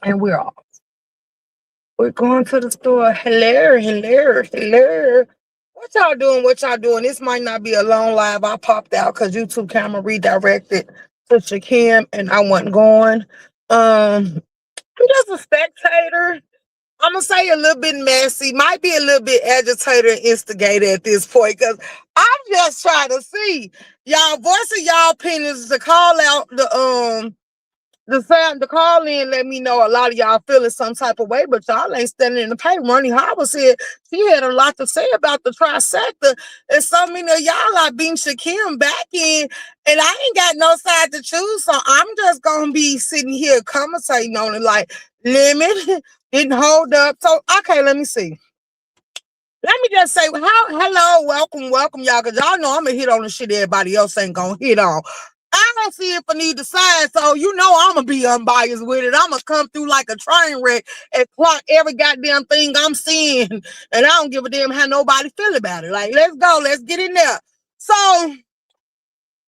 And we're off. We're going to the store. Hello, hello, hello. What y'all doing? What y'all doing? This might not be a long live. I popped out because YouTube camera redirected to Shakim and I wasn't going. I'm just a spectator. I'm gonna say a little bit messy, might be a little bit agitated and instigated at this point because I'm just trying to see y'all voicing y'all opinions to call out the call in. Let me know a lot of y'all feeling some type of way, but y'all ain't standing in the paint. Ronnie Howard said she had a lot to say about the trifecta, and so many of y'all are being Shakim back in, and I ain't got no side to choose, so I'm just gonna be sitting here commentating on it like Lemon didn't hold up. So okay, let me see. Let me just say, hello, welcome, y'all, because y'all know I'm going to hit on the shit everybody else ain't going to hit on. I don't see it for neither side, so you know I'm going to be unbiased with it. I'm going to come through like a train wreck and clock every goddamn thing I'm seeing, and I don't give a damn how nobody feel about it. Like, let's go, let's get in there. So,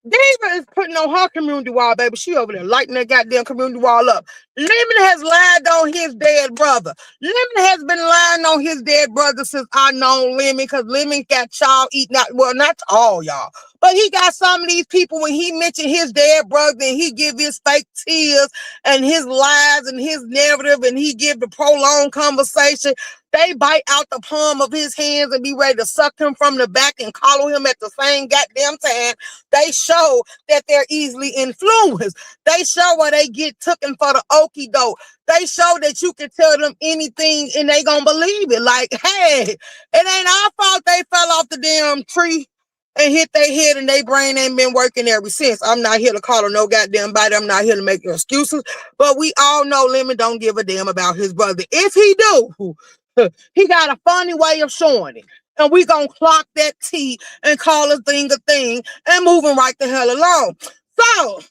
Diva is putting on her community wall, baby. She over there lighting that goddamn community wall up. Lemon has lied on his dead brother. Lemon has been lying on his dead brother since I known Lemon, because Lemon got y'all eating out. Well, not all y'all, but he got some of these people when he mentioned his dead brother and he give his fake tears and his lies and his narrative and he give the prolonged conversation. They bite out the palm of his hands and be ready to suck him from the back and coddle him at the same goddamn time. They show that they're easily influenced. They show where they get taken for the okie doke. They show that you can tell them anything and they gonna believe it. Like, hey, it ain't our fault they fell off the damn tree and hit their head and their brain ain't been working ever since. I'm not here to call her no goddamn body. I'm not here to make excuses. But we all know Lemon don't give a damn about his brother. If he do, he got a funny way of showing it. And we gonna clock that T and call a thing and moving right the hell along. So,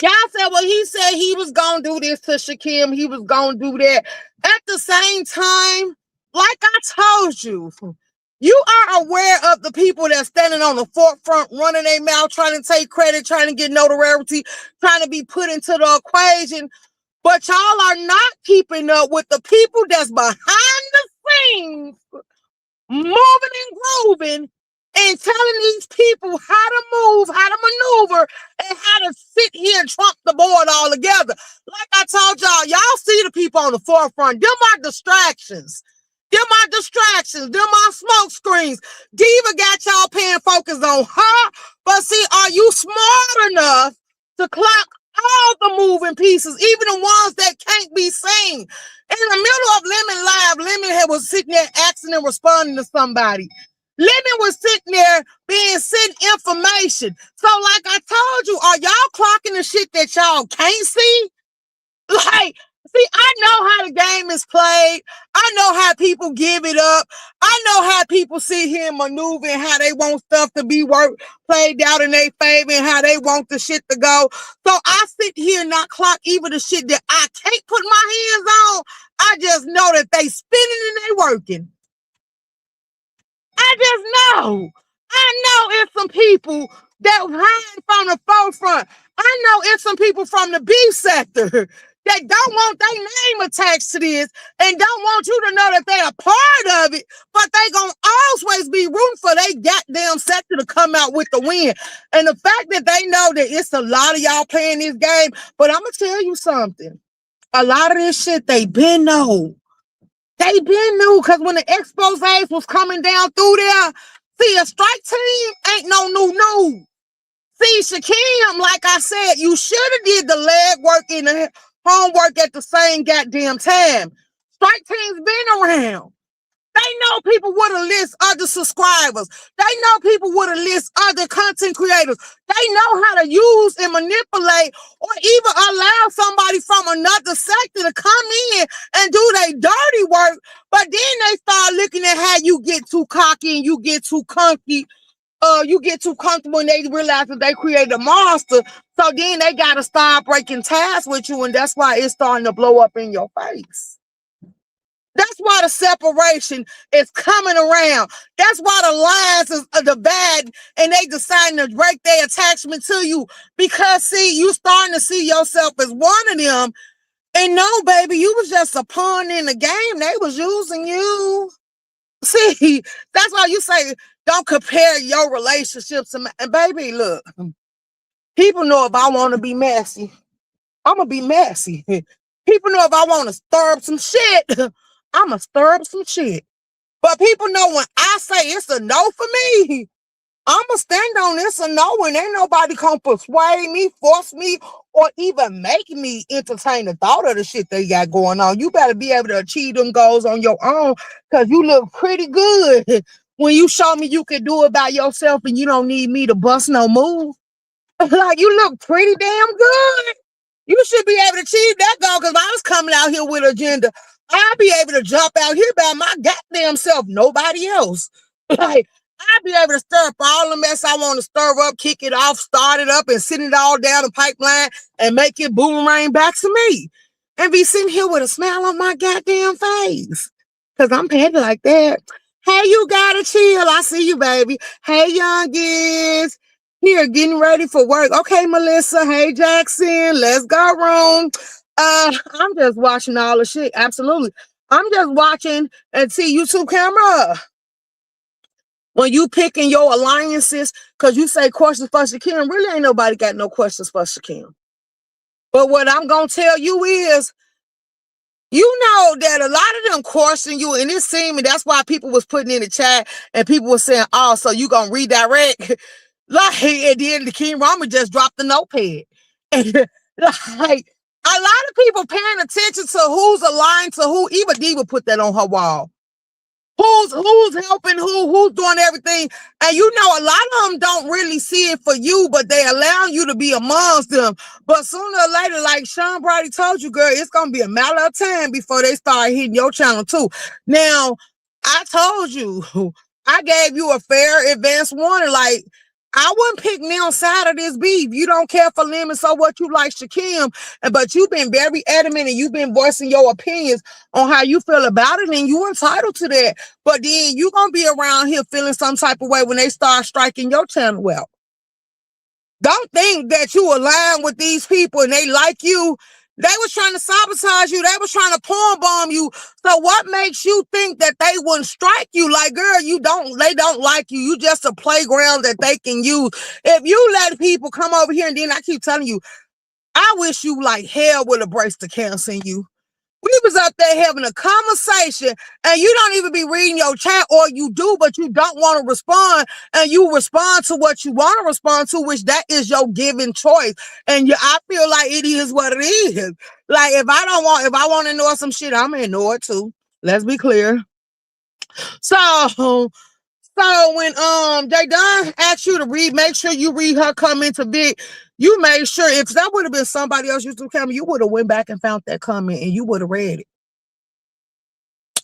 y'all said, well, he said he was gonna do this to Shakim. He was gonna do that. At the same time, like I told you, you are aware of the people that's standing on the forefront, running their mouth, trying to take credit, trying to get notoriety, trying to be put into the equation. But y'all are not keeping up with the people that's behind the scenes, moving and grooving, and telling these people how to move, how to maneuver, and how to sit here and trump the board all together. Like I told y'all see the people on the forefront. Them are distractions. Them are distractions. Them are smoke screens. Diva got y'all paying focus on her. But see, are you smart enough to clock all the moving pieces, even the ones that can't be seen? In the middle of Lemon Live, Lemon was sitting there asking and responding to somebody. Lemon was sitting there being sent information. So like I told you, are y'all clocking the shit that y'all can't see? Like, see, I know how the game is played. I know how people give it up. I know how people sit here and maneuver and how they want stuff to be played out in their favor and how they want the shit to go. So I sit here and not clock even the shit that I can't put my hands on. I just know that they spinning and they working. I just know. I know it's some people that hide from the forefront. I know it's some people from the beef sector that don't want their name attached to this and don't want you to know that they're a part of it, but they gonna always be rooting for their goddamn sector to come out with the win. And the fact that they know that it's a lot of y'all playing this game, but I'm gonna tell you something. A lot of this shit they been know. They been new, because when the exposés was coming down through there, see, a strike team ain't no new news. See, Shakim, like I said, you should have did the leg work and the homework at the same goddamn time. Strike team's been around. They know people would have list other subscribers. They know people would have list other content creators. They know how to use and manipulate or even allow somebody from another sector to come in and do their dirty work. But then they start looking at how you get too cocky and you get too comfy. You get too comfortable and they realize that they created a monster. So then they got to start breaking ties with you. And that's why it's starting to blow up in your face. That's why the separation is coming around. That's why the lines is divided and they deciding to break their attachment to you. Because see, you starting to see yourself as one of them. And no, baby, you was just a pawn in the game. They was using you. See, that's why you say don't compare your relationships to and baby, look, people know if I want to be messy, I'm gonna be messy. People know if I want to stir up some shit, I'm gonna stir up some shit. But people know when I say it's a no for me, I'm gonna stand on this a no, and ain't nobody gonna persuade me, force me, or even make me entertain the thought of the shit they got going on. You better be able to achieve them goals on your own, because you look pretty good when you show me you can do it by yourself and you don't need me to bust no move. Like, you look pretty damn good. You should be able to achieve that goal, because if I was coming out here with an agenda, I'd be able to jump out here by my goddamn self, nobody else. Like, I'd be able to stir up all the mess I want to stir up, kick it off, start it up, and send it all down the pipeline and make it boomerang back to me. And be sitting here with a smile on my goddamn face. Because I'm petty like that. Hey, you gotta chill. I see you, baby. Hey, youngins. Here, getting ready for work. Okay, Melissa. Hey, Jackson. Let's go, room. I'm just watching all the shit. Absolutely. I'm just watching and see YouTube camera. When you picking your alliances, because you say questions for Shakim, really ain't nobody got no questions for Shakim. But what I'm going to tell you is, you know that a lot of them question you, and it seemed that's why people was putting in the chat and people were saying, oh, so you going to redirect? Like, at the end of the King Rama just dropped the notepad. And like, a lot of people paying attention to who's aligned to who. Eva Diva put that on her wall. Who's helping who's doing everything. And you know, a lot of them don't really see it for you, but they allow you to be amongst them. But sooner or later, like Sean Brady told you, girl, it's gonna be a matter of time before they start hitting your channel too. Now, I told you, I gave you a fair advance warning. Like, I wouldn't pick me on side of this beef. You don't care for Lemon, so what you like Shakim, but you've been very adamant and you've been voicing your opinions on how you feel about it, and you entitled to that. But then you gonna be around here feeling some type of way when they start striking your channel well. Don't think that you align with these people and they like you. They was trying to sabotage you. They was trying to porn bomb you. So what makes you think that they wouldn't strike you? Like, girl, they don't like you. You just a playground that they can use. If you let people come over here, and then I keep telling you, I wish you like hell would embrace the cancer in you. We was up there having a conversation and you don't even be reading your chat, or you do, but you don't want to respond, and you respond to what you want to respond to, which that is your given choice. And I feel like it is what it is. Like, if I want to ignore some shit, I'm gonna ignore it too. Let's be clear. So when Jay Don asked you to read, make sure you read her comment a bit. You made sure, if that would have been somebody else YouTube comment, you would have went back and found that comment and you would have read it.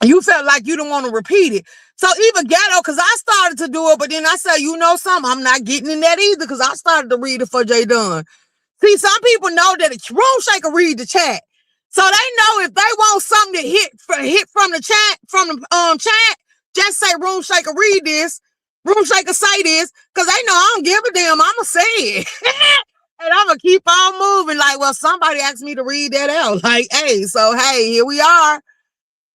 You felt like you didn't want to repeat it. So even ghetto, because I started to do it, but then I said, you know something, I'm not getting in that either, because I started to read it for Jay Dunn. See, some people know that a room shaker read the chat. So they know if they want something to hit from the chat, chat, just say room shaker read this, room shaker say this, because they know I don't give a damn, I'ma say it. And I'm gonna keep on moving. Like, well, somebody asked me to read that out. Like, hey, here we are.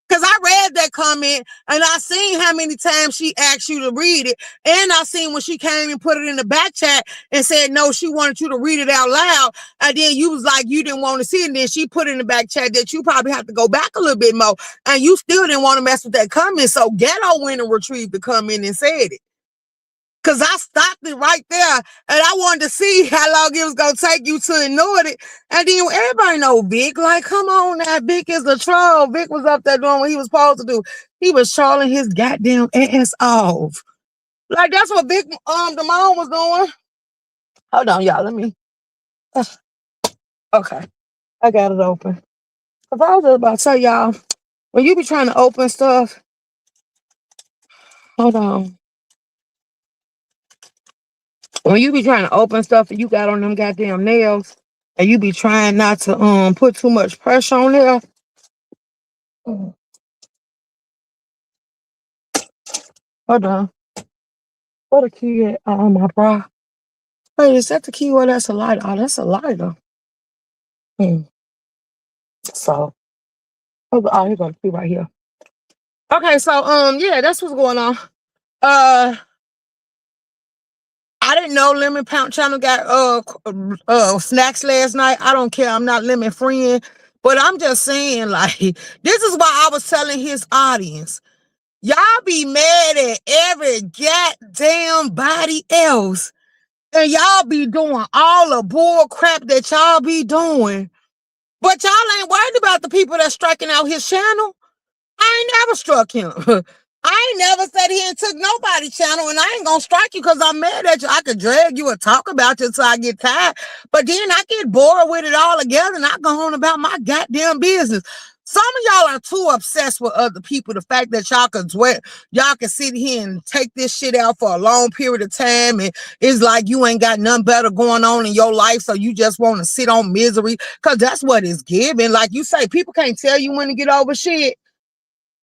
Because I read that comment and I seen how many times she asked you to read it. And I seen when she came and put it in the back chat and said, no, she wanted you to read it out loud. And then you was like, you didn't want to see it. And then she put in the back chat that you probably have to go back a little bit more. And you still didn't want to mess with that comment. So Ghetto went and retrieved the comment and said it. Because I stopped it right there, and I wanted to see how long it was going to take you to ignore it. And then everybody know Vic. Like, come on now, Vic is a troll. Vic was up there doing what he was supposed to do. He was trolling his goddamn ass off. Like, that's what Vic, the mom was doing. Hold on, y'all. Let me. Okay. I got it open. If I was just about to tell y'all, when you be trying to open stuff, hold on. When you be trying to open stuff and you got on them goddamn nails and you be trying not to put too much pressure on there. Hold on. What a key at? Oh, my bra. Wait, is that the key or that's a lighter? Oh, that's a lighter. Hmm. So, oh, here go the key right here. Okay, so yeah, that's what's going on. Uh, I didn't know Lemon Pound Channel got snacks last night. I don't care. I'm not Lemon friend, but I'm just saying, like, this is why I was telling his audience, y'all be mad at every goddamn body else, and y'all be doing all the bull crap that y'all be doing, but y'all ain't worried about the people that's striking out his channel. I ain't never struck him. I ain't never said he ain't took nobody's channel, and I ain't gonna strike you because I'm mad at you. I could drag you and talk about you until I get tired, but then I get bored with it all together and I go on about my goddamn business. Some of y'all are too obsessed with other people. The fact that y'all can sit here and take this shit out for a long period of time, and it's like you ain't got nothing better going on in your life, so you just want to sit on misery, because that's what it's giving. Like you say, people can't tell you when to get over shit.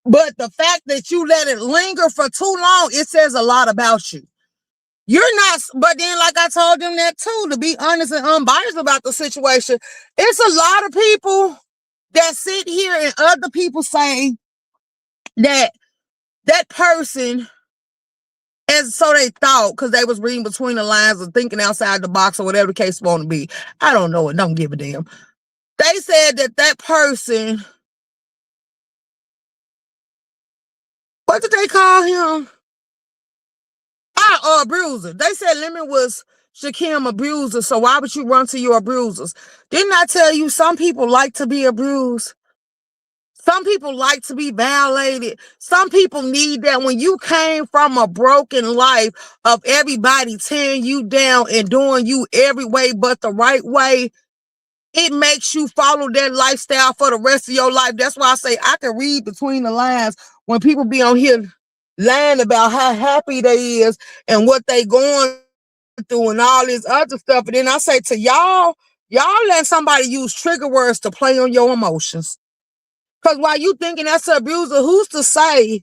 But the fact that you let it linger for too long, it says a lot about you. You're not, but then, like I told them that too, to be honest and unbiased about the situation, it's a lot of people that sit here and other people say that that person, as so they thought, because they was reading between the lines or thinking outside the box or whatever the case want to be. I don't know it. Don't give a damn. They said that that person, what did they call him? Bruiser. They said Lemon was Shakim abuser, so why would you run to your abusers? Didn't I tell you some people like to be abused? Some people like to be violated. Some people need that. When you came from a broken life of everybody tearing you down and doing you every way but the right way, it makes you follow that lifestyle for the rest of your life. That's why I say I can read between the lines when people be on here lying about how happy they is and what they going through and all this other stuff. And then I say to y'all let somebody use trigger words to play on your emotions. Because while you thinking that's an abuser, who's to say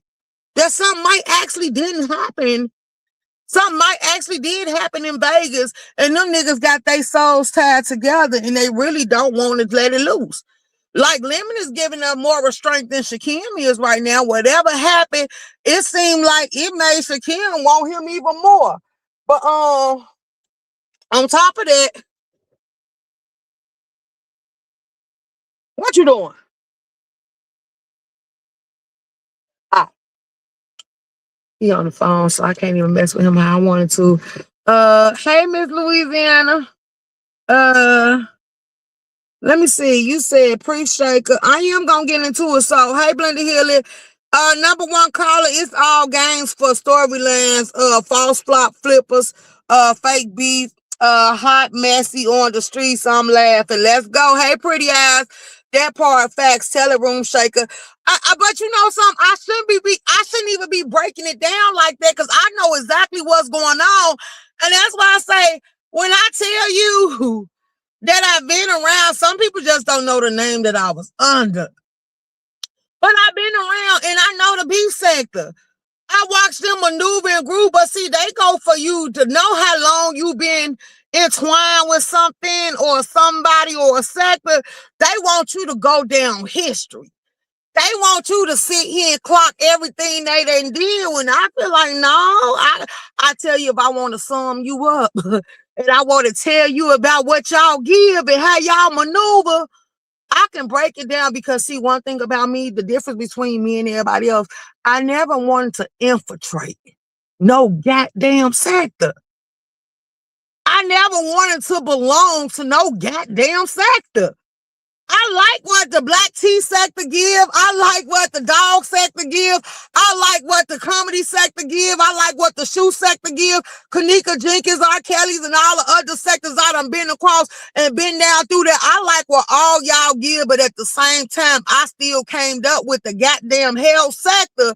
that something might actually didn't happen? Something might actually did happen in Vegas, and them niggas got their souls tied together, and they really don't want to let it loose. Like Lemon is giving up more restraint than Shakim is right now. Whatever happened, it seemed like it made Shakim want him even more. But on top of that, what you doing? Ah, he on the phone, so I can't even mess with him how I wanted to. Hey, Miss Louisiana. Uh, Let me see. You said appreciate it. I am gonna get into it. So, hey, Blended Hilly. Number one caller, it's all games for storylines, false flop flippers, fake beef, hot, messy on the streets. I'm laughing. Let's go. Hey, pretty eyes. That part facts. Tell it, room shaker. But you know something, I shouldn't even be breaking it down like that, because I know exactly what's going on. And that's why I say, when I tell you that I've been around, some people just don't know the name that I was under. But I've been around and I know the beef sector. I watched them maneuver and groove, but see, they go for you to know how long you've been entwined with something or somebody or a sector. They want you to go down history. They want you to sit here and clock everything they done did. When I feel like, no, I tell you, if I want to sum you up and I want to tell you about what y'all give and how y'all maneuver, I can break it down, because see, one thing about me, the difference between me and everybody else, I never wanted to infiltrate no goddamn sector. I never wanted to belong to no goddamn sector. I like what the black tea sector give. I like what the dog sector give. I like what the comedy sector give. I like what the shoe sector give. Kanika Jenkins, R. Kelly's, and all the other sectors I done been across and been down through there. I like what all y'all give, but at the same time, I still came up with the goddamn health sector.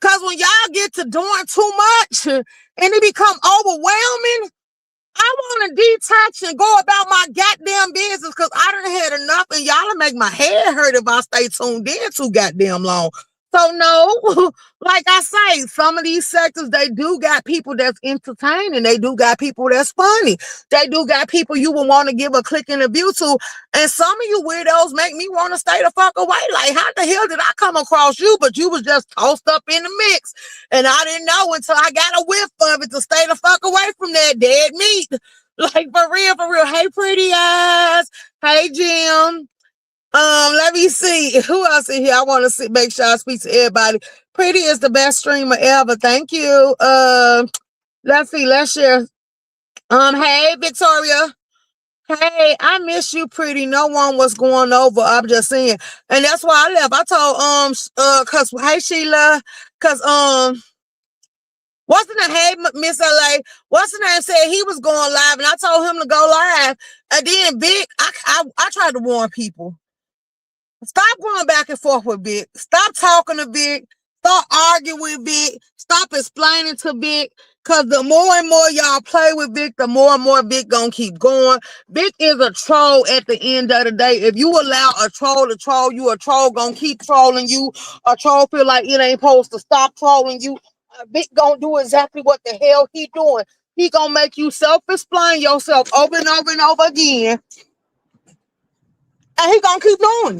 Because when y'all get to doing too much and it become overwhelming, I want to detach and go about my goddamn business, because I done had enough, and y'all make my head hurt if I stay tuned in too goddamn long. So no, like I say, some of these sectors they do got people that's entertaining. They do got people that's funny. They do got people you would want to give a click and a view to. And some of you weirdos make me want to stay the fuck away. Like how the hell did I come across you? But you was just tossed up in the mix, and I didn't know until I got a whiff of it to stay the fuck away from that dead meat. Like for real, for real. Hey, pretty eyes. Hey, Jim. Let me see who else in here. I want to see, make sure I speak to everybody. Pretty is the best streamer ever. Thank you. Let's see. Let's share. Hey, Victoria. Hey, I miss you, pretty. No one was going over. I'm just saying, and that's why I left. I told cause hey Sheila, cause what's the name? Hey, Miss LA. What's the name? Said he was going live, and I told him to go live. And then Big, I tried to warn people. Stop going back and forth with Vic. Stop talking to Vic. Stop arguing with Vic. Stop explaining to Vic. Because the more and more y'all play with Vic, the more and more Vic gonna keep going. Vic is a troll at the end of the day. If you allow a troll to troll you, a troll gonna keep trolling you. A troll feel like it ain't supposed to stop trolling you. Vic gonna do exactly what the hell he doing. He gonna make you self-explain yourself over and over and over again. And he gonna keep doing it.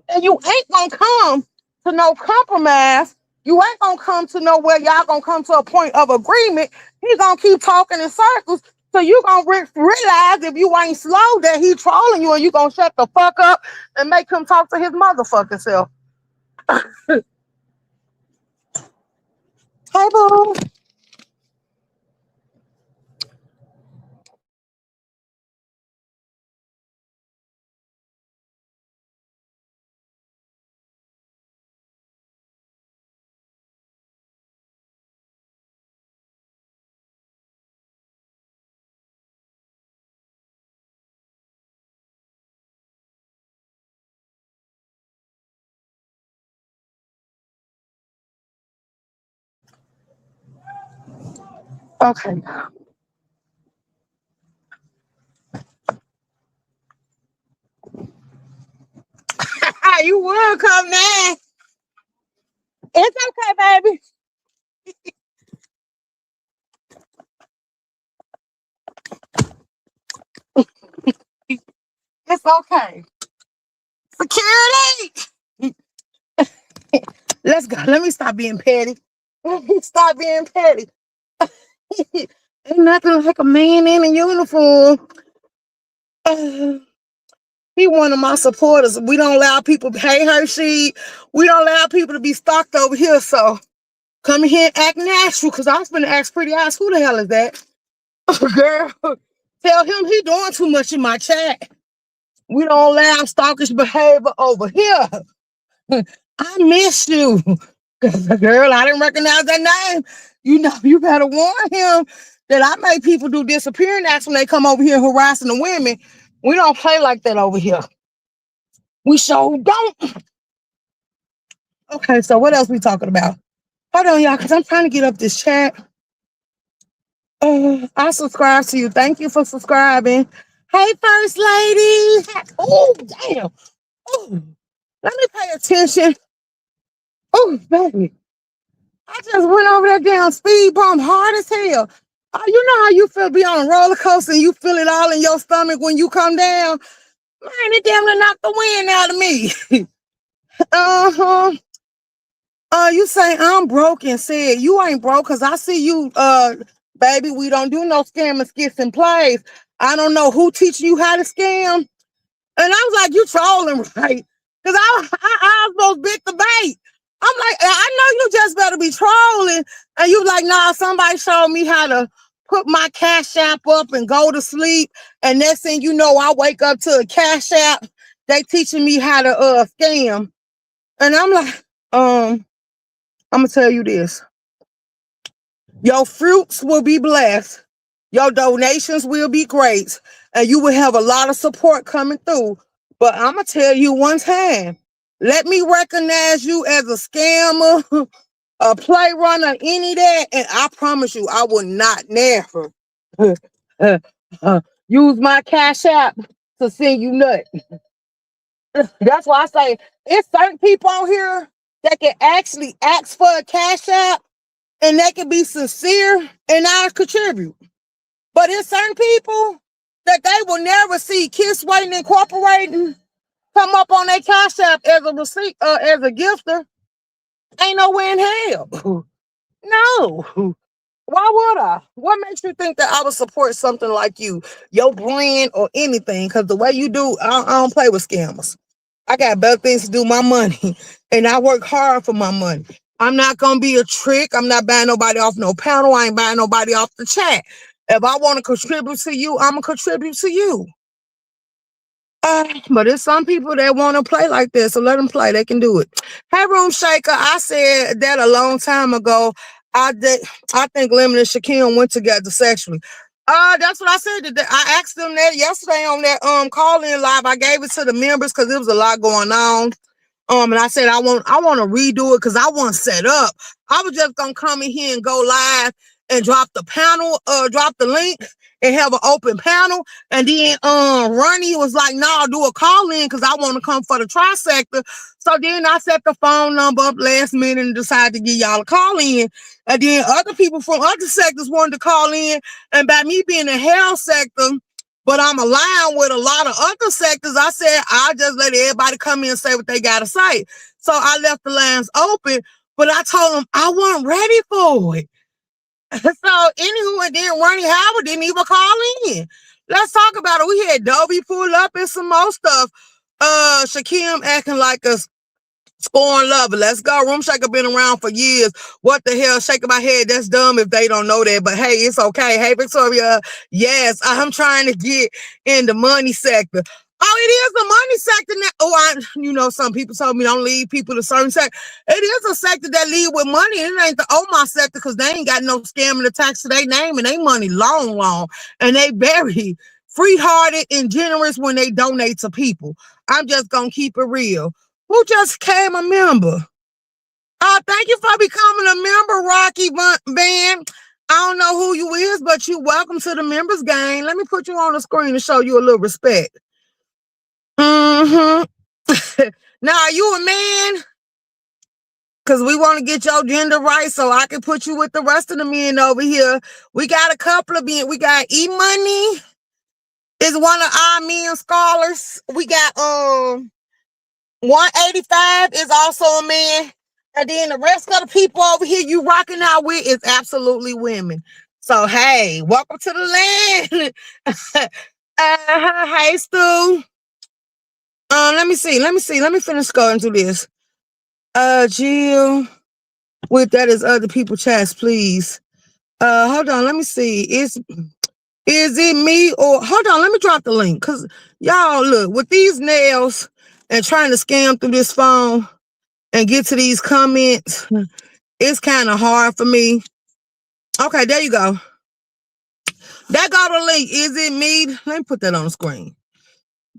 And you ain't gonna come to no compromise. You ain't gonna come to nowhere. Y'all gonna come to a point of agreement. He's gonna keep talking in circles. So you gonna realize if you ain't slow that he trolling you, and you gonna shut the fuck up and make him talk to his motherfucking self. Hey boo. Okay. You welcome, man. It's okay, baby. It's okay. Security. Let's go. Let me stop being petty. Let me stop being petty. Ain't nothing like a man in a uniform. Uh, he one of my supporters. We don't allow people. Hey, Hershey. We don't allow people to be stalked over here. So come here and act natural. Cause I was gonna ask Pretty Eyes, who the hell is that? Girl, tell him he doing too much in my chat. We don't allow stalkish behavior over here. I miss you. Girl, I didn't recognize that name. You know, you better warn him that I make people do disappearing acts when they come over here harassing the women. We don't play like that over here. We sure don't. Okay, so what else we talking about? Hold on, y'all, because I'm trying to get up this chat. I subscribe to you. Thank you for subscribing. Hey, First Lady. Oh, damn. Oh, let me pay attention. Oh, baby. I just went over that damn speed bump hard as hell. You know how you feel be on a roller coaster and you feel it all in your stomach when you come down? Man, it damn near knocked the wind out of me. uh-huh. You say I'm broke and said you ain't broke because I see you, baby. We don't do no scam and skits and plays. I don't know who teaching you how to scam. And I was like, you trolling, right? Because I was supposed to bit the bait. I'm like, I know you just better be trolling. And you like, nah, somebody showed me how to put my cash app up and go to sleep. And next thing you know, I wake up to a cash app. They teaching me how to scam. And I'm like, I'm gonna tell you this. Your fruits will be blessed. Your donations will be great. And you will have a lot of support coming through. But I'm going to tell you one time, let me recognize you as a scammer, a play runner, any of that. And I promise you, I will not never use my cash app to send you nothing. That's why I say it's certain people on here. that can actually ask for a cash out and they can be sincere and I contribute. But there's certain people that they will never see Kiss Waiting Incorporating come up on their cash app as a receipt, as a gifter. Ain't no way in hell. No. Why would I? What makes you think that I would support something like you, your brand or anything? Because the way you do, I don't play with scammers. I got better things to do with my money, and I work hard for my money. I'm not gonna be a trick. I'm not buying nobody off no panel. I ain't buying nobody off the chat. If I want to contribute to you, I'm gonna contribute to you. But there's some people that want to play like this, so let them play. They can do it. Hey, Room Shaker, I said that a long time ago. I did. I think Lemon and Shaquille went together sexually. That's what I said today. I asked them that yesterday on that call-in live. I gave it to the members because there was a lot going on. And I said I want to redo it because I want set up. I was just gonna come in here and go live and drop the panel, drop the link and have an open panel. And then Ronnie was like, no, I'll do a call in because I want to come for the tri-sector. So then I set the phone number up last minute and decided to give y'all a call in. And then other people from other sectors wanted to call in. And by me being a health sector, but I'm aligned with a lot of other sectors, I said, I'll just let everybody come in and say what they got to say. So I left the lines open, but I told them I wasn't ready for it. So anywho, and then Ronnie Howard didn't even call in. Let's talk about it. We had Dobie pull up and some more stuff. Shakim acting like a scoring lover. Let's go. Room Shaker been around for years. What the hell? Shaking my head. That's dumb if they don't know that. But hey, it's okay. Hey, Victoria. Yes, I'm trying to get in the money sector. Oh, it is the money sector now. Some people told me don't leave people to certain sector. It is a sector that lead with money. It ain't the Omar sector because they ain't got no scamming attached to their name and they money long. And they very free-hearted and generous when they donate to people. I'm just going to keep it real. Who just became a member? Thank you for becoming a member, Rocky Band. I don't know who you is, but you welcome to the members game. Let me put you on the screen to show you a little respect. Mm-hmm. Now, are you a man? Because we want to get your gender right so I can put you with the rest of the men over here. We got a couple of men. We got E-Money is one of our men scholars. We got 185 is also a man. And then the rest of the people over here you rocking out with is absolutely women. So, hey, welcome to the land. Hey, Stu. Let me see. Let me finish going through this. Jill, with that is other people chats, please. Hold on. Let me see. Is it me or hold on? Let me drop the link because y'all look with these nails and trying to scam through this phone and get to these comments. It's kind of hard for me. Okay, there you go. That got a link. Is it me? Let me put that on the screen.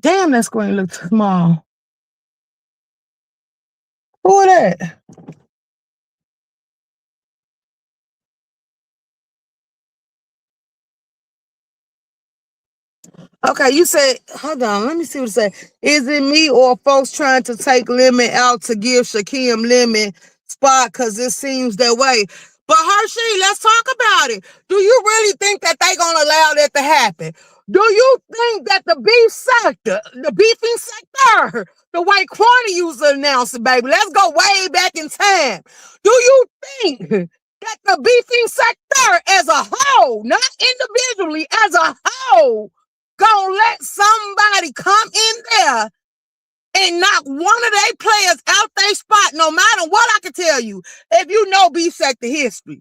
Damn, that screen looks small. Who is that? Okay, you said, hold on, let me see what it say. Is it me or folks trying to take Lemon out to give Shakim Lemon spot because it seems that way? But Hershey, let's talk about it. Do you really think that they gonna allow that to happen? Do you think that the beef sector, the beefing sector, the way Quantity used to announce it, baby, let's go way back in time. Do you think that the beefing sector as a whole, not individually, as a whole, gonna let somebody come in there and knock one of their players out their spot, no matter what I can tell you, if you know beef sector history?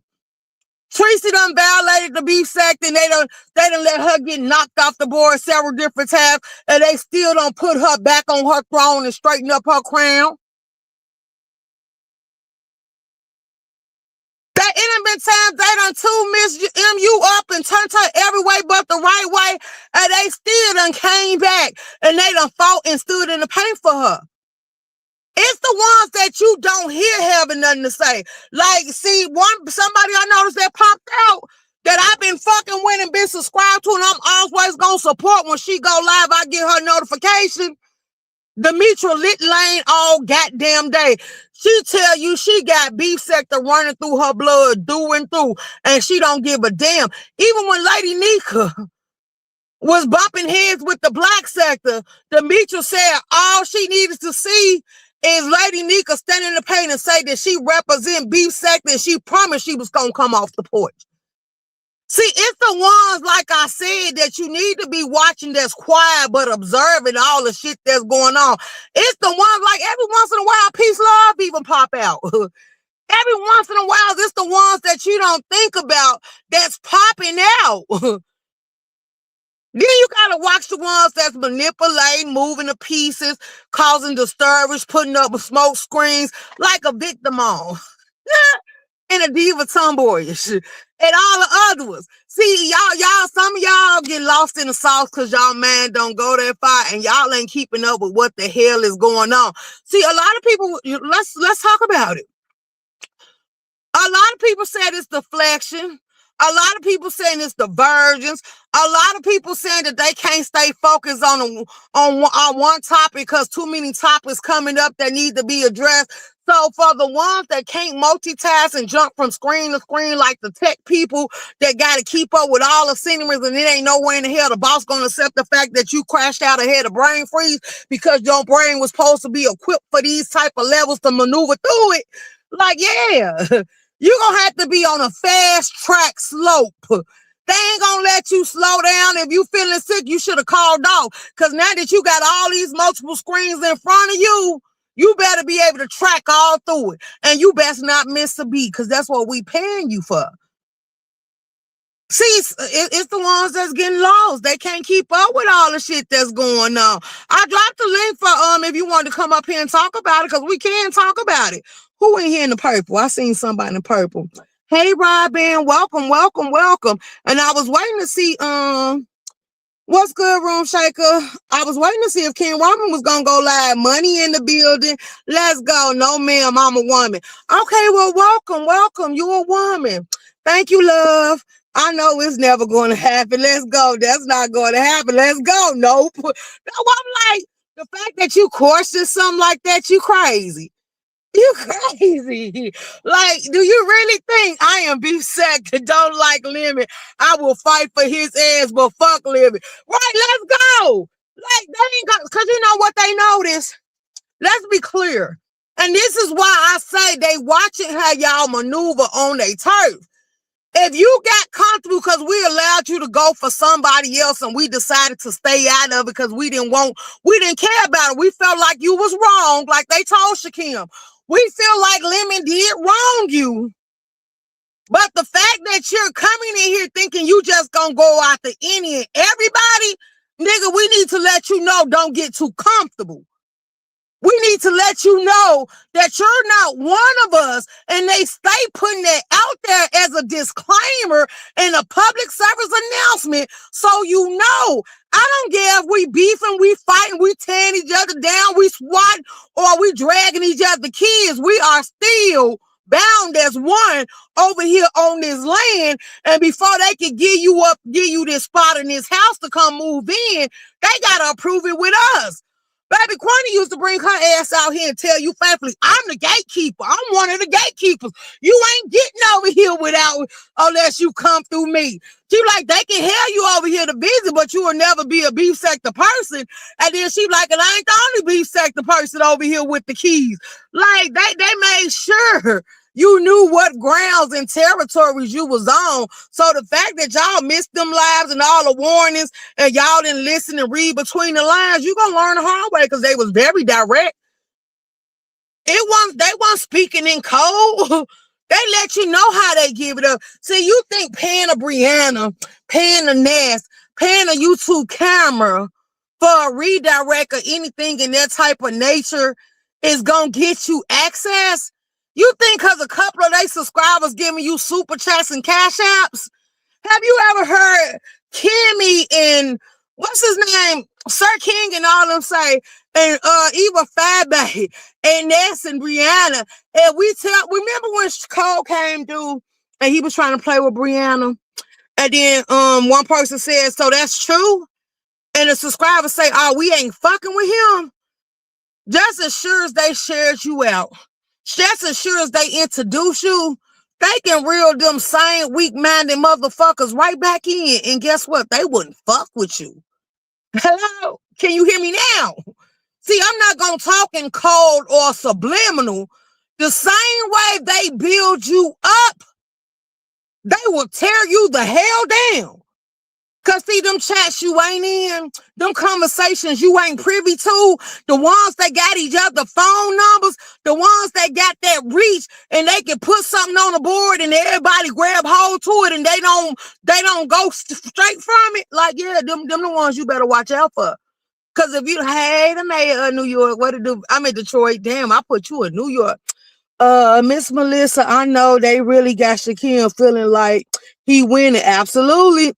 Tracy done violated the beef sector and they done let her get knocked off the board several different times and they still don't put her back on her throne and straighten up her crown. That it done been times they done Miss MU up and turned her every way but the right way, and they still done came back and they done fought and stood in the paint for her. It's the ones that you don't hear having nothing to say. Like, see, somebody I noticed that popped out that I've been fucking with and been subscribed to, and I'm always gonna support when she go live. I get her notification. Demetra lit lane all goddamn day. She tell you she got beef sector running through her blood, through and through, and she don't give a damn. Even when Lady Nika was bumping heads with the black sector, Demetra said all she needed to see is Lady Nika stand in the paint and say that she represent beef sector and she promised she was gonna come off the porch. See, it's the ones, like I said, that you need to be watching that's quiet but observing all the shit that's going on. It's the ones, like, every once in a while, peace, love even pop out. Every once in a while, it's the ones that you don't think about that's popping out. Then you gotta watch the ones that's manipulating, moving to pieces, causing disturbance, putting up smoke screens like a victim on. And a diva tomboyish and all the other ones. See, y'all, some of y'all get lost in the sauce because y'all man don't go that far and y'all ain't keeping up with what the hell is going on. See, a lot of people, let's talk about it. A lot of people said it's deflection. A lot of people saying it's the virgins. A lot of people saying that they can't stay focused on one topic because too many topics coming up that need to be addressed. So for the ones that can't multitask and jump from screen to screen like the tech people that got to keep up with all the sceneries and it ain't nowhere in the hell the boss going to accept the fact that you crashed out and had a brain freeze because your brain was supposed to be equipped for these type of levels to maneuver through it. Like, yeah. You're going to have to be on a fast track slope. They ain't going to let you slow down. If you feeling sick, you should have called off. Because now that you got all these multiple screens in front of you, you better be able to track all through it. And you best not miss a beat because that's what we paying you for. See, it's the ones that's getting lost. They can't keep up with all the shit that's going on. I dropped the link for if you want to come up here and talk about it, because we can talk about it. Who in here in the purple? I seen somebody in the purple. Hey, Robin, welcome, welcome, welcome. And I was waiting to see what's good, Room Shaker? I was waiting to see if Ken Robin was gonna go live. Money in the building. Let's go. No, ma'am, I'm a woman. Okay, well, welcome, welcome. You a woman. Thank you, love. I know it's never going to happen. Let's go. That's not going to happen. Let's go. Nope. No, I'm like, the fact that you question something like that, you crazy. You crazy. Like, do you really think I am beef sack that don't like Lemon? I will fight for his ass, but fuck Lemon. Right, let's go. Like, they ain't got, because you know what they notice? Let's be clear. And this is why I say they watching how y'all maneuver on their turf. If you got comfortable because we allowed you to go for somebody else and we decided to stay out of it because we didn't care about it. We felt like you was wrong, like they told Shakim. We feel like Lemon did wrong you. But the fact that you're coming in here thinking you just gonna go after any and everybody, nigga, we need to let you know, don't get too comfortable. We need to let you know that you're not one of us, and they stay putting that out there as a disclaimer and a public service announcement so you know. I don't care if we beefing, we fighting, we tearing each other down, we swatting, or we dragging each other kids. We are still bound as one over here on this land, and before they can give you this spot in this house to come move in, they gotta approve it with us. Baby, Quanny used to bring her ass out here and tell you faithfully, I'm the gatekeeper. I'm one of the gatekeepers. You ain't getting over here unless you come through me. She like, they can have you over here to visit, but you will never be a beef sector person. And then she like, and I ain't the only beef sector person over here with the keys. Like, they made sure you knew what grounds and territories you was on. So the fact that y'all missed them lives and all the warnings and y'all didn't listen and read between the lines, you gonna learn the hard way because they was very direct. They weren't speaking in code. They let you know how they give it up. See, you think paying a Brianna, paying a Nest, paying a YouTube camera for a redirect or anything in that type of nature is gonna get you access? You think because a couple of their subscribers giving you super chats and cash apps? Have you ever heard Kimmy and what's his name, Sir King and all them say, and even Fabe and Ness and Brianna, and remember when Cole came through and he was trying to play with Brianna, and then one person said, so that's true, and the subscribers say, oh, we ain't fucking with him. Just as sure as they shared you out, just as sure as they introduce you, they can reel them same weak-minded motherfuckers right back in. And guess what? They wouldn't fuck with you. Hello? Can you hear me now? See, I'm not going to talk in cold or subliminal. The same way they build you up, they will tear you the hell down. Cause see, them chats you ain't in, them conversations you ain't privy to, the ones that got each other phone numbers, the ones that got that reach and they can put something on the board and everybody grab hold to it and they don't go straight from it. Like, yeah, them the ones you better watch out for. Cause if you, hey, the mayor of New York, what to do? I'm in Detroit. Damn, I put you in New York. Miss Melissa, I know they really got Shaquille feeling like he winning. Absolutely.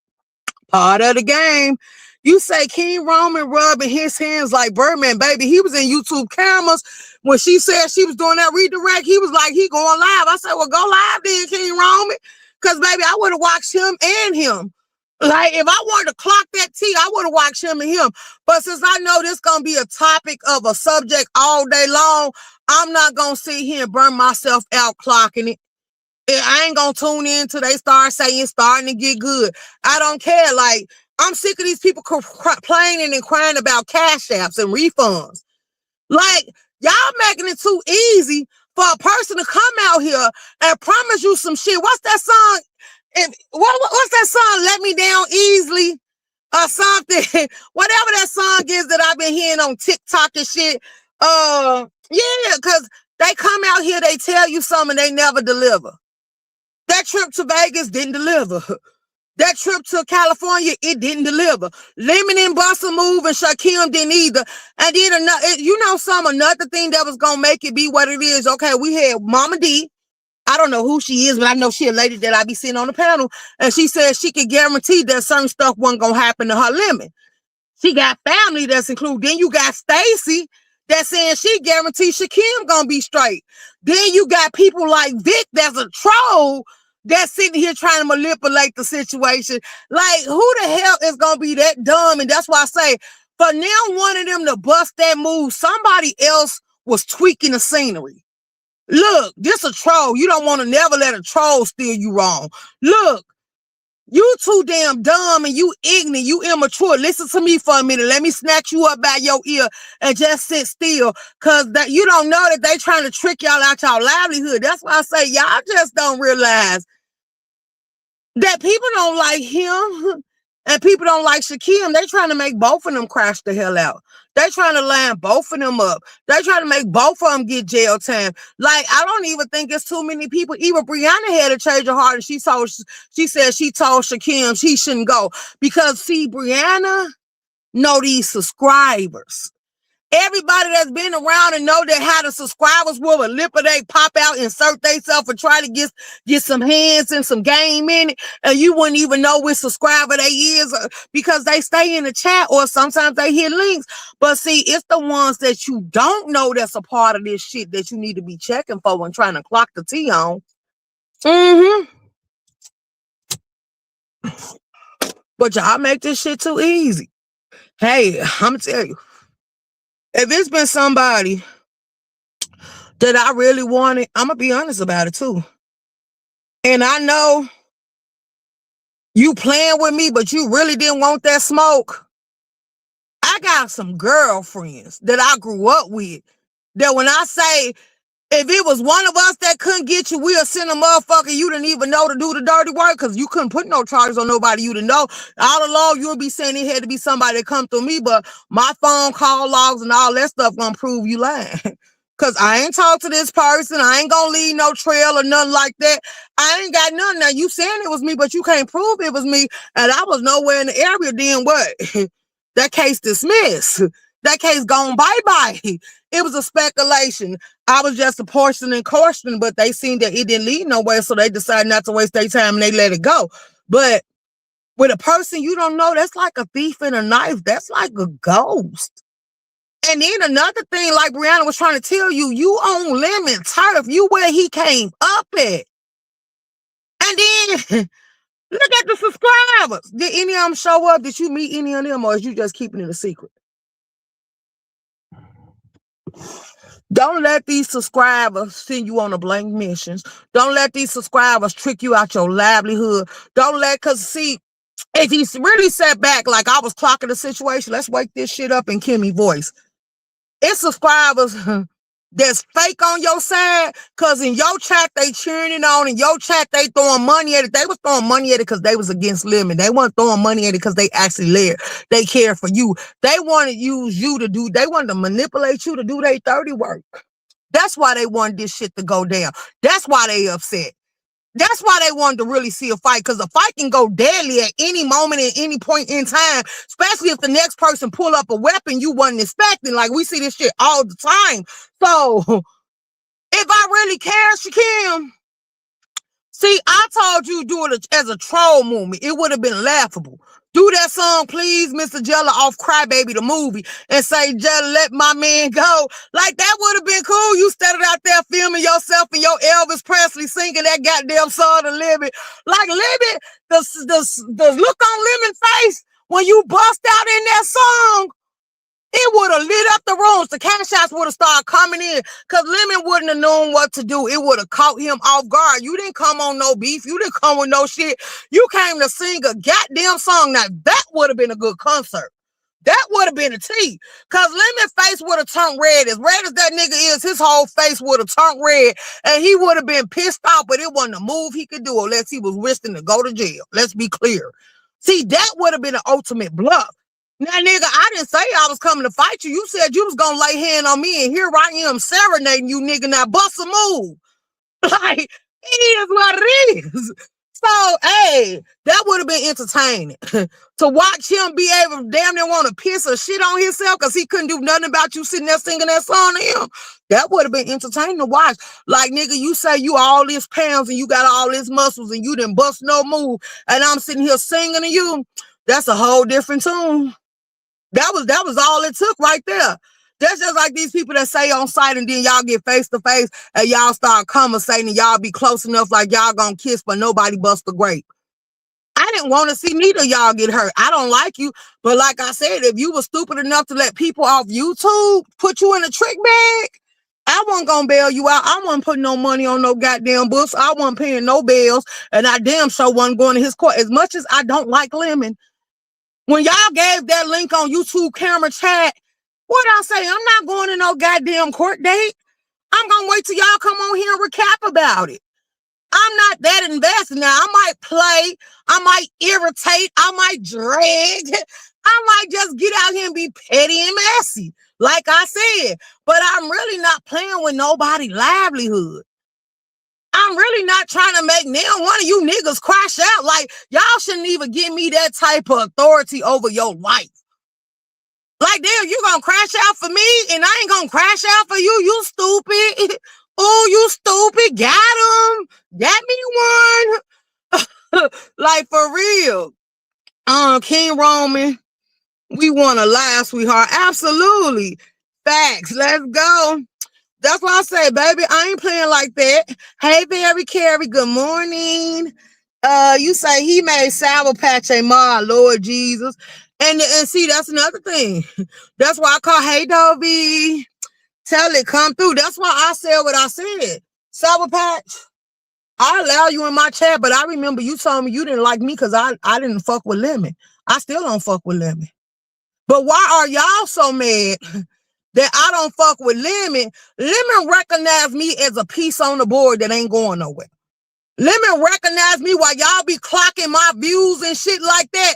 Part of the game. You say King Roman rubbing his hands like Birdman, baby. He was in YouTube cameras when she said she was doing that redirect. He was like, he going live. I said, well, go live then, King Roman. Because, baby, I would have watched him and him. Like, if I wanted to clock that T, I would have watched him and him. But since I know this going to be a topic of a subject all day long, I'm not going to sit here and burn myself out clocking it. I ain't gonna tune in till they start saying starting to get good. I don't care. Like, I'm sick of these people complaining and crying about cash apps and refunds. Like, y'all making it too easy for a person to come out here and promise you some shit. What's that song? What's that song? Let Me Down Easily or something. Whatever that song is that I've been hearing on TikTok and shit. Yeah, because they come out here, they tell you something, they never deliver. That trip to Vegas didn't deliver. That trip to California, it didn't deliver. Lemon and Busta Move and Shaquem didn't either. And then another thing that was gonna make it be what it is. Okay, we had Mama D. I don't know who she is, but I know she a lady that I be seeing on the panel. And she said she could guarantee that certain stuff wasn't gonna happen to her lemon. She got family that's included. Then you got Stacy that's saying she guarantees Shaquem gonna be straight. Then you got people like Vic that's a troll that's sitting here trying to manipulate the situation. Like, who the hell is gonna be that dumb? And that's why I say, for now, one of them to bust that move, somebody else was tweaking the scenery. Look, this a troll. You don't want to never let a troll steer you wrong. Look, you too damn dumb and you ignorant, you immature. Listen to me for a minute. Let me snatch you up by your ear and just sit still. Cause that you don't know that they trying to trick y'all out y'all livelihood. That's why I say y'all just don't realize that people don't like him and people don't like Shaquem. They trying to make both of them crash the hell out. They trying to line both of them up. They trying to make both of them get jail time. Like, I don't even think it's too many people. Even Brianna had to change her heart, and she said she told Shaquem she shouldn't go because see, Brianna know these subscribers. Everybody that's been around and know that how the subscribers will a lip of they pop out, insert themselves and try to get some hands and some game in it. And you wouldn't even know which subscriber they is because they stay in the chat or sometimes they hit links. But see, it's the ones that you don't know that's a part of this shit that you need to be checking for and trying to clock the T on. But y'all make this shit too easy. Hey, I'm gonna tell you, if it's been somebody that I really wanted, I'm gonna be honest about it too. And I know you playing with me, but you really didn't want that smoke. I got some girlfriends that I grew up with that when I say, if it was one of us that couldn't get you, we'll send a motherfucker you didn't even know to do the dirty work because you couldn't put no charges on nobody you didn't know. All along, you'll be saying it had to be somebody that come through me, but my phone call logs and all that stuff gonna prove you lying. Because I ain't talked to this person. I ain't gonna leave no trail or nothing like that. I ain't got nothing. Now, you saying it was me, but you can't prove it was me. And I was nowhere in the area. Then what? That case dismissed. That case gone bye-bye. It was a speculation. I was just a portion and caution, but they seen that it didn't lead nowhere, so they decided not to waste their time and they let it go. But with a person you don't know, that's like a thief in a knife. That's like a ghost. And then another thing, like Brianna was trying to tell you, you own Lemon Turf. You where he came up at. And then look at the subscribers. Did any of them show up? Did you meet any of them, or is you just keeping it a secret? Don't let these subscribers send you on a blank missions. Don't let these subscribers trick you out your livelihood. Don't let, cause see, if he really sat back like I was clocking the situation, let's wake this shit up in Kimmy voice. It's subscribers that's fake on your side, cause in your chat they cheering it on, in your chat they throwing money at it. They was throwing money at it because they was against Lemon. They weren't throwing money at it because they actually they care for you. They want to use you to do, they want to manipulate you to do their 30 work. That's why they wanted this shit to go down. That's why they upset. That's why they wanted to really see a fight, because the fight can go deadly at any moment, at any point in time, especially if the next person pull up a weapon you wasn't expecting. Like, we see this shit all the time. So, if I really care, Shakim, see, I told you do it as a troll movement. It would have been laughable. Do that song, please, Mr. Jella off Crybaby the movie, and say, Jella, let my man go. Like, that would have been cool. You started out there filming yourself and your Elvis Presley singing that goddamn song to Lemon. Like, Lemon, the look on Lemon face when you bust out in that song, it would have lit up the rooms. The cash outs would have started coming in, because Lemon wouldn't have known what to do. It would have caught him off guard. You didn't come on no beef. You didn't come with no shit. You came to sing a goddamn song. Now, that would have been a good concert. That would have been a T. Because Lemon face would have turned red. As red as that nigga is, his whole face would have turned red. And he would have been pissed off, but it wasn't a move he could do unless he was wishing to go to jail. Let's be clear. See, that would have been an ultimate bluff. Now, nigga, I didn't say I was coming to fight you. You said you was gonna lay hand on me, and here I am serenading you, nigga. Now bust a move. Like, it is what it is. So, hey, that would have been entertaining. To watch him be able to damn near want to piss or shit on himself because he couldn't do nothing about you sitting there singing that song to him. That would have been entertaining to watch. Like, nigga, you say you all this pounds and you got all this muscles and you didn't bust no move, and I'm sitting here singing to you. That's a whole different tune. That was all it took right there. That's just like these people that say on site and then y'all get face to face and y'all start conversating and y'all be close enough like y'all gonna kiss, but nobody bust a grape. I didn't want to see neither y'all get hurt. I don't like you, but like I said, if you were stupid enough to let people off YouTube put you in a trick bag, I wasn't gonna bail you out. I wasn't putting no money on no goddamn books. I wasn't paying no bills, and I damn sure wasn't going to his court. As much as I don't like Lemon, when y'all gave that link on YouTube camera chat, what I say? I'm not going to no goddamn court date. I'm going to wait till y'all come on here and recap about it. I'm not that invested. Now, I might play. I might irritate. I might drag. I might just get out here and be petty and messy, like I said. But I'm really not playing with nobody's livelihood. I'm really not trying to make now one of you niggas crash out. Like, y'all shouldn't even give me that type of authority over your life. Like, damn, you gonna crash out for me and I ain't gonna crash out for you? You stupid. Oh, you stupid. Got him. Got me one. Like, for real. King Roman, we want to lie, sweetheart. Absolutely. Facts. Let's go. That's why I say, baby, I ain't playing like that. Hey, Very Carrie, good morning. You say he made Sour Patch a Ma, Lord Jesus. And see, that's another thing. That's why I call, hey, Dovey, tell it, come through. That's why I said what I said. Sour Patch, I allow you in my chat, but I remember you told me you didn't like me because I didn't fuck with Lemon. I still don't fuck with Lemon. But why are y'all so mad that I don't fuck with Lemon? Lemon recognize me as a piece on the board that ain't going nowhere. Lemon recognize me while y'all be clocking my views and shit like that.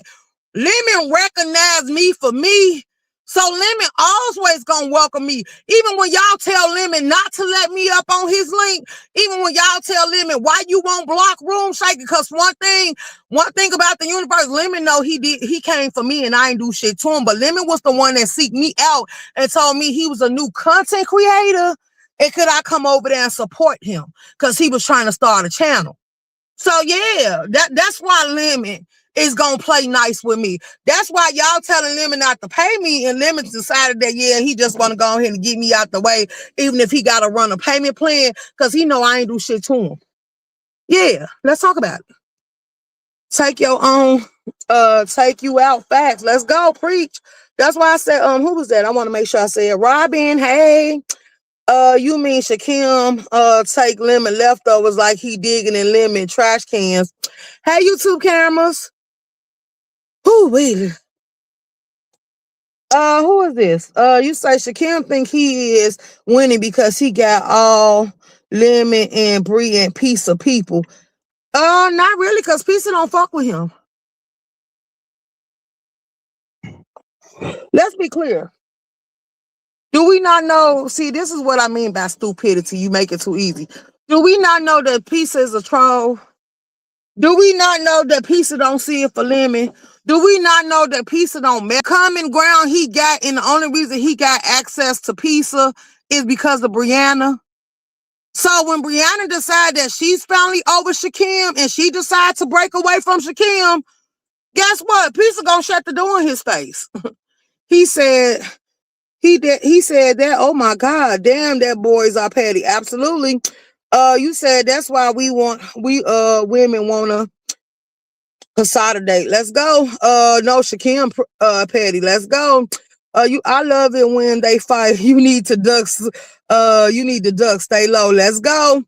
Lemon recognize me for me. So Lemon always gonna welcome me. Even when y'all tell Lemon not to let me up on his link, even when y'all tell Lemon why you won't block Room Shaker, because one thing about the universe, Lemon know he came for me and I ain't do shit to him. But Lemon was the one that seeked me out and told me he was a new content creator. And could I come over there and support him? Because he was trying to start a channel. So yeah, that's why Lemon is gonna play nice with me. That's why y'all telling Lemon not to pay me, and Lemon decided that yeah, he just want to go ahead and get me out the way, even if he gotta run a payment plan, because he know I ain't do shit to him. Yeah, let's talk about it. Take your own, take you out facts. Let's go, preach. That's why I said, who was that? I want to make sure I said Robin. Hey, you mean Shakim, take lemon leftovers like he digging in lemon trash cans. Hey, YouTube cameras. Who wait? Who is this? You say Shakim think he is winning because he got all lemon and Bree and pizza people. Not really, because pizza don't fuck with him. Let's be clear. Do we not know? See, this is what I mean by stupidity. You make it too easy. Do we not know that pizza is a troll? Do we not know that pizza don't see it for lemon? Do we not know that pizza don't matter? Common ground he got, and the only reason he got access to pizza is because of Brianna. So when Brianna decided that she's finally over Shakim and she decided to break away from Shakim, guess what? Pizza gonna shut the door in his face. He said he said that, oh my God, damn, that boys are petty. Absolutely. You said that's why we women wanna consolidate. Let's go. No, Shakim petty. Let's go. I love it when they fight. You need to duck. You need to duck. Stay low. Let's go.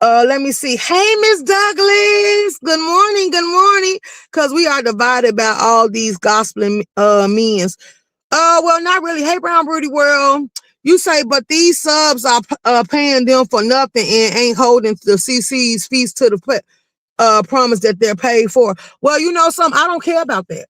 Let me see. Hey, Miss Douglas. Good morning. Good morning. Cause we are divided by all these gospeling means. Well, not really. Hey, Brown Broody World. You say, but these subs are paying them for nothing and ain't holding the CC's fees to the promise that they're paid for. Well, you know something, I don't care about that.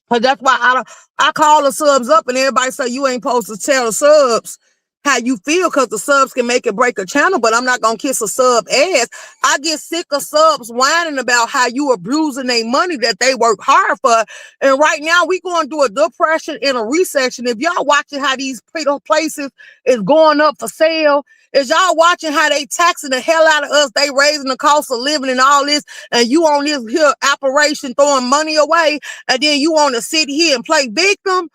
Cause that's why I call the subs up and everybody say you ain't supposed to tell the subs how you feel, because the subs can make it break a channel, but I'm not gonna kiss a sub ass. I get sick of subs whining about how you abusing their money that they work hard for. And right now we going through a depression and a recession. If y'all watching how these places is going up for sale, is y'all watching how they taxing the hell out of us, they raising the cost of living and all this, and you on this here operation throwing money away, and then you want to sit here and play victim?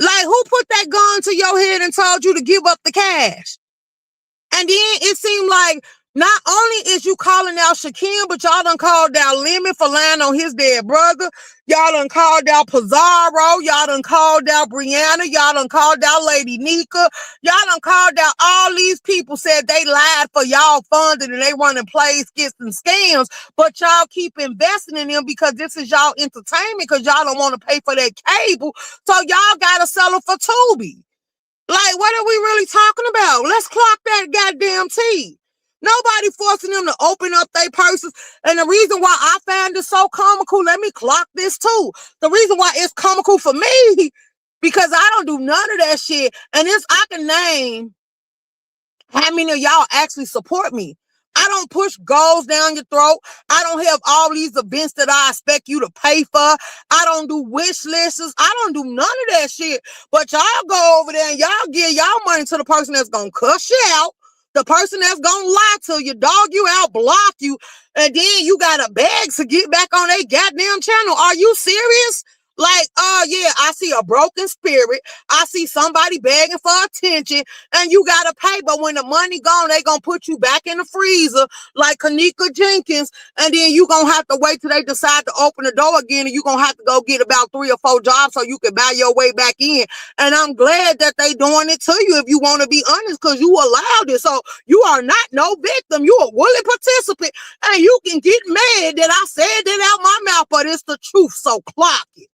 Like, who put that gun to your head and told you to give up the cash? And then it seemed like not only is you calling out Shakim, but y'all done called out Lemon for lying on his dead brother. Y'all done called out Pizarro. Y'all done called out Brianna. Y'all done called out Lady Nika. Y'all done called out all these people, said they lied for y'all funding and they running plays, skits, and scams. But y'all keep investing in them because this is y'all entertainment, because y'all don't want to pay for that cable. So y'all got to settle for Tubi. Like, what are we really talking about? Let's clock that goddamn T. Nobody forcing them to open up their purses. And the reason why I find it so comical, let me clock this too. The reason why it's comical for me, because I don't do none of that shit. And I can name how many of y'all actually support me. I don't push goals down your throat. I don't have all these events that I expect you to pay for. I don't do wish lists. I don't do none of that shit. But y'all go over there and y'all give y'all money to the person that's gonna cuss you out, the person that's gonna lie to you, dog you out, block you, and then you got a bag to get back on their goddamn channel. Are you serious? Like, yeah, I see a broken spirit. I see somebody begging for attention, and you gotta pay. But when the money gone, they gonna put you back in the freezer like Kanika Jenkins, and then you gonna have to wait till they decide to open the door again, and you gonna have to go get about 3 or 4 jobs so you can buy your way back in. And I'm glad that they doing it to you, if you want to be honest, because you allowed it. So you are not no victim. You a willing participant, and you can get mad that I said that out my mouth, but it's the truth. So clock it.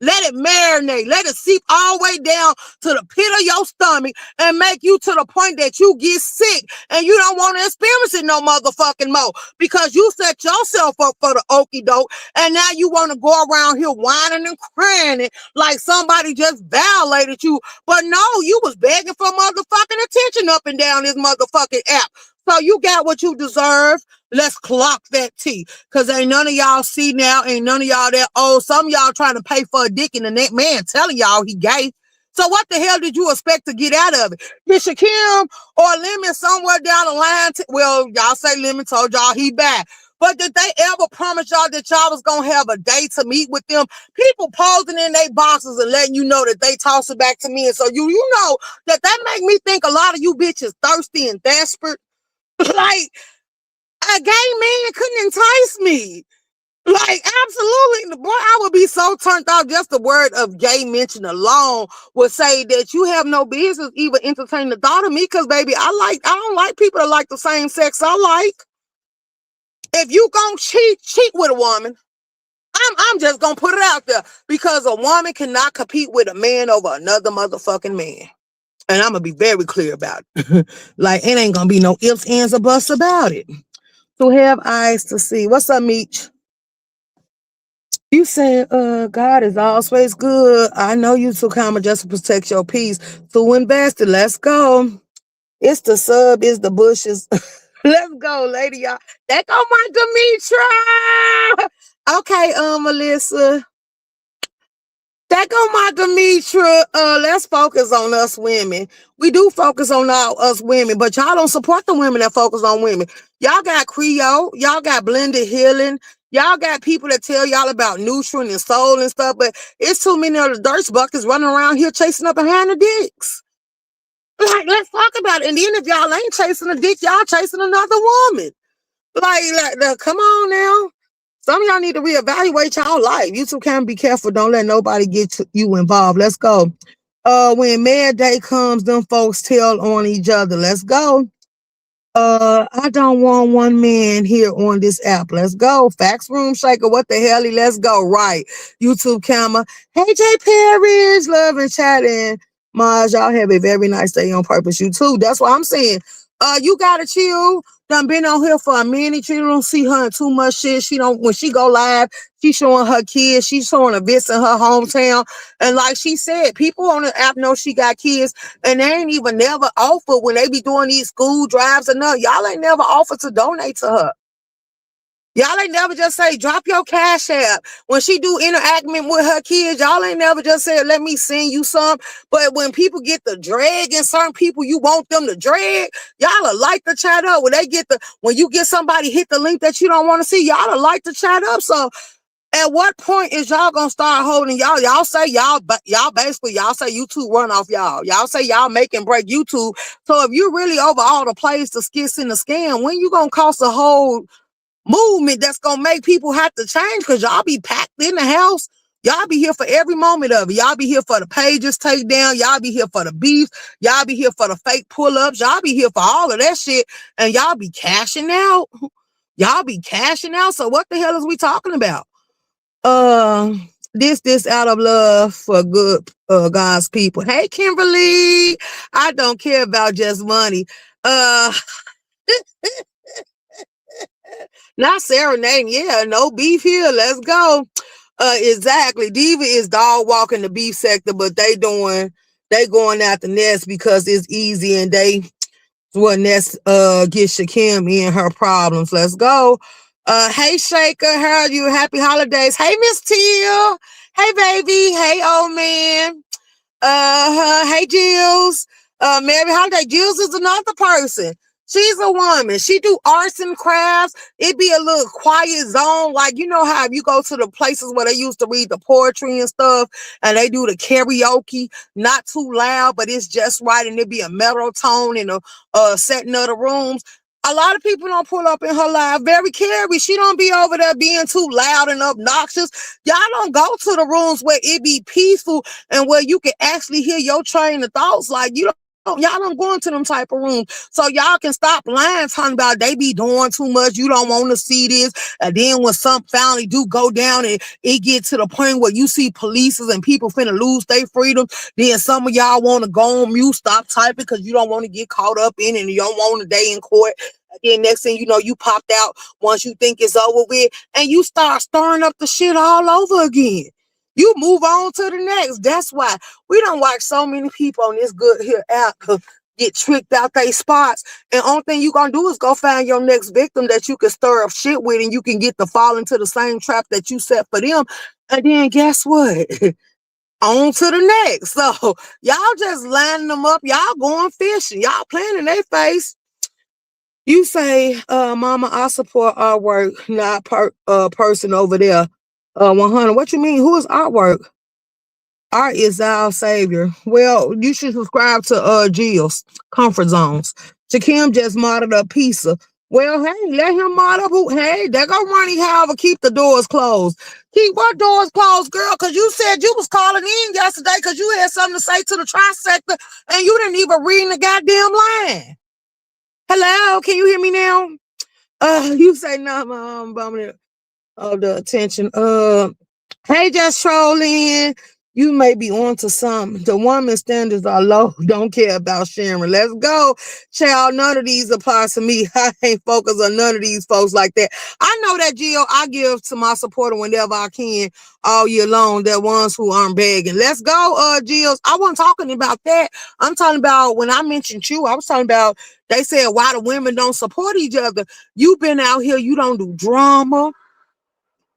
Let it marinate. Let it seep all the way down to the pit of your stomach and make you to the point that you get sick and you don't want to experience it no motherfucking more, because you set yourself up for the okie doke, and now you want to go around here whining and crying like somebody just violated you. But no, you was begging for motherfucking attention up and down this motherfucking app. So you got what you deserve. Let's clock that T. Because ain't none of y'all see now, ain't none of y'all that old. Some of y'all trying to pay for a dick and the next man telling y'all he gay. So what the hell did you expect to get out of it? Did Shakim or Lemon somewhere down the line? Well, y'all say Lemon told y'all he bad. But did they ever promise y'all that y'all was going to have a day to meet with them? People posing in their boxes and letting you know that they toss it back to me. And so you know that make me think a lot of you bitches thirsty and desperate. Like, a gay man couldn't entice me. Like, absolutely. Boy, I would be so turned off. Just the word of gay mention alone would say that you have no business even entertaining the thought of me. Cause baby, I don't like people that like the same sex I like. If you gonna cheat with a woman. I'm just gonna put it out there because a woman cannot compete with a man over another motherfucking man. And I'm gonna be very clear about it. Like, it ain't gonna be no ifs, ands, or buts about it. To have eyes to see. What's up, Meech? You said, God is always good. I know you too, comma, just to protect your peace. To invest it. Let's go. It's the sub, it's the bushes. Let's go, lady, y'all. That go my Demetra. Okay, Melissa. That go my Demetra. Let's focus on us women. We do focus on us women, but y'all don't support the women that focus on women. Y'all got Creole, y'all got blended healing, y'all got people that tell y'all about nutrient and soul and stuff, but it's too many of the dirt buckets running around here chasing up behind the dicks. Like, let's talk about it. And then if y'all ain't chasing a dick, y'all chasing another woman. Come on now. Some of y'all need to reevaluate y'all life. You two can be careful. Don't let nobody get you involved. Let's go. When Mad Day comes, them folks tell on each other. Let's go. I don't want one man here on this app. Let's go. Fax Room Shaker. What the hell? Let's go. Right. YouTube camera. Hey, Jay Parrish. Love and chatting. Maj, y'all have a very nice day on purpose. You too. That's what I'm saying. You gotta chill. Done been on here for a minute. You don't see her in too much shit. She don't, when she go live, she showing her kids. She's showing events in her hometown. And like she said, people on the app know she got kids. And they ain't even never offer when they be doing these school drives and nothing. Y'all ain't never offered to donate to her. Y'all ain't never just say, drop your cash app. When she do interaction with her kids, y'all ain't never just said, let me send you some. But when people get the drag and certain people, you want them to drag, y'all will light the chat up. When you get somebody hit the link that you don't want to see, y'all will light the chat up. So at what point is y'all gonna start holding y'all? Y'all say y'all basically y'all say YouTube run off y'all. Y'all say y'all make and break YouTube. So if you really over all the plays, the skits and the scam, when you gonna cost a whole movement that's gonna make people have to change? Because y'all be packed in the house. Y'all be here for every moment of it. Y'all be here for the pages takedown. Y'all be here for the beef. Y'all be here for the fake pull-ups. Y'all be here for all of that shit. And y'all be cashing out. Y'all be cashing out. So what the hell is we talking about? Uh, this out of love for good God's people. Hey, Kimberly, I don't care about just money. Uh, Not serenading. Yeah, no beef here. Let's go. Exactly. Diva is dog walking the beef sector, but they going out the nest because it's easy and they what nest get Shakim in her problems. Let's go. Hey Shaker, how are you? Happy holidays. Hey Miss Teal. Hey baby. Hey old man. Hey Jills. Mary Holiday. Jills is another person. She's a woman. She do arts and crafts. It be a little quiet zone. Like, you know how if you go to the places where they used to read the poetry and stuff and they do the karaoke, not too loud, but it's just right. And it be a mellow tone in the setting of the rooms. A lot of people don't pull up in her live. Very Carrie, she don't be over there being too loud and obnoxious. Y'all don't go to the rooms where it be peaceful and where you can actually hear your train of thoughts. Like, y'all don't go into them type of rooms. So y'all can stop lying, talking about they be doing too much. You don't want to see this. And then when some finally do go down and it get to the point where you see police and people finna lose their freedom, then some of y'all want to go on mute, stop typing because you don't want to get caught up in it and you don't want a day in court. Then next thing you know, you popped out once you think it's over with and you start stirring up the shit all over again. You move on to the next. That's why we don't watch so many people on this good here app get tricked out their spots. And only thing you gonna do is go find your next victim that you can stir up shit with and you can get to fall into the same trap that you set for them. And then guess what? On to the next. So y'all just lining them up. Y'all going fishing. Y'all playing in their face. You say, Mama, I support artwork, not person over there. 100. What you mean? Who is artwork? Art is our savior. Well, you should subscribe to Jill's Comfort Zones. Shakim just modded a pizza. Well, hey, let him mod up. Hey, there go Ronnie Howard. Keep the doors closed. Keep what doors closed, girl? Because you said you was calling in yesterday because you had something to say to the tri-sector and you didn't even read the goddamn line. Hello, can you hear me now? You say no, mom, bumming of the attention. Hey, just trolling. You may be on to something. The woman standards are low. Don't care about sharing. Let's go. Child, none of these apply to me. I ain't focused on none of these folks like that. I know that, Jill, I give to my supporter whenever I can all year long. They're ones who aren't begging. Let's go, Jill. I wasn't talking about that. I'm talking about when I mentioned you, I was talking about they said why the women don't support each other. You been out here, you don't do drama.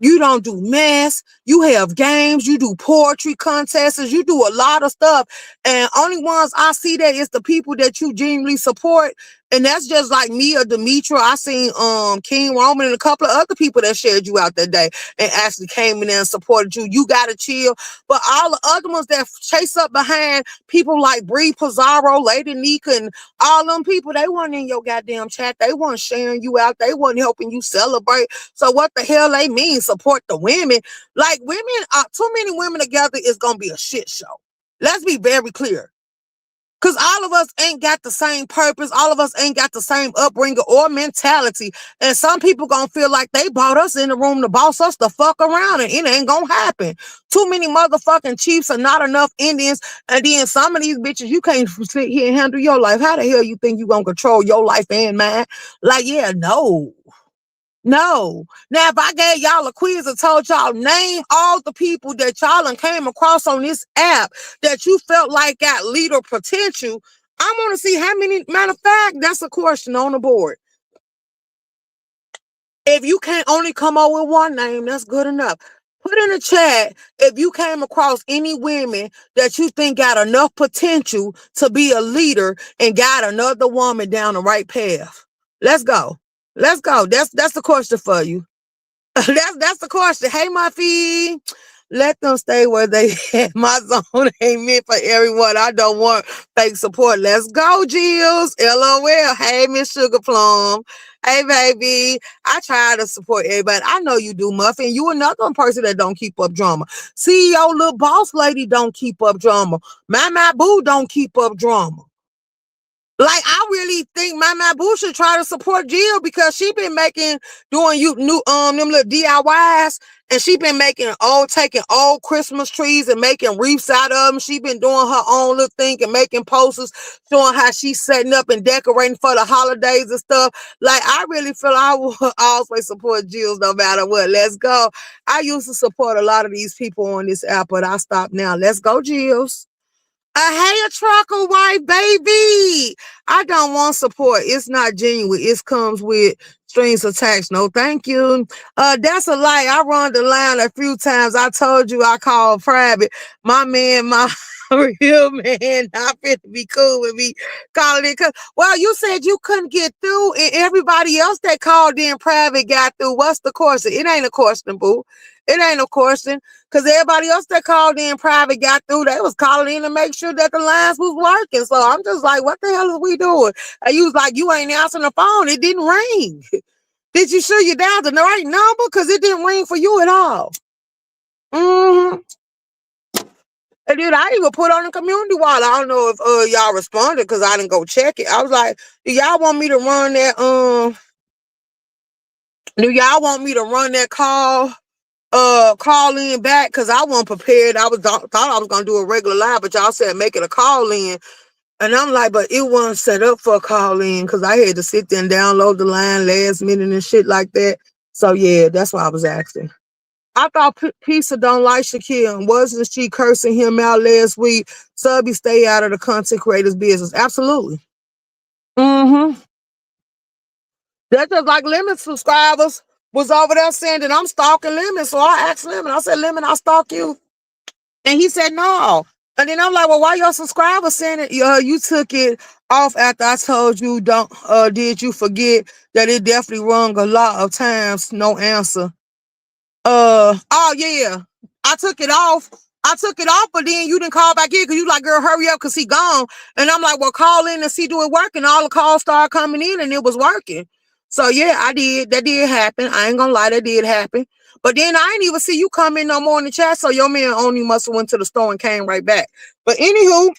You don't do mess. You have games. You do poetry contests. You do a lot of stuff. And only ones I see that is the people that you genuinely support. And that's just like me or Demetra. I seen King Roman and a couple of other people that shared you out that day and actually came in there and supported you. You gotta chill. But all the other ones that chase up behind people like Bree Pizarro, Lady Nika, and all them people, they weren't in your goddamn chat. They weren't sharing you out. They weren't helping you celebrate. So what the hell they mean? Support the women. Like women, too many women together is gonna be a shit show. Let's be very clear. Because all of us ain't got the same purpose. All of us ain't got the same upbringing or mentality. And some people gonna feel like they brought us in the room to boss us the fuck around, and it ain't gonna happen. Too many motherfucking chiefs and not enough Indians. And then some of these bitches, you can't sit here and handle your life. How the hell you think you gonna control your life and mine? Like, yeah, no. No. Now, if I gave y'all a quiz and told y'all name all the people that y'all done came across on this app that you felt like got leader potential, I want to see how many. Matter of fact, that's a question on the board. If you can't only come up with one name, that's good enough. Put in the chat if you came across any women that you think got enough potential to be a leader and guide another woman down the right path. Let's go. Let's go. That's the question for you. That's the question. Hey, Muffy, let them stay where they at. My zone ain't meant for everyone. I don't want fake support. Let's go, Jills. LOL. Hey, Miss Sugar Plum. Hey, baby. I try to support everybody. I know you do, Muffin. You another person that don't keep up drama. CEO little boss lady don't keep up drama. My boo don't keep up drama. Like, I really think Mama Boo should try to support Jill because she been doing you new them little DIYs, and she been taking old Christmas trees and making wreaths out of them. She been doing her own little thing and making posters showing how she's setting up and decorating for the holidays and stuff. Like, I really feel I will always support Jill's no matter what. Let's go. I used to support a lot of these people on this app, but I stopped now. Let's go, Jill's. Hey, a trucker wife, baby. I don't want support. It's not genuine. It comes with strings attached. No, thank you. That's a lie. I run the line a few times. I told you I called private. My man, my real man, not fit to be cool with me calling it. Well, you said you couldn't get through, and everybody else that called in private got through. What's the question? It ain't a question, boo. It ain't a question. Because everybody else that called in private got through, they was calling in to make sure that the lines was working. So I'm just like, what the hell is we doing? And you was like, you ain't answering the phone. It didn't ring. Did you sure you dialed the right number? Because it didn't ring for you at all. Mm-hmm. And then I even put on the community wall. I don't know if y'all responded because I didn't go check it. I was like, do y'all want me to run that call in back? Because I wasn't prepared. Thought I was gonna do a regular live, but y'all said make it a call in. And I'm like, but it wasn't set up for a call in because I had to sit there and download the line last minute and shit like that. So yeah, that's why I was asking. I thought Pizza don't like Shaquille. Wasn't she cursing him out last week? Subby, stay out of the content creators business. Absolutely. Mm-hmm. That's just like Lemon subscribers was over there saying that I'm stalking Lemon. So I asked Lemon, I said, Lemon, I stalk you. And he said, no. And then I'm like, well, why your subscribers saying it? You took it off after I told you did you forget that it definitely rung a lot of times? No answer. Oh yeah. I took it off. But then you didn't call back in because you like, girl, hurry up because he gone. And I'm like, well, call in and see do it working. All the calls started coming in and it was working. So yeah, I did. That did happen. I ain't gonna lie, that did happen. But then I ain't even see you come in no more in the chat. So your man only must have went to the store and came right back. But anywho,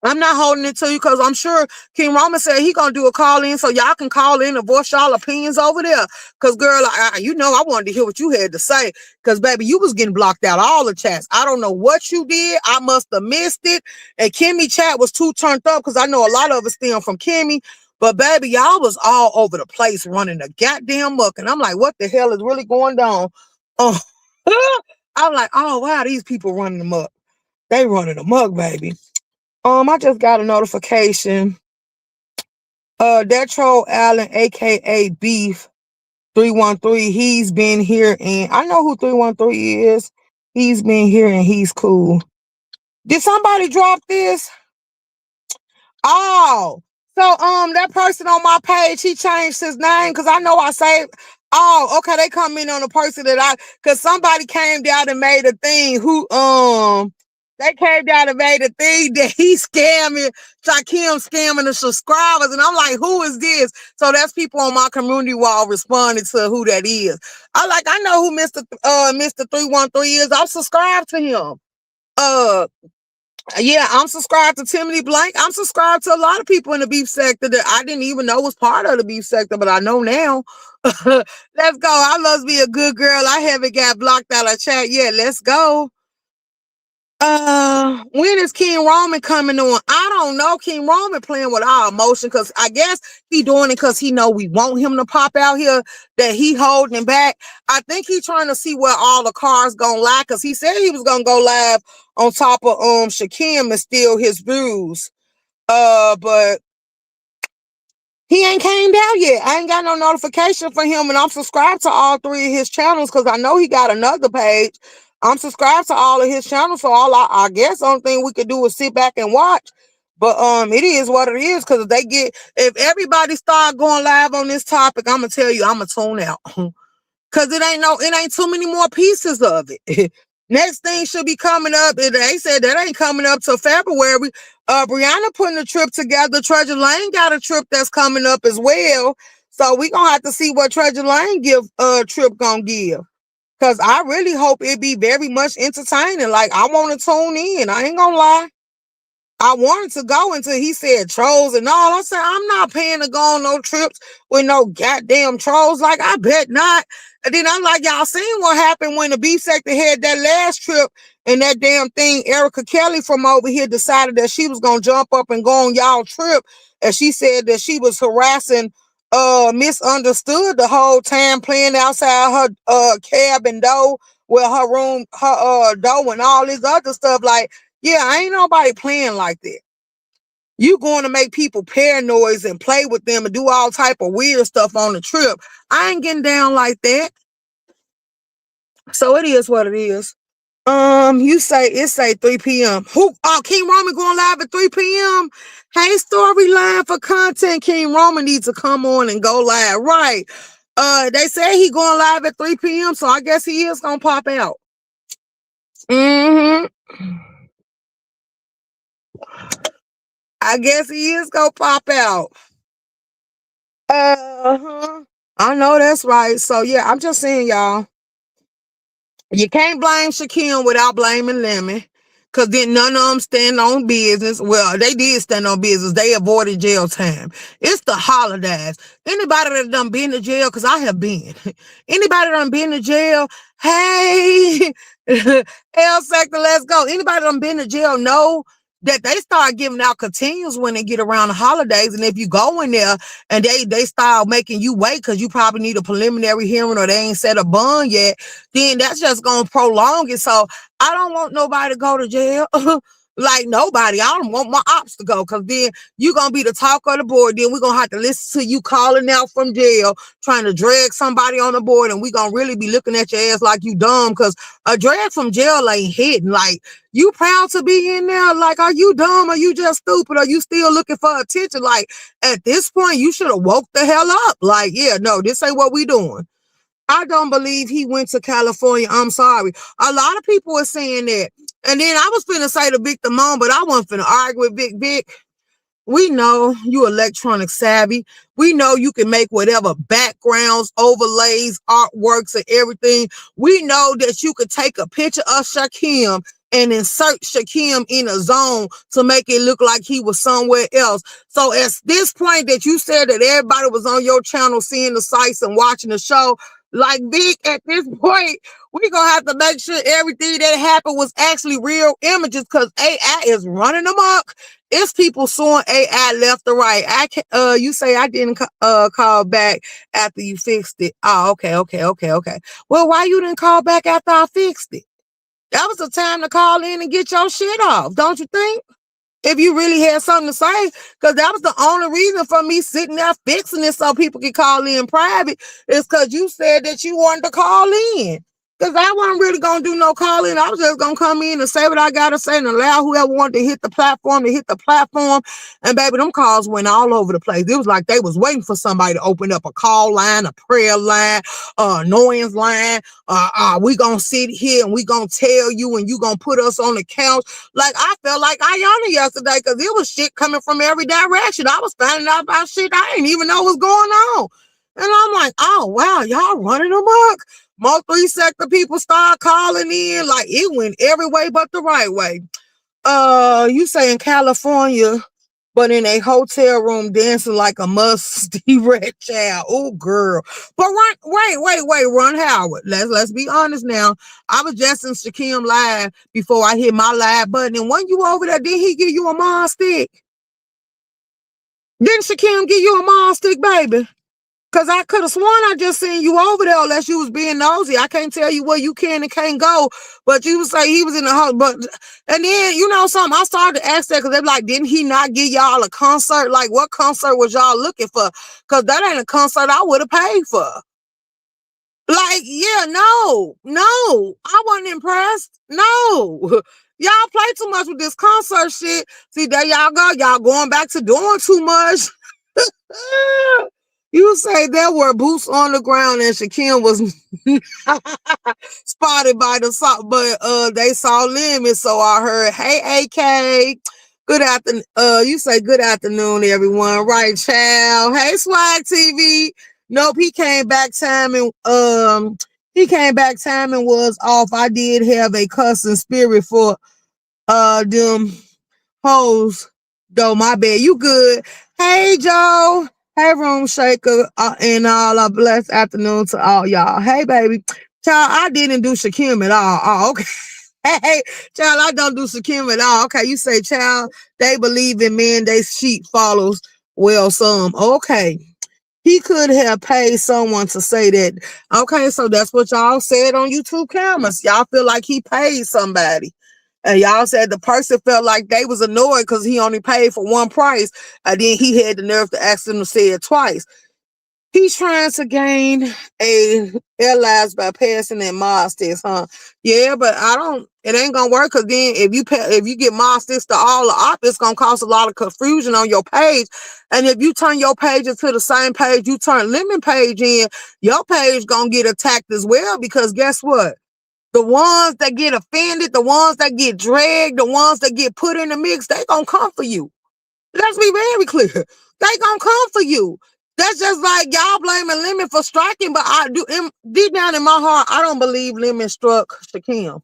I'm not holding it to you because I'm sure King Roman said he gonna do a call in, so y'all can call in and voice y'all opinions over there. Cause girl, I wanted to hear what you had to say. Cause baby, you was getting blocked out all the chats. I don't know what you did. I must have missed it. And Kimmy chat was too turned up because I know a lot of it stem from Kimmy. But baby, y'all was all over the place running the goddamn muck, and I'm like, what the hell is really going on? Oh, I'm like, oh wow, these people running the muck. They running the muck, baby. I just got a notification. That troll Allen, aka Beef 313, he's been here, and I know who 313 is. He's been here and he's cool. Did somebody drop this? Oh, so that person on my page, he changed his name because I know I saved. Oh, okay, they come in on the person that because somebody came down and made a thing they came down and made a thing that he's scamming, Jakim scamming the subscribers, and I'm like, who is this? So that's people on my community wall responding to who that is. I know who Mr. 313 is. I'm subscribed to him. Yeah, I'm subscribed to Timothy Blank. I'm subscribed to a lot of people in the beef sector that I didn't even know was part of the beef sector, but I know now. Let's go. I must be a good girl. I haven't got blocked out of chat yet. Let's go. When is King Roman coming on? I don't know. King Roman playing with our emotion because I guess he doing it because he know we want him to pop out here, that he holding back. I think he trying to see where all the cars gonna lie because he said he was gonna go live on top of Shakim and steal his views. But he ain't came down yet. I ain't got no notification for him, and I'm subscribed to all three of his channels because I know he got another page. I'm subscribed to all of his channels, so I guess only thing we could do is sit back and watch. But it is what it is because if everybody start going live on this topic, I'm gonna tell you, I'm gonna tune out. Cause it ain't too many more pieces of it. Next thing should be coming up. They said that ain't coming up till February. Brianna putting a trip together. Treasure Lane got a trip that's coming up as well. So we gonna have to see what Treasure Lane trip gonna give. Cause I really hope it be very much entertaining. Like I want to tune in. I ain't gonna lie. I wanted to go until he said trolls and all. I said, I'm not paying to go on no trips with no goddamn trolls. Like, I bet not. And then I'm like, y'all seen what happened when the beef sector had that last trip and that damn thing, Erica Kelly from over here decided that she was going to jump up and go on y'all trip. And she said that she was harassing, misunderstood the whole time playing outside her cabin door with her room, her door and all this other stuff. Like, yeah, ain't nobody playing like that. You going to make people paranoid and play with them and do all type of weird stuff on the trip. I ain't getting down like that. So it is what it is. You say it say 3 p.m. King Roman going live at 3 p.m. Hey, storyline for content. King Roman needs to come on and go live. Right. They say he going live at 3 p.m. So I guess he is gonna pop out. Mm-hmm. I guess he is gonna pop out. Uh-huh. I know that's right. So yeah, I'm just saying, y'all, you can't blame Shaquille without blaming Lemon. Cause then none of them stand on business. Well, they did stand on business. They avoided jail time. It's the holidays. Anybody that done been to jail, cause I have been. Anybody that done been to jail, hey, L sector, let's go. Anybody that done been to jail know that they start giving out continues when they get around the holidays. And if you go in there and they start making you wait because you probably need a preliminary hearing or they ain't set a bond yet, then that's just gonna prolong it. So I don't want nobody to go to jail. Like nobody. I don't want my ops to go because then you're going to be the talk of the board. Then we're going to have to listen to you calling out from jail, trying to drag somebody on the board. And we're going to really be looking at your ass like you dumb because a drag from jail ain't hidden. Like, you proud to be in there? Like, are you dumb? Are you just stupid? Are you still looking for attention? Like, at this point, you should have woke the hell up. Like, yeah, no, this ain't what we doing. I don't believe he went to California. I'm sorry. A lot of people are saying that. And then I was finna say to Vic Damone, but I wasn't finna argue with Vic. We know you electronic savvy. We know you can make whatever backgrounds, overlays, artworks, and everything. We know that you could take a picture of Shakim and insert Shakim in a zone to make it look like he was somewhere else. So at this point that you said that everybody was on your channel seeing the sites and watching the show, like Big, at this point, we're going to have to make sure everything that happened was actually real images because AI is running amok. It's people suing AI left or right. I can, you say I didn't call back after you fixed it. Oh, okay. Well, why you didn't call back after I fixed it? That was the time to call in and get your shit off, don't you think? If you really had something to say, because that was the only reason for me sitting there fixing it so people could call in private, is because you said that you wanted to call in. Because I wasn't really going to do no calling. I was just going to come in and say what I got to say and allow whoever wanted to hit the platform to hit the platform. And baby, them calls went all over the place. It was like they was waiting for somebody to open up a call line, a prayer line, annoyance line. We going to sit here and we going to tell you and you going to put us on the couch. Like, I felt like Ayana yesterday because it was shit coming from every direction. I was finding out about shit I didn't even know was going on. And I'm like, oh, wow, y'all running amok. More 3 sector people start calling in. Like, it went every way but the right way. You say in California, but in a hotel room dancing like a musty red child. Oh, girl. But Ron Howard. Let's be honest now. I was just in Shakim live before I hit my live button. And when you over there, did he give you a mom stick? Didn't Shakim give you a mom stick, baby? Because I could have sworn I just seen you over there unless you was being nosy. I can't tell you where you can and can't go, but you would say he was in the house. But and then, you know something, I started to ask that because they're like, didn't he not give y'all a concert? Like, what concert was y'all looking for? Because that ain't a concert I would have paid for. Like, yeah, no, I wasn't impressed. No. Y'all play too much with this concert shit. See, there y'all go. Y'all going back to doing too much. You say there were boots on the ground and Shakim was spotted by the salt, but they saw limits. So I heard, hey AK, good afternoon. You say good afternoon, everyone. Right, child. Hey, Swag TV. Nope, he came back time and was off. I did have a cussing spirit for them hoes. Though my bad. You good? Hey Joe. Hey Room Shaker. And all a blessed afternoon to all y'all. Hey baby. Child, I didn't do Shakim at all. Oh, okay. Hey, child, I don't do Shakim at all. Okay, you say, child, they believe in men, they sheep follows. Well, some. Okay. He could have paid someone to say that. Okay, so that's what y'all said on YouTube cameras. Y'all feel like he paid somebody. And y'all said the person felt like they was annoyed because he only paid for one price. And then he had the nerve to ask them to say it twice. He's trying to gain a H.L.I.C by passing that mod sticks, huh? Yeah, but it ain't gonna work because then if you get mod sticks to all the op, it's gonna cause a lot of confusion on your page. And if you turn your page into the same page you turn Lemon page in, your page gonna get attacked as well because guess what? The ones that get offended, the ones that get dragged, the ones that get put in the mix, they gonna come for you. Let's be very clear. They gonna come for you. That's just like y'all blaming Lemon for striking, but I do deep down in my heart, I don't believe Lemon struck Shakim.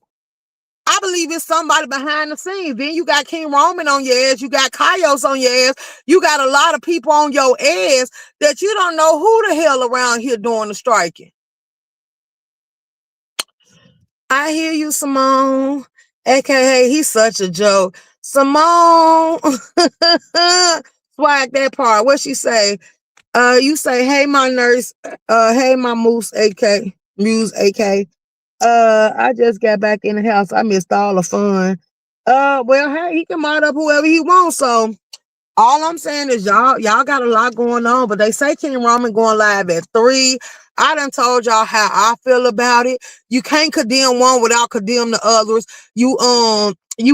I believe it's somebody behind the scenes. Then you got King Roman on your ass. You got Kaios on your ass. You got a lot of people on your ass that you don't know who the hell around here doing the striking. I hear you, Simone. AKA, he's such a joke. Simone. Swag that part. What she say? You say, hey, my nurse. Hey, my moose, AK. Muse, AK. I just got back in the house. I missed all the fun. Well, hey, he can mod up whoever he wants. So all I'm saying is y'all got a lot going on, but they say King Roman going live at 3. I done told y'all how I feel about it. You can't condemn one without condemning the others. You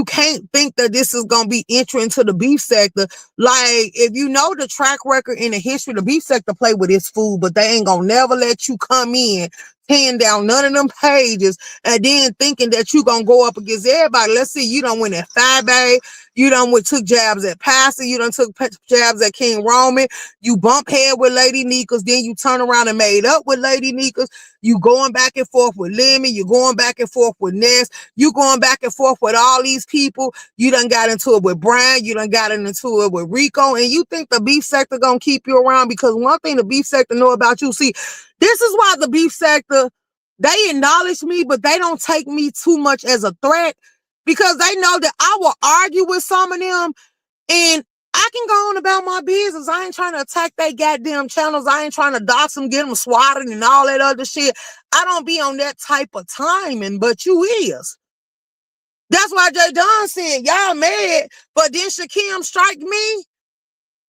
can't think that this is gonna be entry into the beef sector. Like, if you know the track record in the history, the beef sector play with its food, but they ain't gonna never let you come in tearing down none of them pages, and then thinking that you gonna go up against everybody. Let's see, you done went at 5A, you done took jabs at Pastor, you done took jabs at King Roman, you bump head with Lady Nichols, then you turn around and made up with Lady Nichols, you going back and forth with Lemmy, you going back and forth with Ness, you going back and forth with all these people, you done got into it with Brian, you done got into it with Rico, and you think the beef sector gonna keep you around? Because one thing the beef sector know about you, see, this is why the beef sector, they acknowledge me, but they don't take me too much as a threat, because they know that I will argue with some of them and I can go on about my business. I ain't trying to attack they goddamn channels. I ain't trying to dox them, get them swatted and all that other shit. I don't be on that type of timing, but you is. That's why J. Don said, y'all mad, but then Shakim strike me.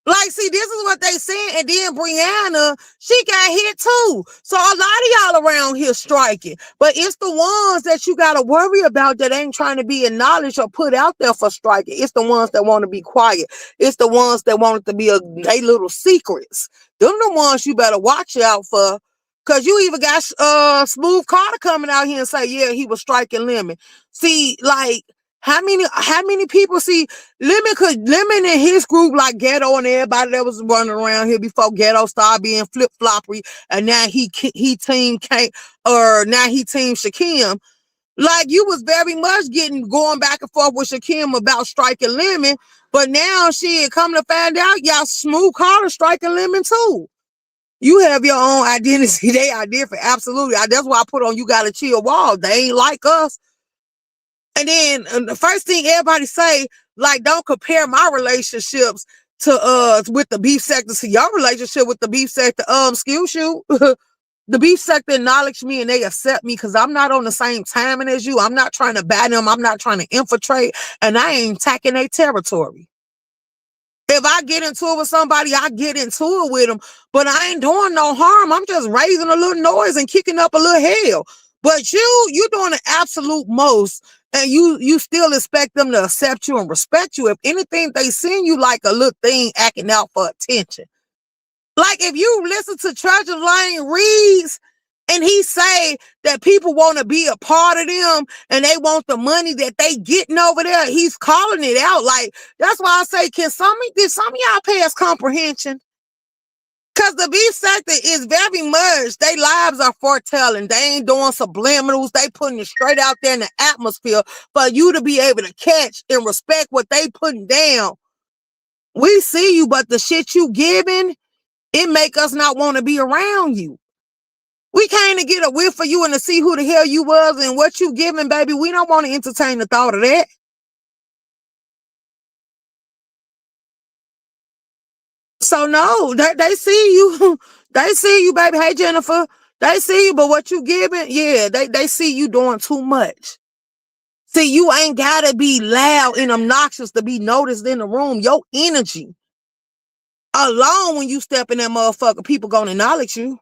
Like, see, this is what they saying, and then Brianna, she got hit too. So a lot of y'all around here striking, but it's the ones that you got to worry about that ain't trying to be acknowledged or put out there for striking. It's the ones that want to be quiet. It's the ones that want it to be they little secrets. Them the ones you better watch out for, because you even got Smooth Carter coming out here and say, yeah, he was striking Lemon. See, like, how many people see Lemon in his group, like Ghetto and everybody that was running around here before Ghetto started being flip floppery, and now he team K, or now he team Shakim. Like, you was very much going back and forth with Shakim about striking Lemon, but now shit, come to find out, y'all Smooth Carter striking Lemon too. You have your own identity. They are different. Absolutely. That's why I put on You Gotta Chill Wall. They ain't like us. And then the first thing everybody say, like, don't compare my relationships to with the beef sector to your relationship with the beef sector. Excuse you. The beef sector acknowledge me and they accept me because I'm not on the same timing as you. I'm not trying to bat them. I'm not trying to infiltrate, and I ain't attacking their territory. If I get into it with somebody, I get into it with them, but I ain't doing no harm. I'm just raising a little noise and kicking up a little hell. But you doing the absolute most, and you still expect them to accept you and respect you. If anything, they send you like a little thing acting out for attention. Like, if you listen to Treasure Lane Reads, and he say that people want to be a part of them and they want the money that they getting over there, he's calling it out. Like, that's why I say, did some of y'all pass comprehension? Because the beef sector is very much, they lives are foretelling. They ain't doing subliminals. They putting it straight out there in the atmosphere for you to be able to catch and respect what they putting down. We see you, but the shit you giving, it make us not want to be around you. We came to get a whiff for you and to see who the hell you was and what you giving, baby. We don't want to entertain the thought of that. So no, they see you. They see you, baby. Hey, Jennifer. They see you, but what you giving? Yeah, they see you doing too much. See, you ain't gotta be loud and obnoxious to be noticed in the room. Your energy alone, when you step in that motherfucker, people gonna acknowledge you.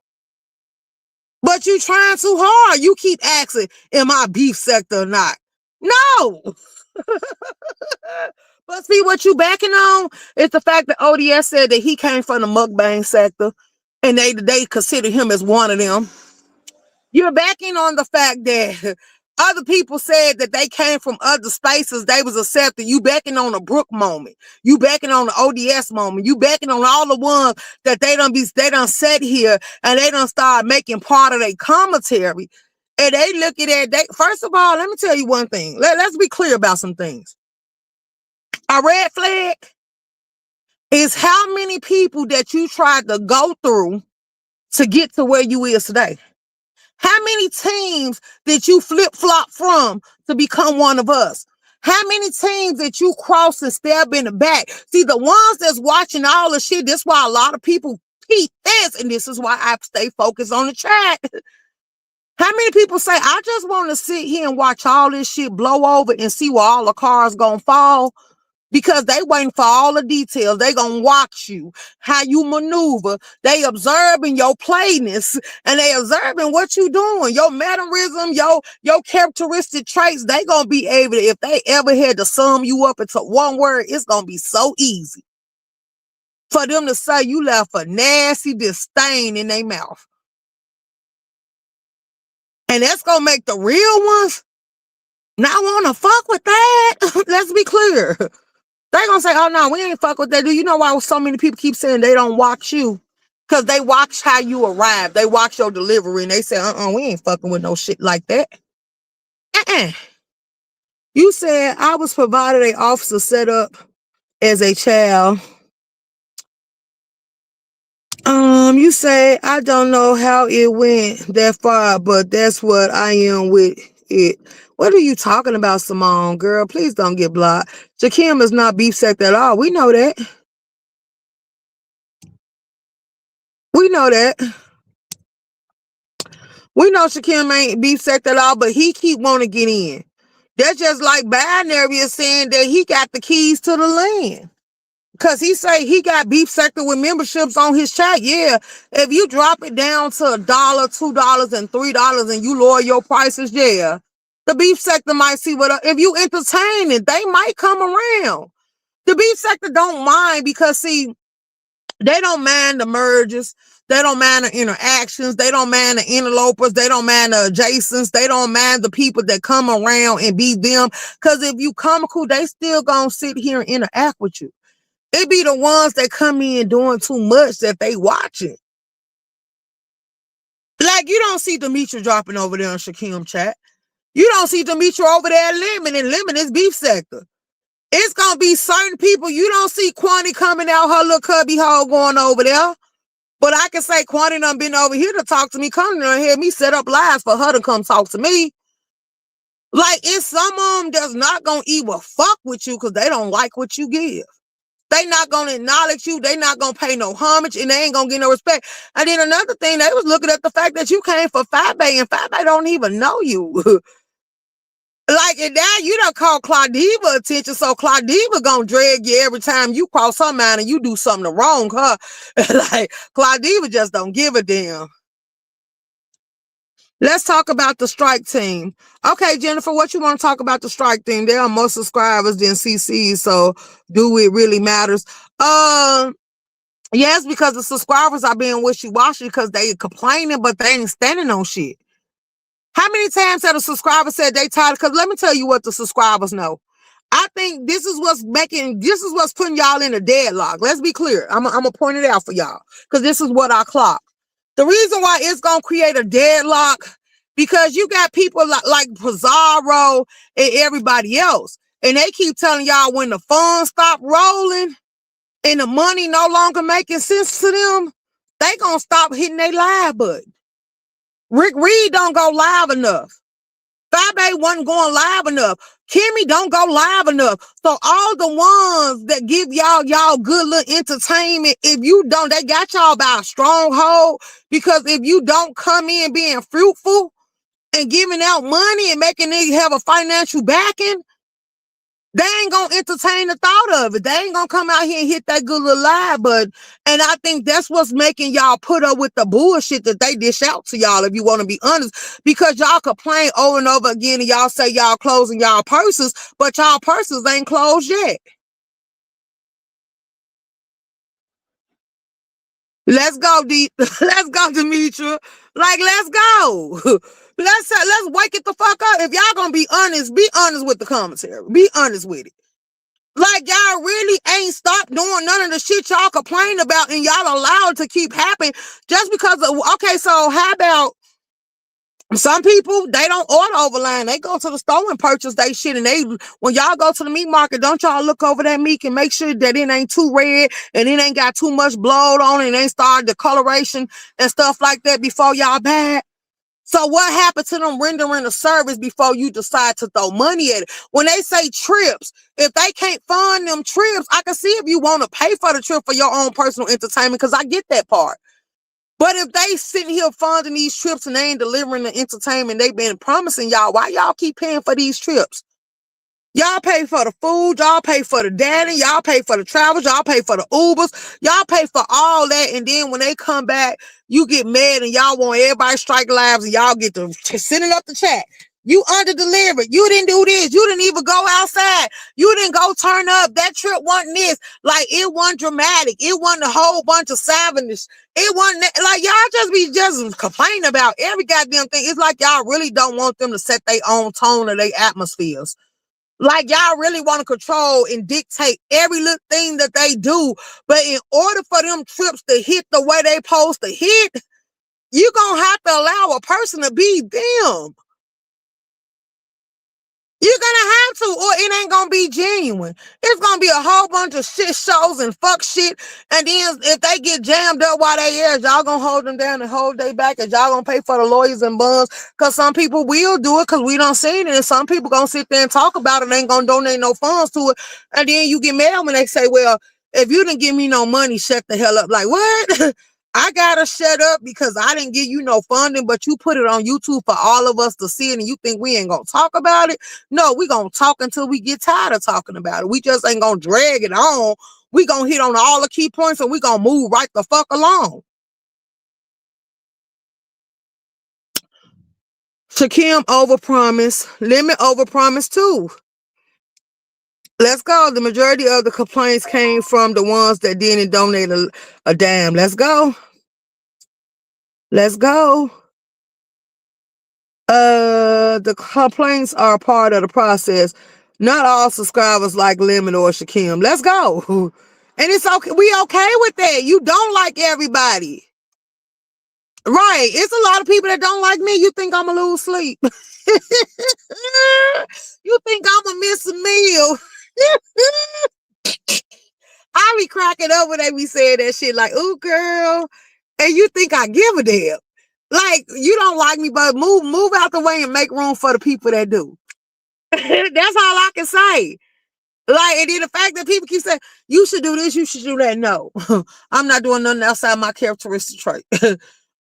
But you trying too hard. You keep asking, am I beef sector or not? No. But see, what you backing on is the fact that ODS said that he came from the mukbang sector and they consider him as one of them. You're backing on the fact that other people said that they came from other spaces, they was accepted. You backing on the Brook moment. You backing on the ODS moment. You backing on all the ones that they done sat here and they done start making part of their commentary. And they looking at first of all, let me tell you one thing. Let's be clear about some things. A red flag is how many people that you tried to go through to get to where you is today. How many teams did you flip-flop from to become one of us? How many teams that you cross and stab in the back? See, the ones that's watching all the shit, that's why a lot of people peep this, and this is why I stay focused on the track. How many people say, I just want to sit here and watch all this shit blow over and see where all the cars gonna fall? Because they waiting for all the details. They gonna watch you, how you maneuver. They observing your playness and they observing what you doing, your mannerism, your characteristic traits. They gonna be able to, if they ever had to sum you up into one word, it's gonna be so easy for them to say you left a nasty disdain in their mouth. And that's gonna make the real ones not wanna fuck with that. Let's be clear. They gonna say, oh no, we ain't fuck with that. Do you know why so many people keep saying they don't watch you? Because they watch how you arrive. They watch your delivery and they say, we ain't fucking with no shit like that. You said I was provided a officer set up as a child. You say I don't know how it went that far, but that's what I am with it. What are you talking about, Simone? Girl, please don't get blocked. Jakim is not beef sect at all. We know that. We know that. We know Shakim ain't beef sect at all, but he keep wanting to get in. That's just like Binary is saying that he got the keys to the land. Cause he say he got beef sector with memberships on his chat. Yeah, if you drop it down to $1, $2, and $3, and you lower your prices, yeah, the beef sector might see what. If you entertain it, they might come around. The beef sector don't mind because see, they don't mind the mergers. They don't mind the interactions. They don't mind the interlopers. They don't mind the adjacents. They don't mind the people that come around and be them. Because if you come cool, they still gonna sit here and interact with you. It be the ones that come in doing too much that they watching. Like, you don't see Demetria dropping over there in Shakim chat. You don't see Demetria over there at Lemon, and Lemon is beef sector. It's gonna be certain people. You don't see Quani coming out her little cubby hole going over there. But I can say Quani done been over here to talk to me. Quani done had me set up lives for her to come talk to me. Like, it's some of them that's not gonna even fuck with you because they don't like what you give. They not gonna acknowledge you. They not gonna pay no homage, and they ain't gonna get no respect. And then another thing, they was looking at the fact that you came for Fabe, and Fabe don't even know you. Like, and now you done call Claudiva attention, so Claudiva gonna drag you every time you cross her mind and you do something wrong, huh? Like, Claudiva just don't give a damn. Let's talk about the strike team. Okay, Jennifer, what you want to talk about the strike team? There are more subscribers than CC, so do it really matters? Yes, because the subscribers are being wishy-washy because they complaining, but they ain't standing on shit. How many times have the subscribers said they tired? Because let me tell you what the subscribers know. I think this is what's putting y'all in a deadlock. Let's be clear. I'm gonna point it out for y'all because this is what I clock. The reason why it's gonna create a deadlock because you got people like Pizarro and everybody else, and they keep telling y'all when the funds stop rolling and the money no longer making sense to them, they gonna stop hitting their live button. Rick Reed don't go live enough. Fabe wasn't going live enough. Kimmy don't go live enough. So all the ones that give y'all good little entertainment, if you don't, they got y'all by a stronghold. Because if you don't come in being fruitful and giving out money and making niggas have a financial backing, they ain't gonna entertain the thought of it. They ain't gonna come out here and hit that good little live button. And I think that's what's making y'all put up with the bullshit that they dish out to y'all, if you want to be honest. Because y'all complain over and over again and y'all say y'all closing y'all purses, but y'all purses ain't closed yet. Let's go, let's go, Demetria. Like, let's go. Let's wake it the fuck up. If y'all gonna be honest with the commentary. Be honest with it. Like, y'all really ain't stopped doing none of the shit y'all complain about, and y'all allowed to keep happening just because of, okay, so how about some people, they don't order overline. They go to the store and purchase they shit, and when y'all go to the meat market, don't y'all look over that meat and make sure that it ain't too red and it ain't got too much blood on it and ain't started the coloration and stuff like that before y'all buy it? So what happened to them rendering a service before you decide to throw money at it? When they say trips, if they can't fund them trips, I can see if you want to pay for the trip for your own personal entertainment, because I get that part. But if they sitting here funding these trips and they ain't delivering the entertainment they've been promising y'all, why y'all keep paying for these trips? Y'all pay for the food, y'all pay for the dining, y'all pay for the travels, y'all pay for the Ubers, y'all pay for all that, and then when they come back, you get mad and y'all want everybody strike lives and y'all get to send it up the chat. You under delivered. You didn't do this. You didn't even go outside. You didn't go turn up. That trip wasn't this. Like, it wasn't dramatic. It wasn't a whole bunch of savageness. It wasn't like y'all just complaining about every goddamn thing. It's like y'all really don't want them to set their own tone of their atmospheres. Like, y'all really want to control and dictate every little thing that they do. But in order for them trips to hit the way they supposed to hit, you're going to have to allow a person to be them. You're gonna have to, or it ain't gonna be genuine. It's gonna be a whole bunch of shit shows and fuck shit. And then if they get jammed up while they here, y'all gonna hold them down and hold they back, and y'all gonna pay for the lawyers and bonds. Cause some people will do it because we don't see it, and some people gonna sit there and talk about it and ain't gonna donate no funds to it. And then you get mad when they say, well, if you didn't give me no money, shut the hell up. Like, what? I gotta shut up because I didn't give you no funding, but you put it on YouTube for all of us to see it, and you think we ain't gonna talk about it? No, we gonna talk until we get tired of talking about it. We just ain't gonna drag it on. We gonna hit on all the key points, and we gonna move right the fuck along. Shakim overpromise, Lemon overpromise too. Let's go. The majority of the complaints came from the ones that didn't donate a damn. Let's go. Let's go. The complaints are a part of the process. Not all subscribers like Lemon or Shakim. Let's go. And it's okay. We okay with that. You don't like everybody. Right. It's a lot of people that don't like me. You think I'm gonna lose sleep. You think I'm gonna miss a meal. I be cracking up when they be saying that shit like, ooh, girl. And you think I give a damn. Like, you don't like me, but move out the way and make room for the people that do. That's all I can say. Like, and then the fact that people keep saying, you should do this, you should do that. No, I'm not doing nothing outside my characteristic trait.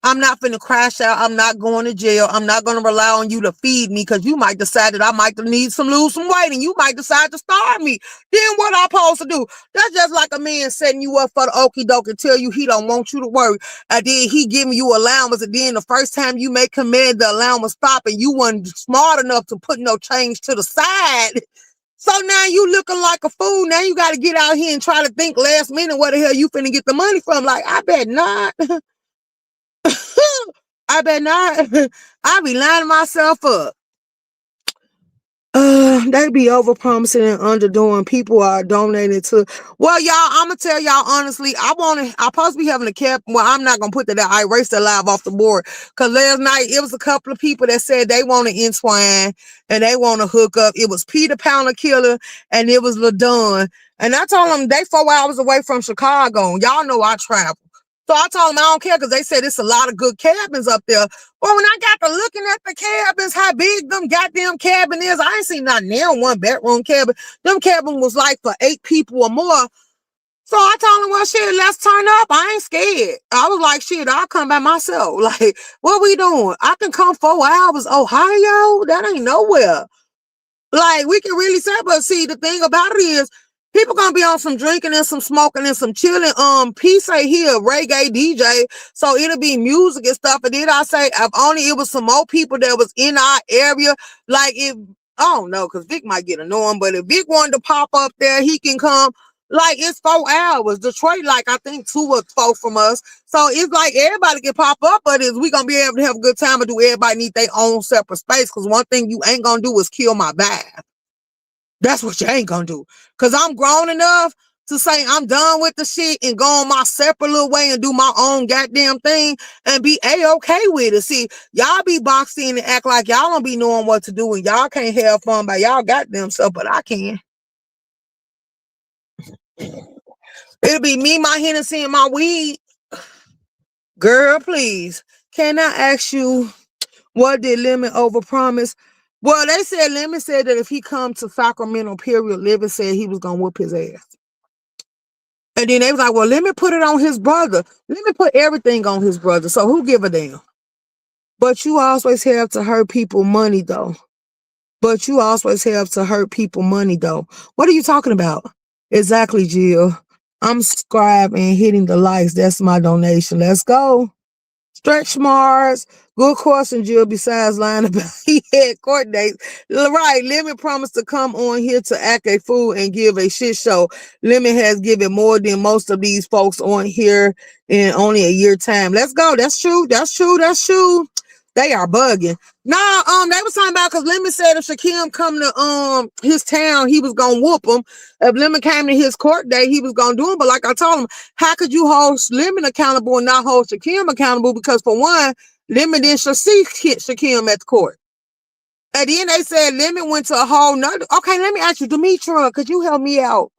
I'm not finna crash out. I'm not going to jail. I'm not going to rely on you to feed me because you might decide that I might lose some weight and you might decide to starve me. Then what I'm supposed to do? That's just like a man setting you up for the okie doke and tell you he don't want you to work. And then he giving you allowance. And then the first time you make command, the allowance stop and you weren't smart enough to put no change to the side. So now you looking like a fool. Now you got to get out here and try to think last minute where the hell you finna get the money from. Like, I bet not. I bet not. I be lining myself up. They be over promising and underdoing. People are donating to. Well, y'all, I'm gonna tell y'all honestly. I'm supposed to be having a cap. Well, I'm not gonna put that out. I erased that live off the board because last night it was a couple of people that said they want to entwine and they want to hook up. It was Peter Pounder Killer and it was LaDon. And I told them they 4 hours away from Chicago. Y'all know I travel. So I told them I don't care because they said it's a lot of good cabins up there. But when I got to looking at the cabins, how big them goddamn cabin is, I ain't seen not now 1-bedroom cabin. Them cabin was like for 8 people or more. So I told them, well, shit, let's turn up. I ain't scared. I was like, shit, I'll come by myself. Like, what we doing? I can come 4 hours. Ohio? That ain't nowhere. Like, we can really say, but see, the thing about it is, people gonna be on some drinking and some smoking and some chilling. P say he a reggae DJ, so it'll be music and stuff. And then I say, if only it was some more people that was in our area, like if, I don't know, because Vic might get annoying, but if Vic wanted to pop up there, he can come. Like, it's 4 hours. Detroit, like, I think 2 or 4 from us. So it's like everybody can pop up, but is we gonna be able to have a good time and do everybody need their own separate space? Because one thing you ain't gonna do is kill my vibe. That's what you ain't gonna do. Because I'm grown enough to say I'm done with the shit and go on my separate little way and do my own goddamn thing and be A-okay with it. See, y'all be boxed in and act like y'all don't be knowing what to do and y'all can't have fun by y'all goddamn stuff, but I can. It'll be me, my Hennessy, and my weed. Girl, please. Can I ask you, what did Lemon overpromise? Well, they said Lemon said that if he come to Sacramento, period, Lemon said he was gonna whoop his ass. And then they was like, well, let me put it on his brother. Let me put everything on his brother. So who give a damn? But you always have to hurt people money, though. But you always have to hurt people money, though. What are you talking about? Exactly, Jill. I'm subscribing and hitting the likes. That's my donation. Let's go. Stretch marks. Good question, Jill, besides lying about he had court dates. Right, Lemon promised to come on here to act a fool and give a shit show. Lemon has given more than most of these folks on here in only a year time. Let's go. That's true. That's true. That's true. They are bugging. Nah, they was talking about because Lemon said if Shaquem come to his town, he was gonna whoop him. If Lemon came to his court day, he was gonna do him. But like I told him, how could you hold Lemon accountable and not hold Shaquem accountable? Because for one, Lemon didn't see Shaquem at the court. And then they said Lemon went to a whole nother. Okay, let me ask you, Demetra, could you help me out?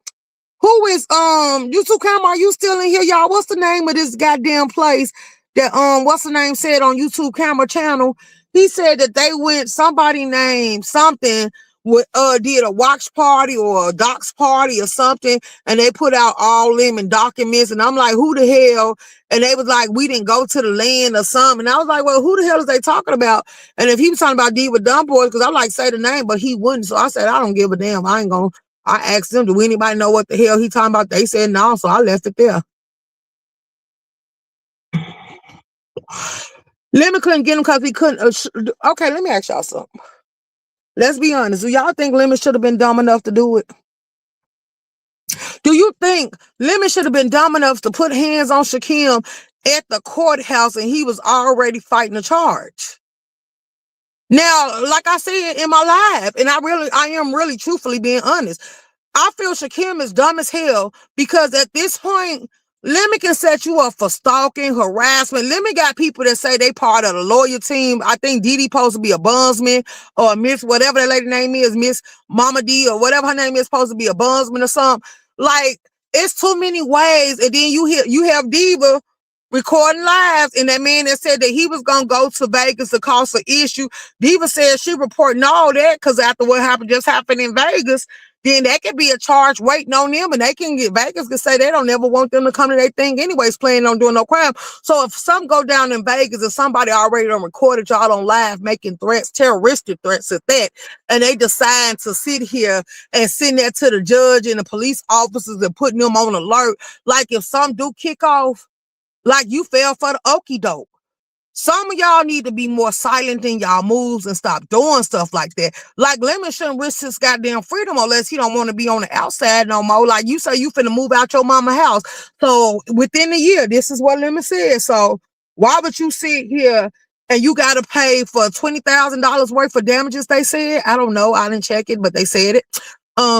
Who is YouTube camera? Are you still in here, y'all? What's the name of this goddamn place that what's the name said on YouTube camera channel? He said that they went, somebody named something with did a watch party or a docs party or something, and they put out all them and documents, and I'm like, who the hell? And they was like, we didn't go to the land or something. And I was like, well, who the hell is they talking about? And if he was talking about Diva Dumb Boys, because I like say the name, but he wouldn't. So I said, I don't give a damn. I ain't gonna. I asked them, do anybody know what the hell he talking about? They said no, so I left it there. Lemon couldn't get him because he couldn't. Okay, let me ask y'all something. Let's be honest. Do y'all think Lemon should have been dumb enough to do it? Do you think Lemon should have been dumb enough to put hands on Shaquem at the courthouse and he was already fighting a charge? Now, like I said in my live, and I am really truthfully being honest, I feel Shaquem is dumb as hell because at this point, Lemon can set you up for stalking, harassment. Lemon got people that say they part of the lawyer team. I think Dee Dee supposed to be a bondsman or Miss whatever that lady name is, Miss Mama D or whatever her name is, supposed to be a bondsman or something. Like, it's too many ways. And then you have Diva recording live, and that man that said that he was gonna go to Vegas to cause an issue. Diva said she reporting all that because after what happened in Vegas, then that could be a charge waiting on them, and they can get Vegas can say they don't ever want them to come to their thing anyways, planning on doing no crime. So if something go down in Vegas and somebody already done recorded y'all on live making threats, terroristic threats at that, and they decide to sit here and send that to the judge and the police officers and putting them on alert, like if some do kick off, like you fell for the okie doke. Some of y'all need to be more silent in y'all moves and stop doing stuff like that. Like Lemon shouldn't risk his goddamn freedom unless he don't want to be on the outside no more. Like you say you finna move out your mama house. So within a year, this is what Lemon said. So why would you sit here and you gotta pay for $20,000 worth of damages, they said? I don't know. I didn't check it, but they said it.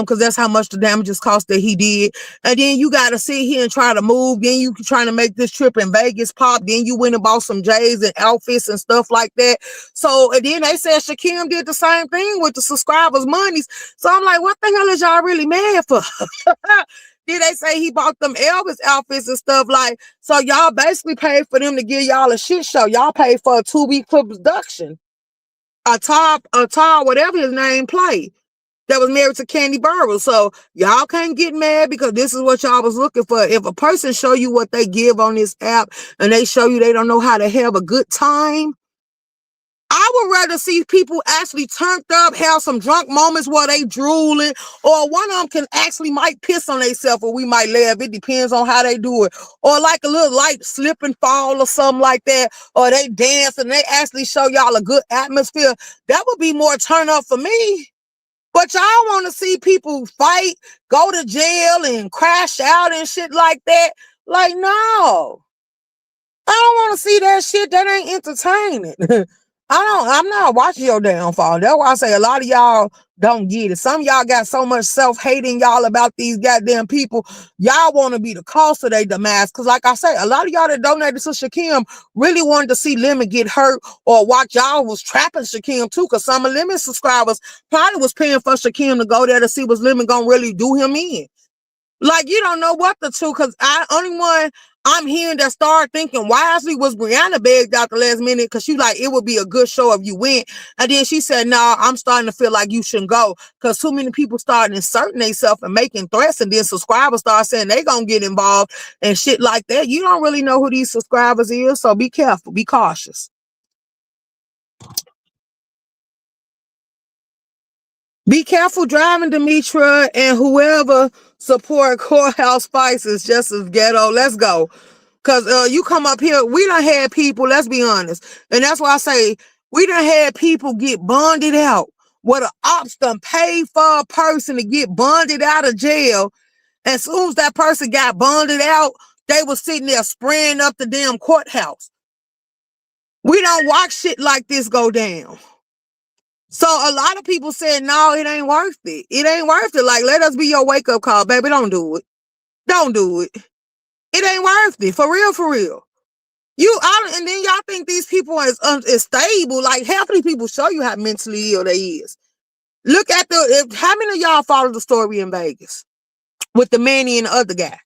Because that's how much the damages cost that he did. And then you got to sit here and try to move. Then you trying to make this trip in Vegas pop. Then you went and bought some J's and outfits and stuff like that. So, and then they said Shaquem did the same thing with the subscribers' monies. So I'm like, what the hell is y'all really mad for? Then they say he bought them Elvis outfits and stuff like, so y'all basically paid for them to give y'all a shit show. Y'all paid for a 2-week production. A top, whatever his name played, that was married to Candy Burwell. So y'all can't get mad because this is what y'all was looking for. If a person show you what they give on this app and they show you they don't know how to have a good time, I would rather see people actually turned up, have some drunk moments where they drooling, or one of them can actually might piss on themselves or we might laugh. It depends on how they do it. Or like a little light slip and fall or something like that. Or they dance and they actually show y'all a good atmosphere. That would be more turn up for me. But y'all want to see people fight, go to jail, and crash out and shit like that. Like, no. I don't want to see that shit. That ain't entertaining. I'm not watching your downfall. That's why I say a lot of y'all don't get it. Some of y'all got so much self-hate in y'all about these goddamn people. Y'all want to be the cause of their demise. Because like I say, a lot of y'all that donated to Shaquem really wanted to see Lemon get hurt or watch y'all was trapping Shaquem too. Because some of Lemon subscribers probably was paying for Shaquem to go there to see was Lemon going to really do him in. Like, you don't know what to do, because only one I'm hearing that start thinking wisely was Brianna begged out the last minute because she like, it would be a good show if you went. And then she said, no, I'm starting to feel like you shouldn't go because too many people started inserting themselves and making threats, and then subscribers start saying they gonna get involved and shit like that. You don't really know who these subscribers is, so be careful, be cautious. Be careful driving, Demetra, and whoever support Courthouse Spices just as ghetto. Let's go. Cause you come up here, we done had people, let's be honest. And that's why I say we done had people get bonded out. Where the ops done paid for a person to get bonded out of jail. And as soon as that person got bonded out, they was sitting there spraying up the damn courthouse. We don't watch shit like this go down. So a lot of people said, no, it ain't worth it. It ain't worth it. Like, let us be your wake-up call, baby. Don't do it. Don't do it. It ain't worth it. For real, for real. And then y'all think these people is stable. Like, half of these people show you how mentally ill they is. Look at how many of y'all follow the story in Vegas with the Manny and the other guy?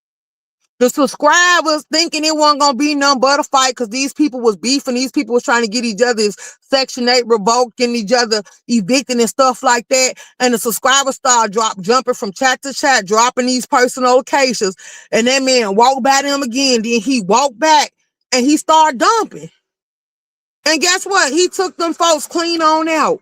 The subscribers thinking it wasn't gonna be none but a fight because these people was beefing, these people was trying to get each other's Section 8 revoked, getting each other evicted and stuff like that. And the subscribers started jumping from chat to chat, dropping these personal locations. And that man walked by them again. Then he walked back and he started dumping. And guess what? He took them folks clean on out.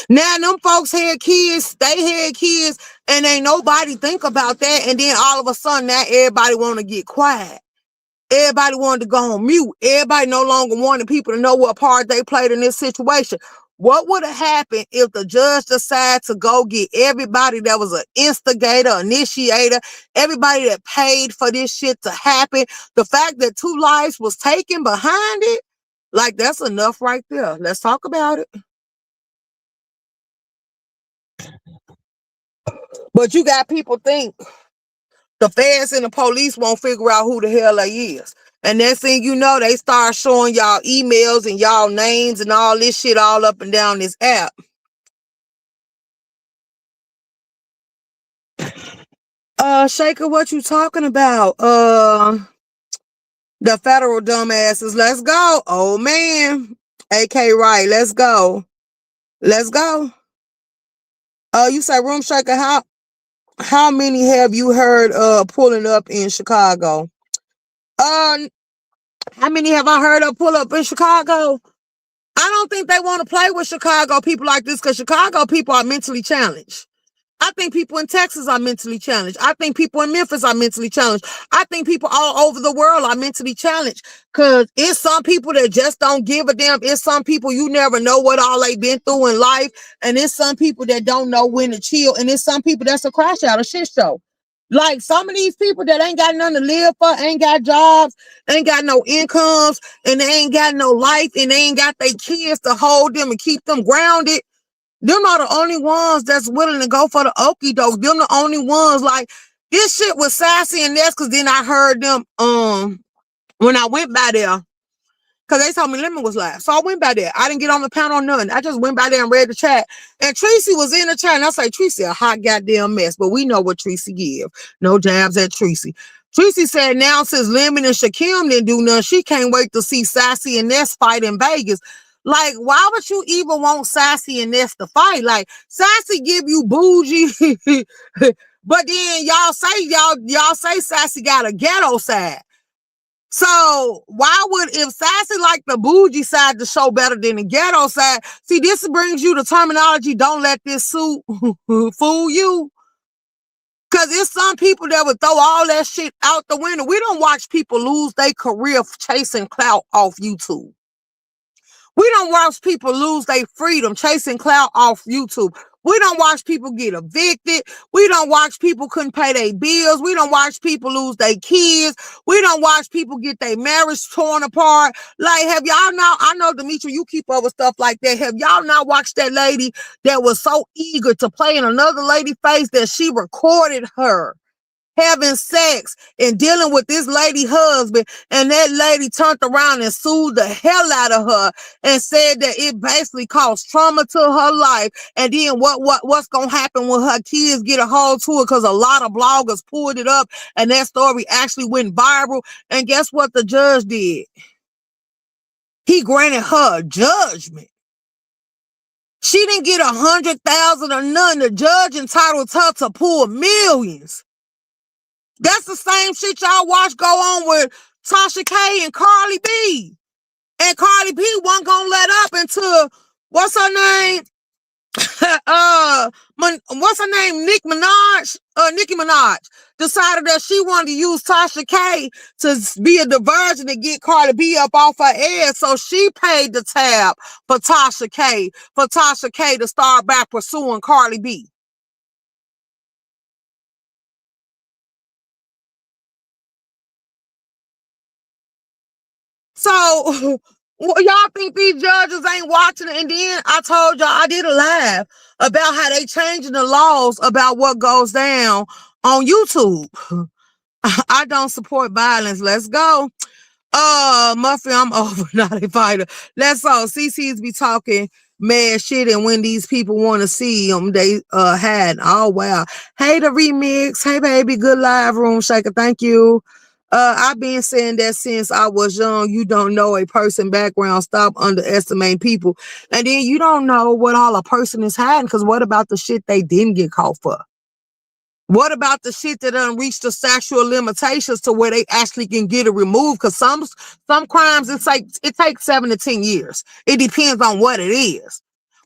Now them folks had kids, they had kids, and ain't nobody think about that. And then all of a sudden, now everybody want to get quiet. Everybody wanted to go on mute. Everybody no longer wanted people to know what part they played in this situation. What would have happened if the judge decided to go get everybody that was an instigator, initiator, everybody that paid for this shit to happen? The fact that 2 lives was taken behind it, like that's enough right there. Let's talk about it. But you got people think the feds and the police won't figure out who the hell they is. And next thing you know, they start showing y'all emails and y'all names and all this shit all up and down this app. Shaker, what you talking about? The federal dumbasses. Let's go. Oh man. AK right, let's go. Let's go. You say Room Shaker, how many have you heard pulling up in Chicago? How many have I heard of pull up in Chicago? I don't think they want to play with Chicago people like this because Chicago people are mentally challenged. I think people in Texas are mentally challenged. I think people in Memphis are mentally challenged. I think people all over the world are mentally challenged because it's some people that just don't give a damn. It's some people you never know what all they've been through in life. And it's some people that don't know when to chill. And it's some people that's a crash out, a shit show. Like some of these people that ain't got nothing to live for, ain't got jobs, ain't got no incomes, and they ain't got no life, and they ain't got their kids to hold them and keep them grounded. Them are the only ones that's willing to go for the okie doke. Them the only ones like this shit was sassy and that's because then I heard them when I went by there. Cause they told me Lemon was live. So I went by there. I didn't get on the panel or nothing. I just went by there and read the chat. And Tracy was in the chat. And I say, Tracy, a hot goddamn mess. But we know what Tracy give. No jabs at Tracy. Tracy said now since Lemon and Shakim didn't do nothing, she can't wait to see Sassy and Ness fight in Vegas. Like, why would you even want Sassy and Ness to fight? Like, Sassy give you bougie. But then y'all say Sassy got a ghetto side. So why would, if Sassy like the bougie side to show better than the ghetto side? See, this brings you the terminology, don't let this suit fool you. Because it's some people that would throw all that shit out the window. We don't watch people lose their career chasing clout off YouTube. We don't watch people lose their freedom chasing clout off YouTube. We don't watch people get evicted. We don't watch people couldn't pay their bills. We don't watch people lose their kids. We don't watch people get their marriage torn apart. Like, have y'all not, I know, Demetri, you keep up with stuff like that. Have y'all not watched that lady that was so eager to play in another lady's face that she recorded her having sex and dealing with this lady husband, and that lady turned around and sued the hell out of her and said that it basically caused trauma to her life, and then what's gonna happen when her kids get a hold to it, because a lot of bloggers pulled it up and that story actually went viral. And guess what the judge did? He granted her a judgment. She didn't get 100,000 or nothing. The judge entitled her to pull millions. That's the same shit y'all watch go on with Tasha K and Carly B. And Carly B wasn't gonna let up until, what's her name? What's her name? Nicki Minaj decided that she wanted to use Tasha K to be a diversion to get Cardi B up off her ass. So she paid the tab for Tasha K to start back pursuing Cardi B. So y'all think these judges ain't watching it? And then I told y'all I did a live about how they changing the laws about what goes down on YouTube. I don't support violence. Let's go. Muffy, I'm over, not a fighter. Let's all CC's be talking mad shit, and when these people want to see them, they had. Oh wow. Hey, the remix. Hey baby, good live room shaker. Thank you. I've been saying that since I was young. You don't know a person background. Stop underestimating people. And then you don't know what all a person is hiding, because what about the shit they didn't get caught for? What about the shit that done reached the sexual limitations to where they actually can get it removed? Because some crimes it takes 7 to 10 years. It depends on what it is.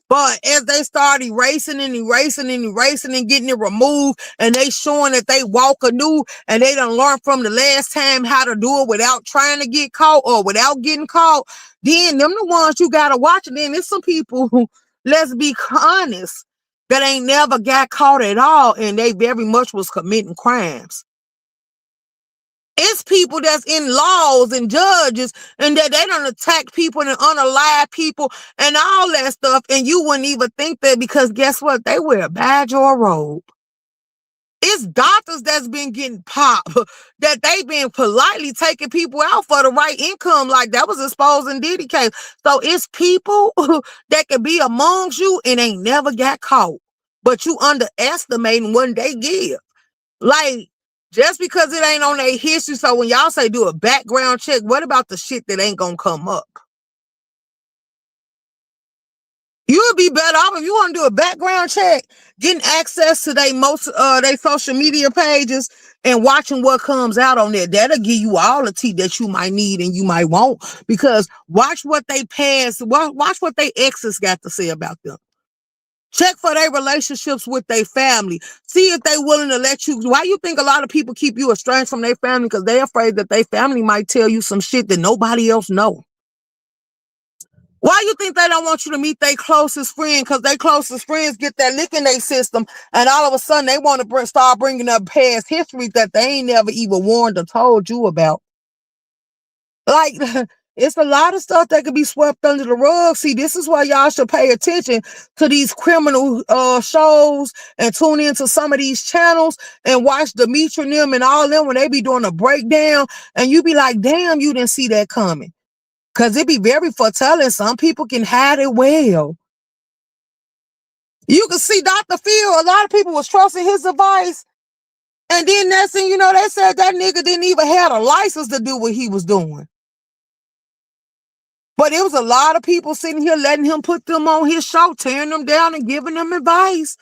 But as they start erasing and getting it removed, and they showing that they walk anew and they done learn from the last time how to do it without trying to get caught or without getting caught, then them the ones you gotta watch. And then there's some people who, let's be honest, that ain't never got caught at all, and they very much was committing crimes. It's people that's in laws and judges, and that they don't attack people and unalive people and all that stuff, and you wouldn't even think that, because guess what? They wear a badge or a robe. It's doctors that's been getting popped, that they been politely taking people out for the right income, like that was exposed in Diddy case. So it's people that can be amongst you and ain't never got caught, but you underestimating what they give. Like, just because it ain't on their history. So when y'all say do a background check, what about the shit that ain't gonna come up? You would be better off if you want to do a background check, getting access to they social media pages and watching what comes out on there. That'll give you all the tea that you might need and you might want. Because watch what they pass, watch what they exes got to say about them. Check for their relationships with their family. See if they willing to let you. Why you think a lot of people keep you estranged from their family? Because they're afraid that their family might tell you some shit that nobody else know. Why you think they don't want you to meet their closest friend? Because their closest friends get that lick in their system, and all of a sudden they want to start bringing up past history that they ain't never even warned or told you about. Like, it's a lot of stuff that could be swept under the rug. See, this is why y'all should pay attention to these criminal shows and tune into some of these channels and watch Demetri and them and all them when they be doing a breakdown, and you be like, damn, you didn't see that coming. Because it be very foretelling. Some people can hide it well. You can see Dr. Phil, a lot of people was trusting his advice. And then next thing you know, they said that nigga didn't even have a license to do what he was doing. But it was a lot of people sitting here letting him put them on his show, tearing them down and giving them advice.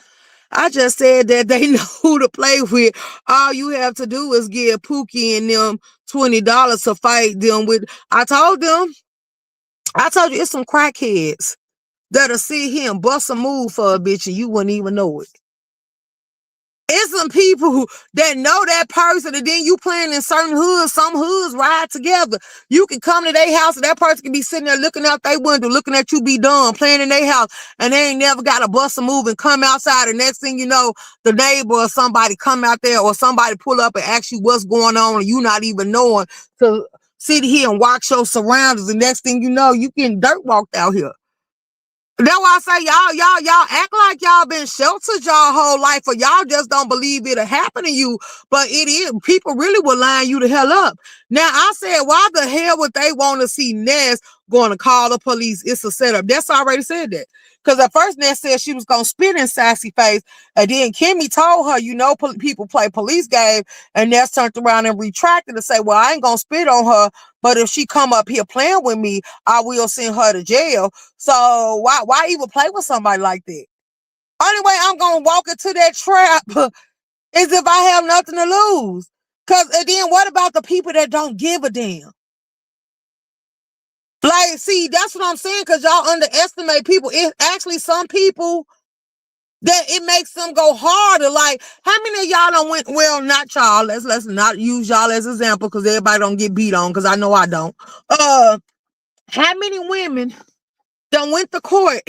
I just said that they know who to play with. All you have to do is give Pookie and them $20 to fight them with. I told you, it's some crackheads that'll sit here and bust a move for a bitch and you wouldn't even know it. It's some people that know that person, and then you playing in certain hoods. Some hoods ride together. You can come to their house and that person can be sitting there looking out their window, looking at you be done, playing in their house, and they ain't never got to bust a move and come outside. And next thing you know, the neighbor or somebody come out there, or somebody pull up and ask you what's going on, and you not even knowing, to sit here and watch your surroundings. And next thing you know, you getting dirt walked out here. That's why I say y'all act like y'all been sheltered y'all whole life, or y'all just don't believe it'll happen to you. But it is. People really will line you the hell up. Now, I said, why the hell would they want to see Ness going to call the police? It's a setup. That's already said that. Because at first Ness said she was going to spit in Sassy face. And then Kimmy told her, people play police game. And Ness turned around and retracted and say, well, I ain't going to spit on her. But if she come up here playing with me, I will send her to jail. So why even play with somebody like that? Only way I'm gonna walk into that trap is if I have nothing to lose. Cause then what about the people that don't give a damn? Like, see, that's what I'm saying. Cause y'all underestimate people. It's actually some people that it makes them go harder. Like, how many of y'all don't went, well, not y'all, let's not use y'all as example because everybody don't get beat on, because I know I don't. How many women done went to court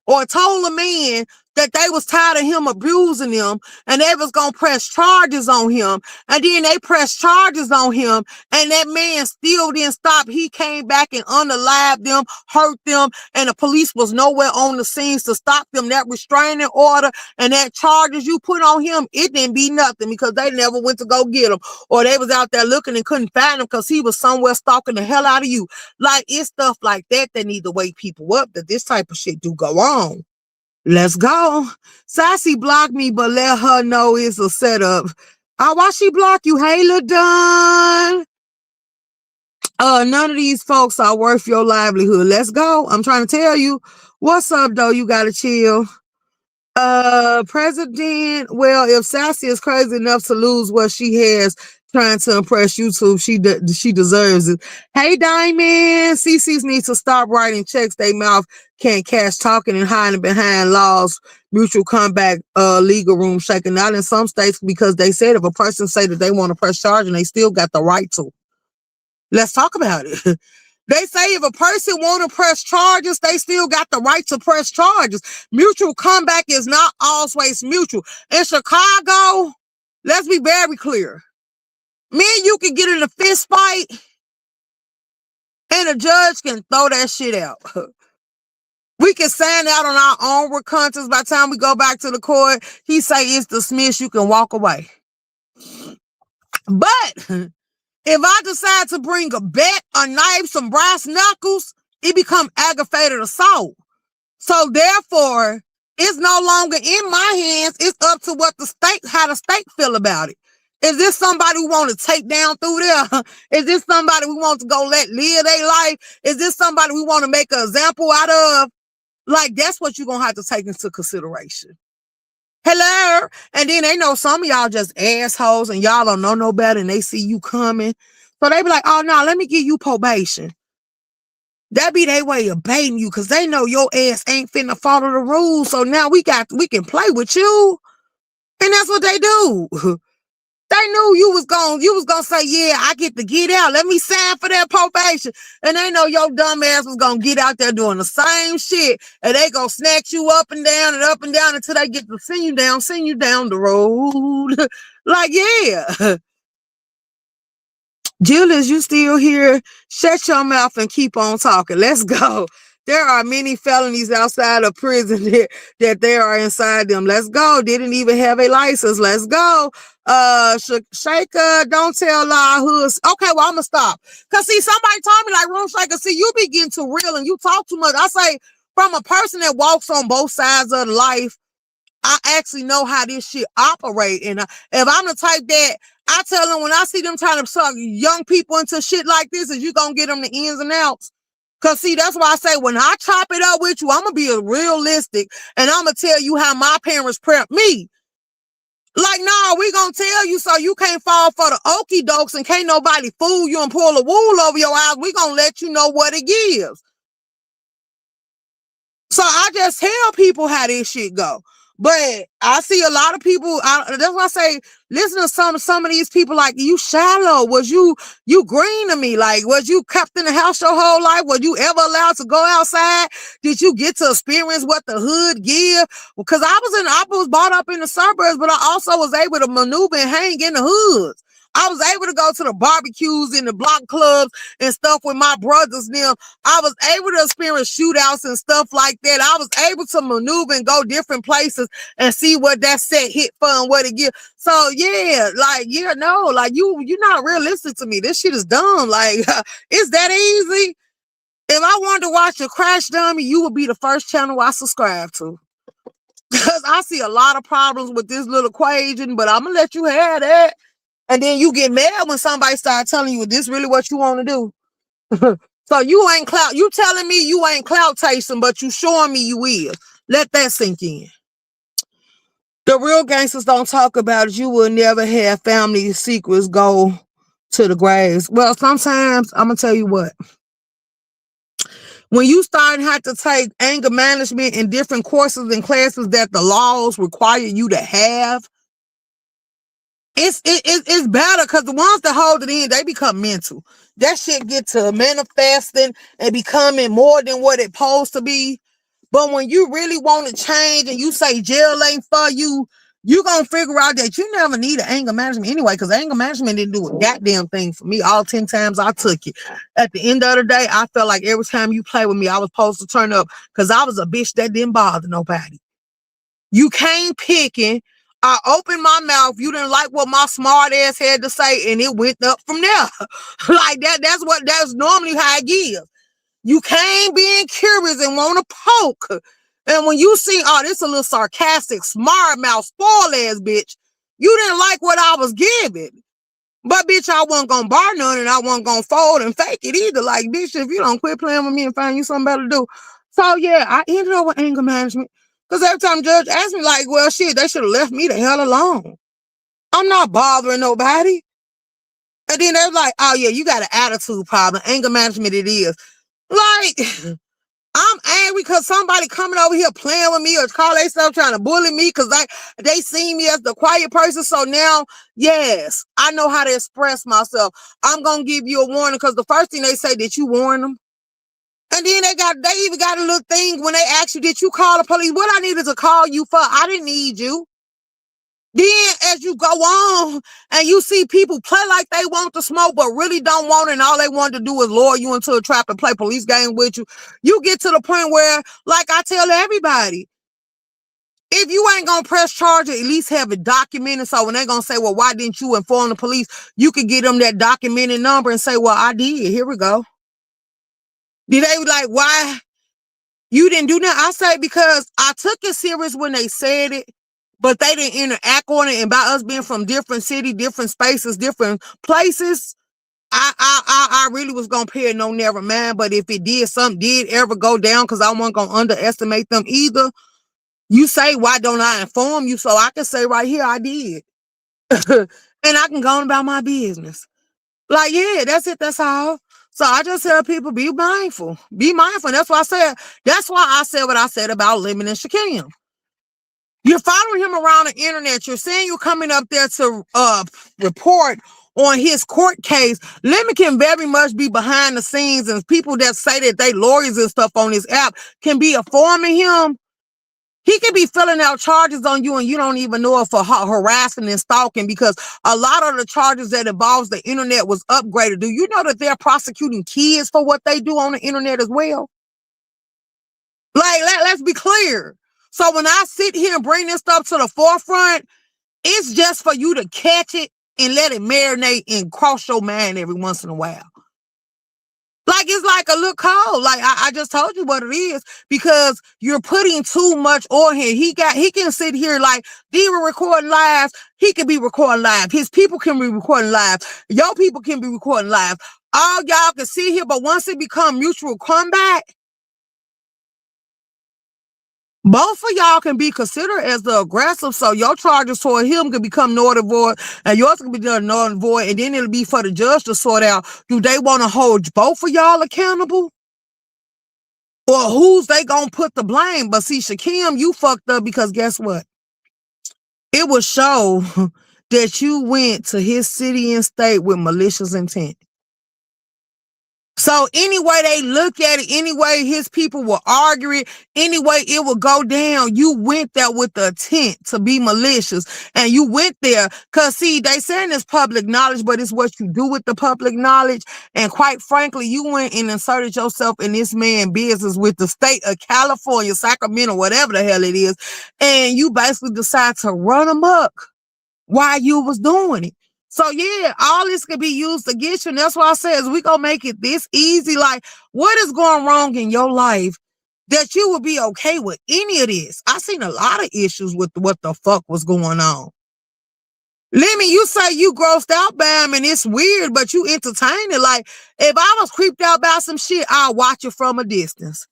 or told a man that they was tired of him abusing them and they was gonna press charges on him, and then they pressed charges on him and that man still didn't stop. He came back and unalived them, hurt them, and the police was nowhere on the scenes to stop them. That restraining order and that charges you put on him, it didn't be nothing because they never went to go get him, or they was out there looking and couldn't find him because he was somewhere stalking the hell out of you. Like, it's stuff like that that need to wake people up, that this type of shit do go on. Let's go. Sassy blocked me, but let her know it's a setup. Why she block you? Hey, LaDon. None of these folks are worth your livelihood. Let's go. I'm trying to tell you. What's up, though? You gotta chill. President, well, if Sassy is crazy enough to lose what she has trying to impress YouTube, she deserves it. Hey, Diamond, CC's needs to stop writing checks they mouth can't cash, talking and hiding behind laws, mutual comeback, legal room shaking. Not in some states, because they said if a person say that they want to press charge and they still got the right to. Let's talk about it. They say if a person want to press charges, they still got the right to press charges. Mutual comeback is not always mutual. In Chicago, let's be very clear. Me and you can get in a fist fight and a judge can throw that shit out. We can sign out on our own recontance. By the time we go back to the court, he say it's dismissed, you can walk away. But if I decide to bring a bat, a knife, some brass knuckles, it become aggravated assault. So therefore, it's no longer in my hands. It's up to what the state, how the state feel about it. Is this somebody we want to take down through there? Is this somebody we want to go let live their life? Is this somebody we want to make an example out of? Like, that's what you're going to have to take into consideration. Hello. And then they know some of y'all just assholes and y'all don't know no better and they see you coming. So they be like, oh, no, let me give you probation. That be their way of baiting you because they know your ass ain't finna follow the rules. So now we can play with you. And that's what they do. They knew you was gonna say, yeah, I get to get out. Let me sign for that probation. And they know your dumb ass was gonna get out there doing the same shit. And they gonna snatch you up and down until they get to send you down the road. Like, yeah. Julius, you still here? Shut your mouth and keep on talking. Let's go. There are many felonies outside of prison that there are inside them. Let's go. Didn't even have a license. Let's go. Shaker, don't tell lie hoods. Okay, well, I'm gonna stop. Cause see, somebody told me like, Room Shaker, see, you be getting too real and you talk too much. I say, from a person that walks on both sides of life, I actually know how this shit operate. And if I'm the type that I tell them when I see them trying to suck young people into shit like this, is you gonna get them the ins and outs. Cause see, that's why I say when I chop it up with you, I'm gonna be realistic and I'm gonna tell you how my parents prepped me. Like, nah, we gonna tell you so you can't fall for the okie dokes and can't nobody fool you and pull the wool over your eyes. We gonna let you know what it gives. So I just tell people how this shit go. But I see a lot of people, that's why I say, listen to some of these people like, you shallow. Was you green to me? Like, was you kept in the house your whole life? Was you ever allowed to go outside? Did you get to experience what the hood give? Because I was brought up in the suburbs, but I also was able to maneuver and hang in the hoods. I was able to go to the barbecues and the block clubs and stuff with my brothers now. I was able to experience shootouts and stuff like that. I was able to maneuver and go different places and see what that set hit for and what it give. So yeah, like, yeah, no, like you're not realistic to me. This shit is dumb. Like, it's that easy. If I wanted to watch a crash dummy, you would be the first channel I subscribe to. Because I see a lot of problems with this little equation, but I'm gonna let you have that. And then you get mad when somebody starts telling you, this really what you want to do? So you ain't clout. You telling me you ain't clout chasing, but you showing me you is. Let that sink in. The real gangsters don't talk about it. You will never have family secrets go to the graves. Well, sometimes I'm going to tell you what. When you start have to take anger management in different courses and classes that the laws require you to have, it's better because the ones that hold it in, they become mental. That shit get to manifesting and becoming more than what it's supposed to be. But when you really want to change and you say jail ain't for you, you gonna figure out that you never need an anger management anyway, because anger management didn't do a goddamn thing for me. All 10 times I took it. At the end of the day, I felt like every time you play with me, I was supposed to turn up because I was a bitch that didn't bother nobody. You came picking. I opened my mouth. You didn't like what my smart ass had to say, and it went up from there. Like that. That's normally how it is. You came being curious and want to poke. And when you see, oh, this a little sarcastic, smart mouth, spoiled ass bitch, you didn't like what I was giving. But bitch, I wasn't gonna bar none and I wasn't gonna fold and fake it either. Like, bitch, if you don't quit playing with me and find you something better to do. So yeah, I ended up with anger management. Because every time judge asked me, like, well, shit, they should have left me the hell alone. I'm not bothering nobody. And then they're like, oh yeah, you got an attitude problem. Anger management it is. Like, I'm angry because somebody coming over here playing with me or call themselves trying to bully me because they see me as the quiet person. So now, yes, I know how to express myself. I'm going to give you a warning because the first thing they say, did you warn them? And then they even got a little thing when they ask you, did you call the police? What I needed to call you for? I didn't need you. Then as you go on and you see people play like they want to smoke but really don't want it and all they want to do is lure you into a trap and play police game with you, you get to the point where, like I tell everybody, if you ain't gonna press charges, at least have it documented. So when they're gonna say, well, why didn't you inform the police? You can get them that documented number and say, well, I did. Here we go. Did they like, why you didn't do that? I say, because I took it serious when they said it, but they didn't interact on it. And by us being from different cities, different spaces, different places, I really was gonna pay it no never mind. But if it did, something did ever go down, because I wasn't gonna underestimate them either. You say, why don't I inform you? So I can say right here, I did. And I can go on about my business. Like, yeah, that's it. That's all. So I just tell people, be mindful. Be mindful. That's why I said what I said about Lemon and Shakim. You're following him around the internet. You're saying you're coming up there to report on his court case. Lemon can very much be behind the scenes, and people that say that they lawyers and stuff on this app can be informing him. He could be filling out charges on you and you don't even know it for harassing and stalking, because a lot of the charges that involves the internet was upgraded. Do you know that they're prosecuting kids for what they do on the internet as well? Like, let's be clear. So when I sit here and bring this stuff to the forefront, it's just for you to catch it and let it marinate and cross your mind every once in a while. Like, it's like a little cold. Like, I just told you what it is, because you're putting too much on here. He can sit here like, they were recording live. He can be recording live. His people can be recording live. Your people can be recording live. All y'all can sit here, but once it become mutual combat, both of y'all can be considered as the aggressive. So your charges toward him can become null and void, and yours can be done null and void. And then it'll be for the judge to sort out, do they want to hold both of y'all accountable? Or who's they gonna put the blame? But see, Shakim, you fucked up, because guess what? It will show that you went to his city and state with malicious intent. So anyway they look at it, anyway his people will argue it, anyway it will go down, you went there with the intent to be malicious. And you went there because, see, they saying it's public knowledge, but it's what you do with the public knowledge. And quite frankly, you went and inserted yourself in this man's business with the state of California, Sacramento, whatever the hell it is, and you basically decide to run amok while you was doing it. So yeah, all this could be used against you. And that's why I said, we gonna make it this easy. Like, what is going wrong in your life that you would be okay with any of this? I seen a lot of issues with what the fuck was going on. Lemmy, you say you grossed out by him and it's weird, but you entertain it. Like, if I was creeped out by some shit, I'll watch it from a distance.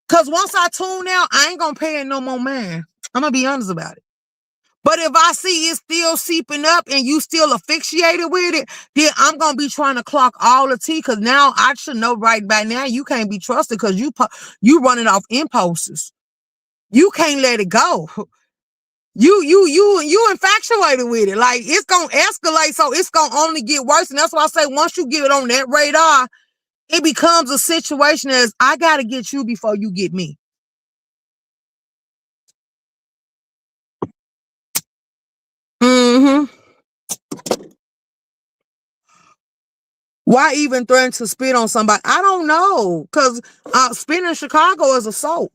Cause once I tune out, I ain't gonna pay it no more mind. I'm gonna be honest about it. But if I see it still seeping up and you still asphyxiated with it, then I'm gonna be trying to clock all the tea. Cause now I should know right by now you can't be trusted because you running off impulses. You can't let it go. You infatuated with it. Like it's gonna escalate, so it's gonna only get worse. And that's why I say once you get it on that radar, it becomes a situation as I gotta get you before you get me. Mm-hmm. Why even threaten to spit on somebody? I don't know. Cause spit in Chicago is assault.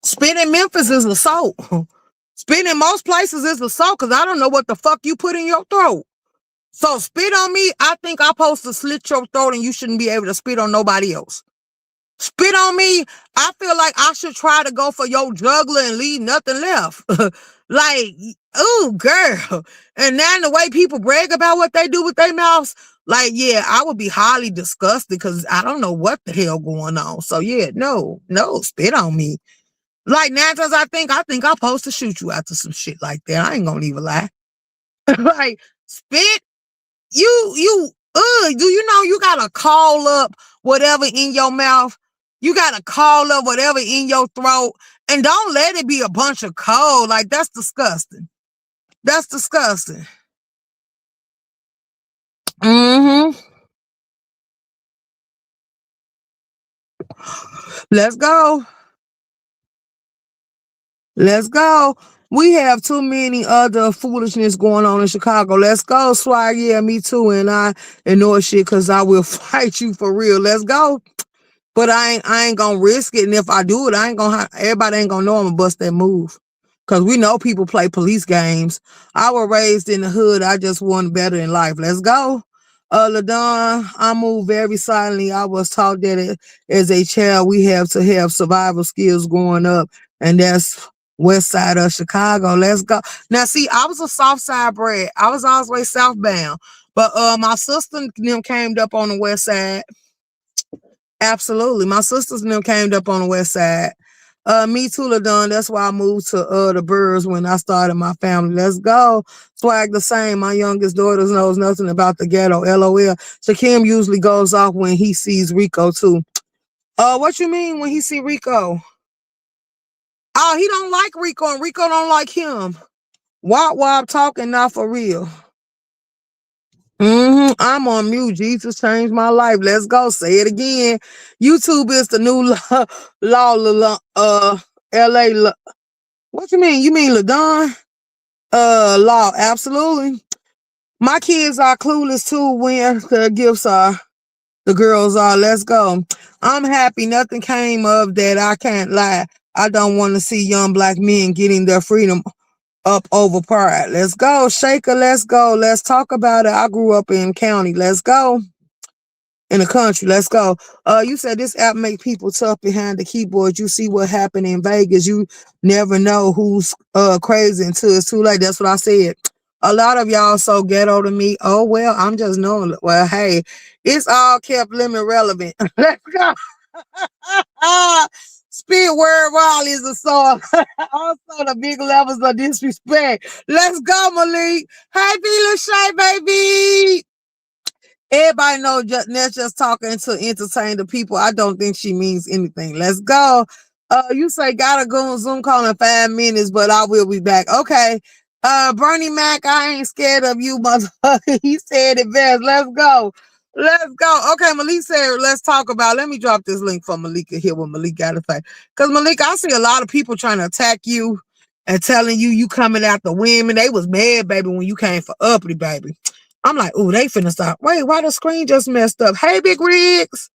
Spit in Memphis is assault. Spit in most places is assault because I don't know what the fuck you put in your throat. So spit on me, I think I'm supposed to slit your throat and you shouldn't be able to spit on nobody else. Spit on me, I feel like I should try to go for your juggler and leave nothing left. Like, ooh, girl. And now the way people brag about what they do with their mouths, like, yeah, I would be highly disgusted because I don't know what the hell going on. So yeah, no, spit on me. Like now, as I think I'm supposed to shoot you after some shit like that. I ain't gonna even lie. Like, spit do you know you gotta call up whatever in your mouth? You gotta call up whatever in your throat and don't let it be a bunch of cold. Like, that's disgusting. That's disgusting. Mm-hmm. Let's go. Let's go. We have too many other foolishness going on in Chicago. Let's go, Swag. Yeah, me too. And I ignore shit because I will fight you for real. Let's go. But I ain't gonna risk it. And if I do it, I ain't gonna everybody ain't gonna know I'm gonna bust that move. Cause we know people play police games. I was raised in the hood. I just want better in life. Let's go. LaDon, I move very silently. I was taught that as a child, we have to have survival skills growing up. And that's west side of Chicago. Let's go. Now, see, I was a south side bred. I was always southbound. But my sister and them came up on the west side. Absolutely. My sisters and them came up on the west side. Me too, LaDon. That's why I moved to the Burrs when I started my family. Let's go. Swag the same. My youngest daughter knows nothing about the ghetto. LOL. Shakim usually goes off when he sees Rico too. What you mean when he see Rico? Oh, he don't like Rico and Rico don't like him. Wop talking not for real. I'm on mute. Jesus changed my life. Let's go. Say it again. YouTube is the new LA. What you mean? You mean LaDon? Law. Absolutely. My kids are clueless too when the gifts are. The girls are. Let's go. I'm happy. Nothing came of that. I can't lie. I don't want to see young black men getting their freedom up over pride. Let's go. Shaker, let's go. Let's talk about it. I grew up in county. Let's go. In the country. Let's go. You said this app make people tough behind the keyboard. You see what happened in Vegas. You never know who's crazy until it's too late. That's what I said. A lot of y'all so ghetto to me. Oh well, I'm just knowing. Well, hey, it's all kept limit relevant. Let's go. Speed word wild is a song. Also the big levels of disrespect. Let's go, Malik. Hey, Shay, baby. Everybody know Net's just talking to entertain the people. I don't think she means anything. Let's go. You say gotta go on Zoom call in 5 minutes, but I will be back. Okay. Bernie Mac, I ain't scared of you, motherfucker. He said it best. Let's go. Let's go. Okay, Malik said, let's talk about. Let me drop this link for Malik to hear what Malik got to say. Because Malik, I see a lot of people trying to attack you and telling you coming after women. They was mad, baby, when you came for uppity, baby. I'm like, oh, they finna stop. Wait, why the screen just messed up? Hey, Big Riggs.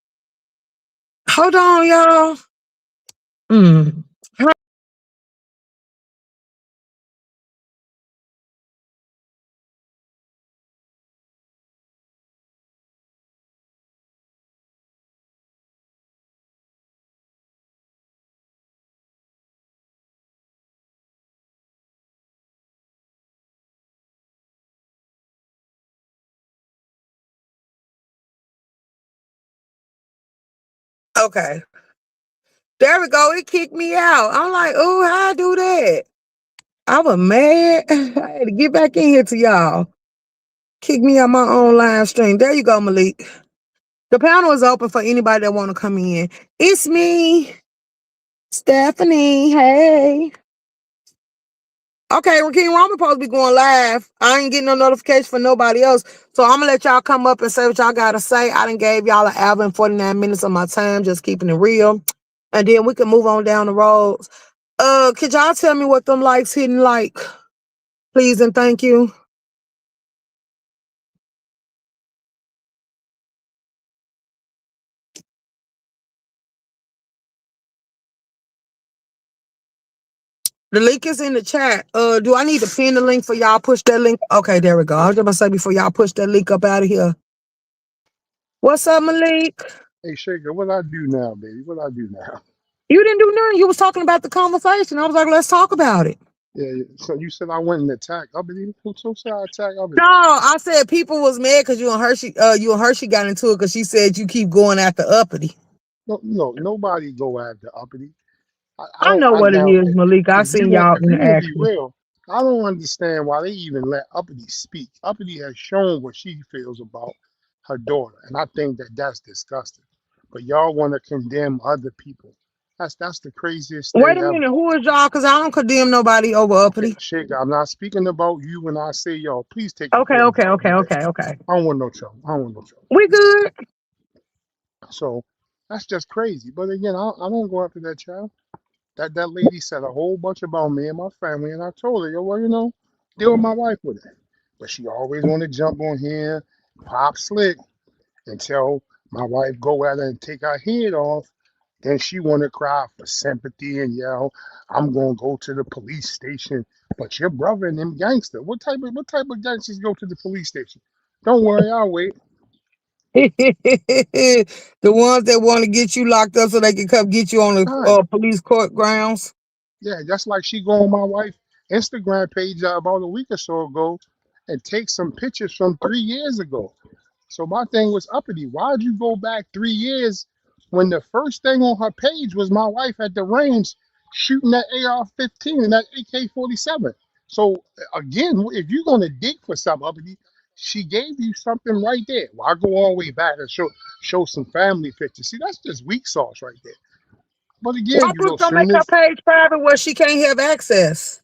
Hold on, y'all. Mm. Okay. There we go. It kicked me out. I'm like, oh, how I do that? I was mad. I had to get back in here to y'all. Kick me out my own live stream. There you go, Malik. The panel is open for anybody that want to come in. It's me, Stephanie. Hey. Okay, Rakeem Roman supposed to be going live. I ain't getting no notification for nobody else. So I'm gonna let y'all come up and say what y'all gotta say. I done gave y'all an hour and 49 minutes of my time, just keeping it real. And then we can move on down the road. Could y'all tell me what them likes hitting like? Please and thank you. The link is in the chat. Do I need to pin the link for y'all push that link? Okay, there we go. I was just gonna say before y'all push that link up out of here. What's up, Malik? Hey, Shaker, what I do now, baby? What I do now? You didn't do nothing. You was talking about the conversation. I was like, let's talk about it. Yeah, yeah. So you said I went and attacked Uppity? Who said I attacked No, Uppity? I said people was mad because you and Hershey got into it because she said you keep going after uppity. No, no, nobody go after Uppity. I I don't. know I what it now, is, Malik. I seen y'all if you want to be interaction. real, I don't understand why they even let Uppity speak. Uppity has shown what she feels about her daughter, and I think that that's disgusting. But y'all want to condemn other people. That's the craziest Wait thing a ever. minute, who is y'all? Because I don't condemn nobody over Okay, uppity. Shaker, I'm not speaking about you when I say y'all. Please take your Okay, paws okay, off okay, me, baby. okay, okay. I don't want no trouble. I don't want no trouble. We good. So that's just crazy. But again, I don't go after that child. That lady said a whole bunch about me and my family, and I told her, yo, well, deal with my wife with it. But she always want to jump on here, pop slick, until my wife go at her and take her head off. Then she want to cry for sympathy and yell, "I'm gonna go to the police station." But your brother and them gangster, what type of gangsters go to the police station? Don't worry, I'll wait. The ones that want to get you locked up so they can come get you on the All right. police court grounds. Yeah, just like she go on my wife Instagram page about a week or so ago and take some pictures from 3 years ago. So my thing was uppity. Why'd you go back 3 years when the first thing on her page was my wife at the range shooting that AR-15 and that AK-47? So again, if you're gonna dig for something, uppity, she gave you something right there. Why go all the way back and show some family pictures? See, that's just weak sauce right there. But Why again, people don't make soon her as page private where she can't have access?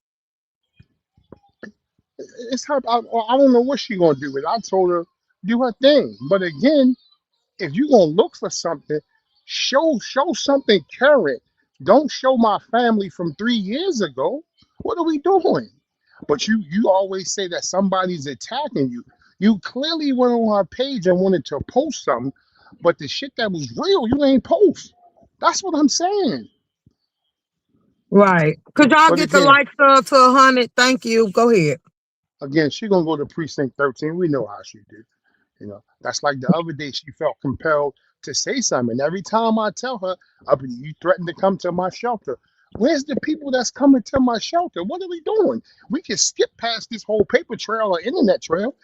it's her. I don't know what she gonna do with it. I told her do her thing. But again, if you gonna look for something, show something current. Don't show my family from 3 years ago. What are we doing? But you always say that somebody's attacking you. You clearly went on her page and wanted to post something, but the shit that was real, you ain't post. That's what I'm saying. Right. Could y'all But get the again, likes to 100? Thank you. Go ahead. she gonna go to precinct 13. We know how she did. That's like the other day she felt compelled to say something. And every time I tell her, you threatened to come to my shelter. Where's the people that's coming to my shelter? What are we doing? We can skip past this whole paper trail or internet trail.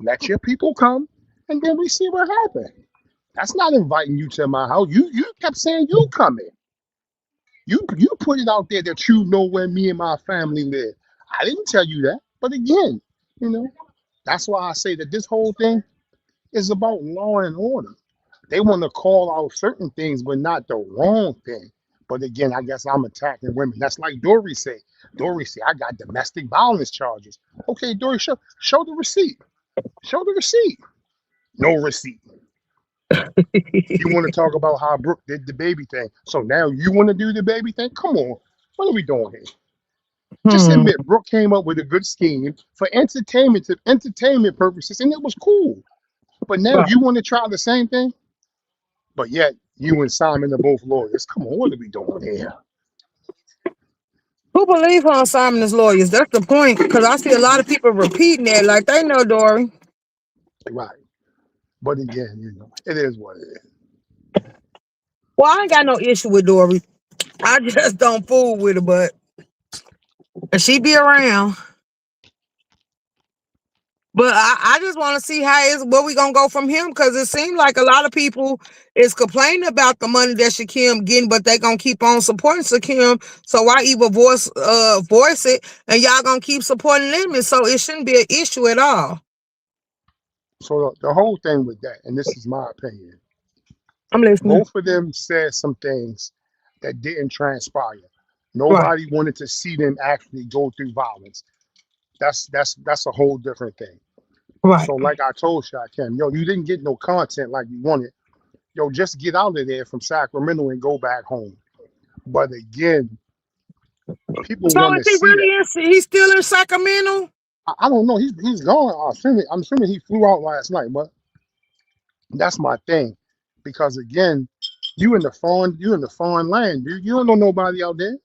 Let your people come, and then we see what happens. That's not inviting you to my house. You kept saying you coming. You put it out there that you know where me and my family live. I didn't tell you that. But again, you know, that's why I say that this whole thing is about law and order. They want to call out certain things, but not the wrong thing. But again, I guess I'm attacking women. That's like Dory say. Dory say, I got domestic violence charges. Okay, Dory, show the receipt. Show the receipt. No receipt. You want to talk about how Brooke did the baby thing. So now you want to do the baby thing? Come on. What are we doing here? Just Hmm. admit Brooke came up with a good scheme for entertainment purposes, and it was cool. But now Right. you want to try the same thing? But yet you and Simon are both lawyers. Come on, what are we doing here? Who believe her Simon is lawyers? That's the point. Because I see a lot of people repeating that like they know Dory. Right. But again, it is what it is. Well, I ain't got no issue with Dory. I just don't fool with her, but if she be around. But I just want to see how is where we gonna go from him because it seems like a lot of people is complaining about the money that Shakim getting, but they gonna keep on supporting Shakim. So why even voice it and y'all gonna keep supporting Lemon? So it shouldn't be an issue at all. So the whole thing with that, and this is my opinion, I'm listening. both of them said some things that didn't transpire. Right, Nobody wanted to see them actually go through violence. That's a whole different thing. right. So like I told Shakim, yo, you didn't get no content like you wanted. Yo, just get out of there from Sacramento and go back home. But again, people So want is to he see that. really in? He's still in Sacramento? I don't know. He's gone. I'm assuming he flew out last night, but that's my thing. Because again, you in the foreign land, dude. You don't know nobody out there.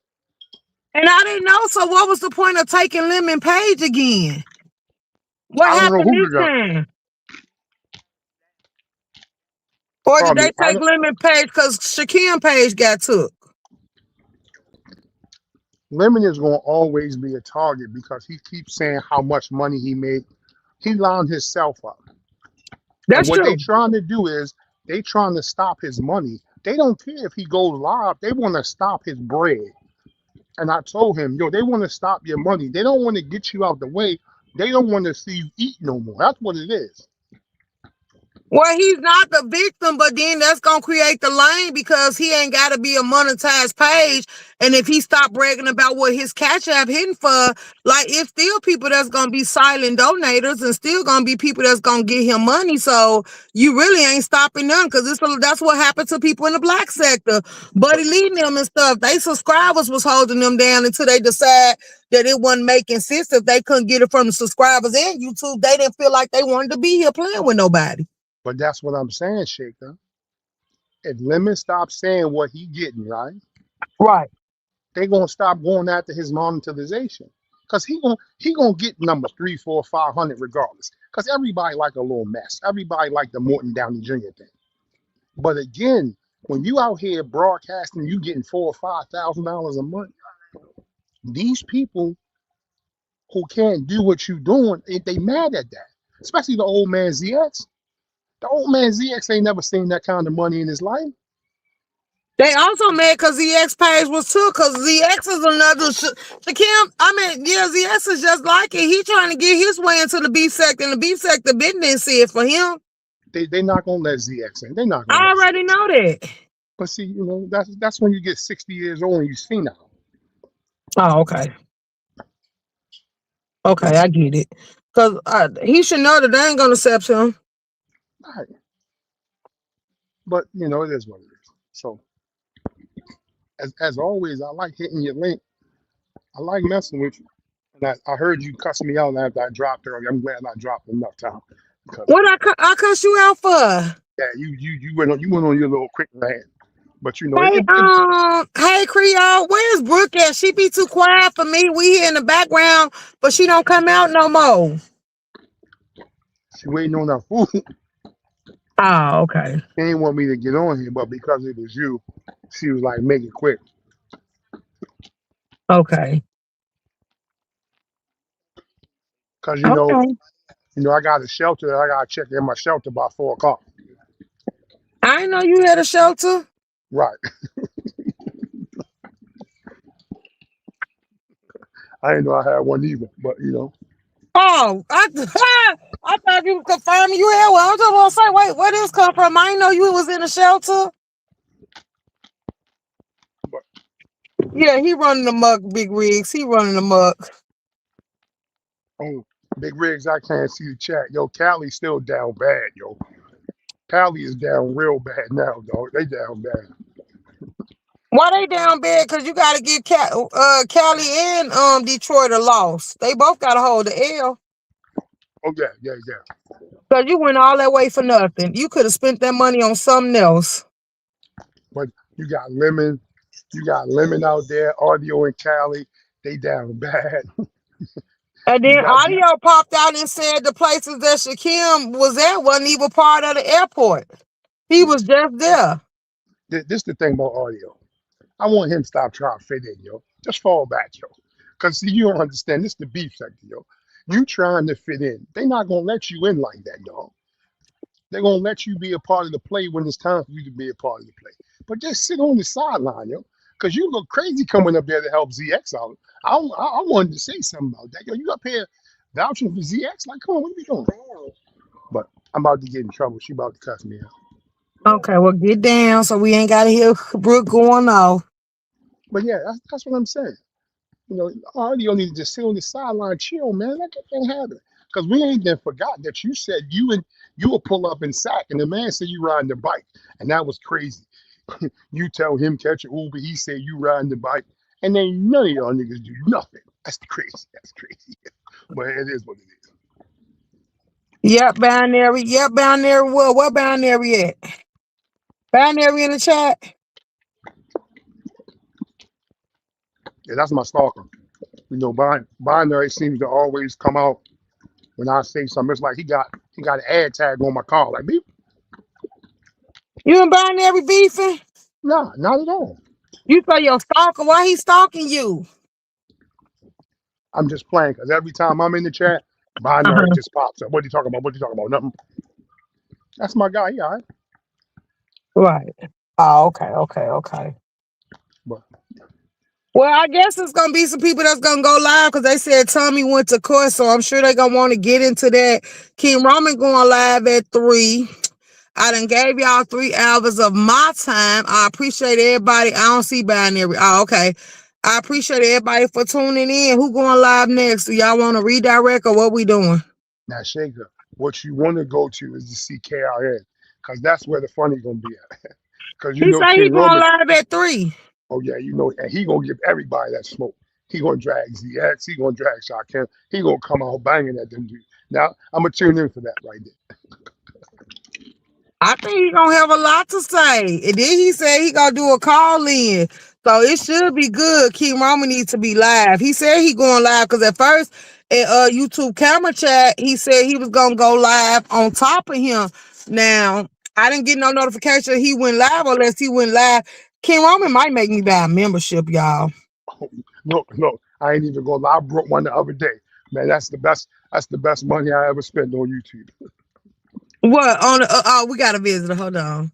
And I didn't know. So what was the point of taking Lemon Page again? What I don't know happened who this you got. time? Or did Pardon me. they take Lemon Page because Shakim Page got took? Lemon is going to always be a target because he keeps saying how much money he made. He lined himself up. And That's what they true. trying to do is they trying to stop his money. They don't care if he goes live. They want to stop his bread. And I told him, yo, they want to stop your money. They don't want to get you out the way. They don't want to see you eat no more. That's what it is. Well, he's not the victim, but then that's gonna create the lane because he ain't gotta be a monetized page. And if he stop bragging about what his cash app hitting for, like it's still people that's gonna be silent donators and still gonna be people that's gonna get him money. So you really ain't stopping them because that's what happened to people in the black sector. But Buddy leading them and stuff. They subscribers was holding them down until they decide that it wasn't making sense if they couldn't get it from the subscribers and YouTube. They didn't feel like they wanted to be here playing with nobody. that's what I'm saying, Shaker. If Lemon stops saying what he getting, right, Right. they gonna stop going after his monetization. Cause he gonna get numbers 3, 4, 500 regardless. Cause everybody like a little mess. Everybody like the Morton Downey Jr. thing. But again, when you out here broadcasting, you getting $4 or $5,000 a month. These people who can't do what you doing, they mad at that. Especially the old man ZX. The old man ZX ain't never seen that kind of money in his life. They also mad because ZX page was too, because ZX is another. Shakim, I mean, yeah, ZX is just like it. He trying to get his way into the beef sector, and the beef sector business see it for him. They not gonna let ZX in. They not gonna I let already ZX in. know that. But see, that's when you get 60 years old and you see now. Oh, okay. Okay, I get it. Because he should know that they ain't going to accept him. Right. But it is what it is. So as always, I like hitting your link. I like messing with you. And I heard you cussing me out after I dropped earlier. I'm glad I dropped enough time because What I cuss you out for? yeah, you went on your little quick rant. But Hey, hey, Creole, where's Brooke at? She be too quiet for me. We here in the background, but she don't come out no more. she waiting on her food. Oh, okay. She didn't want me to get on here, but because it was you, she was like, make it quick. Okay. Cause Okay. I got a shelter. I gotta check in my shelter by 4 o'clock. I didn't know you had a shelter. Right. I didn't know I had one either. But Oh, I thought you confirmed you had one. I was just gonna say, wait, where this come from? I didn't know you was in a shelter. but Yeah, he running the muck, big rigs. He running the muck. oh, big rigs, I can't see the chat. Yo, Cali's still down bad, yo. Cali is down real bad now, dog. They down bad. Why they down bad? Cause you gotta give Cali and Detroit a loss. They both gotta hold the L. Oh yeah, yeah, yeah. Cause you went all that way for nothing. You could have spent that money on something else. But you got lemon out there, audio and Cali, they down bad. And You then got audio popped out and said the places that Shakim was at wasn't even part of the airport. He was just there. this the thing about audio. I want him to stop trying to fit in, yo. Just fall back, yo. Cause see, you don't understand. This the beef sector, yo. You trying to fit in. They not gonna let you in like that, dog. They're gonna let you be a part of the play when it's time for you to be a part of the play. But just sit on the sideline, yo. Cause you look crazy coming up there to help ZX out. I wanted to say something about that. Yo, you up here vouching for ZX? Like, come on, what are you doing? But I'm about to get in trouble. She about to cuss me out. Okay, well, get down so we ain't got to hear Brooke going off. But yeah, that's what I'm saying. You know, audio need to just sit on the sideline, chill, man. Let that thing happen. Because we ain't then forgot that you said you will pull up and sack, and the man said you riding the bike, and that was crazy. You tell him catch an Uber, he said you riding the bike, and then none of y'all niggas do nothing. That's crazy. That's crazy. But it is what it is. Yep, binary. Yep, binary. What binary at? Binary in the chat. Yeah, that's my stalker. You know, binary seems to always come out when I say something. It's like he got an ad tag on my car. Like me, You and binary beefing? nah, not at all. You say your stalker. Why he stalking you? I'm just playing because every time I'm in the chat, binary Uh-huh. just pops up. What are you talking about? What are you talking about? Nothing. That's my guy. Yeah, all right. Right. Oh, okay, okay, okay. But Well, I guess it's gonna be some people that's gonna go live because they said Tommy went to court, so I'm sure they're gonna want to get into that. King Roman going live at 3. I done gave y'all 3 hours of my time. I appreciate everybody. I don't see binary. Oh, okay. I appreciate everybody for tuning in. Who going live next? Do y'all want to redirect or what we doing? now, Shaker, what you want to go to is to see KRN because that's where the funny gonna be at. Because you He know say he King going Roman. live at 3. Oh yeah, you know, and he gonna give everybody that smoke. He gonna drag ZX. He gonna drag Shaquem. He gonna come out banging at them dudes. Now I'm gonna tune in for that right there. I think he gonna have a lot to say. And then he said he gonna do a call in. So it should be good. King Roman needs to be live. He said he going live because at first in YouTube camera chat, he said he was gonna go live on top of him. Now, I didn't get no notification he went live unless he went live. King Roman might make me buy a membership, y'all. Look, I ain't even gonna lie. I broke one the other day. Man, that's the best. That's the best money I ever spent on YouTube. What on oh, we got a visitor. Hold on.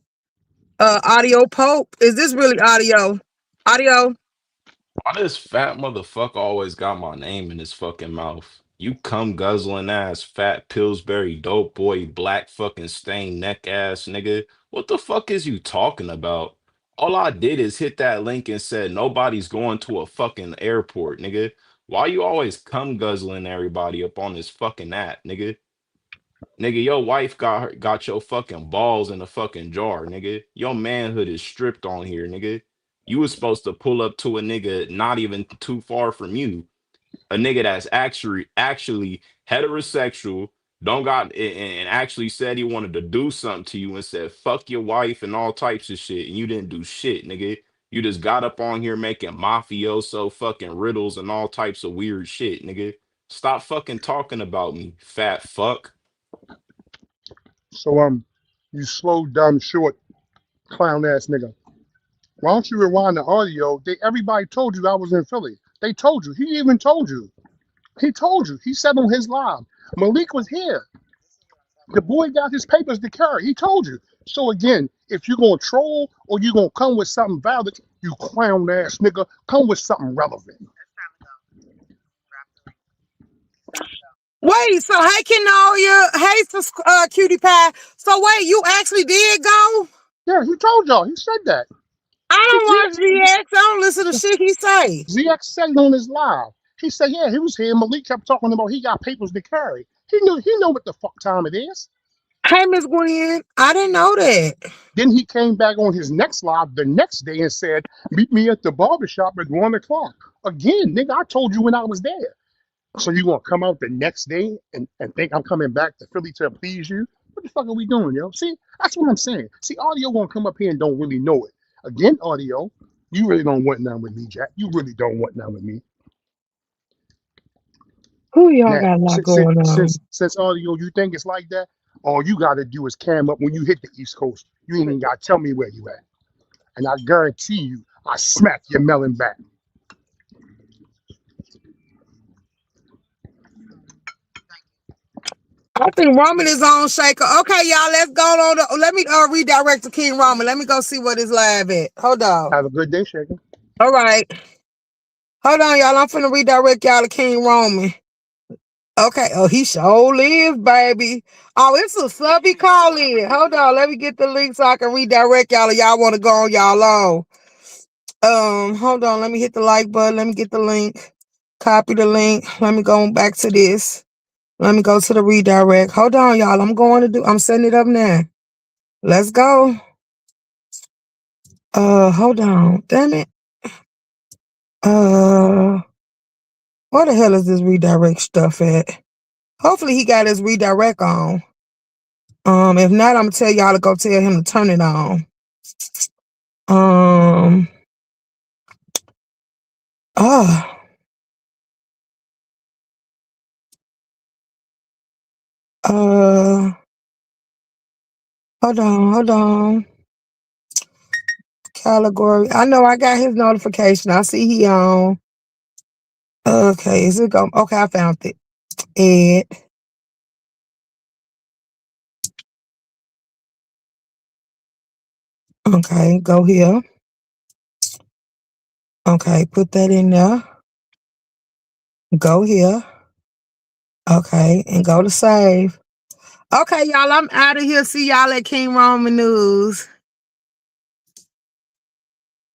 Audio Pope. Is this really audio? Audio. Why this fat motherfucker always got my name in his fucking mouth? You cum guzzling ass, fat Pillsbury dope boy, black fucking stained neck ass nigga. What the fuck is you talking about? All I did is hit that link and said nobody's going to a fucking airport, nigga. Why you always cum guzzling everybody up on this fucking app, nigga? Nigga, your wife got your fucking balls in a fucking jar, nigga. Your manhood is stripped on here, nigga. You was supposed to pull up to a nigga not even too far from you, a nigga that's actually heterosexual, don't got and actually said he wanted to do something to you and said fuck your wife and all types of shit, and you didn't do shit, nigga. You just got up on here making mafioso fucking riddles and all types of weird shit, nigga. Stop fucking talking about me, fat fuck. So you slow, dumb, short, clown ass nigga. Why don't you rewind the audio? Everybody told you I was in Philly. They told you. He even told you. He told you. He said on his live. Malik was here. The boy got his papers to carry. He told you. So again, if you're gonna troll or you're gonna come with something valid, you clown ass nigga, come with something relevant. Wait, so hey Kenolia, hey Cutie Pie. So wait, you actually did go? Yeah, he told y'all. He said that. I don't watch DX. I don't listen to shit he say. ZX said it on his live. He said, yeah, he was here. Malik kept talking about he got papers to carry. He knew what the fuck time it is. Hey Miss Gwen, I didn't know that. Then he came back on his next live the next day and said, meet me at the barbershop at 1 o'clock. Again, nigga, I told you when I was there. So you gonna come out the next day and think I'm coming back to Philly to please you? What the fuck are we doing, yo? See, that's what I'm saying. See, audio gonna come up here and don't really know it. Again, audio, you really don't want none with me, Jack. You really don't want none with me. Who y'all Now, got a lot since since going on? since, since audio, you think it's like that? All you gotta do is cam up when you hit the East Coast. You ain't even gotta tell me where you at, and I guarantee you, I smack your melon back. I think Roman is on Shaker. Okay, y'all, let's go on. Let me redirect to King Roman. Let me go see what his live at. Hold on. Have a good day, Shaker. All right. Hold on, y'all. I'm finna redirect y'all to King Roman. Okay. Oh, he sure lives, baby. Oh, it's a subby call in. Hold on. Let me get the link so I can redirect y'all if y'all want to go on y'all own. Hold on. Let me hit the like button. Let me get the link. Copy the link. Let me go back to this. Let me go to the redirect. Hold on, y'all. I'm setting it up now. Let's go. Hold on. Damn it. Where the hell is this redirect stuff at? Hopefully he got his redirect on. If not, I'm gonna tell y'all to go tell him to turn it on. Um, oh, uh, hold on. Category. I know I got his notification. I see he on. Okay, is it go? Okay, I found it. Ed. Okay, go here. Okay, put that in there. Go here. Okay, and go to save. Okay, y'all, I'm out of here. See y'all at King Roman News.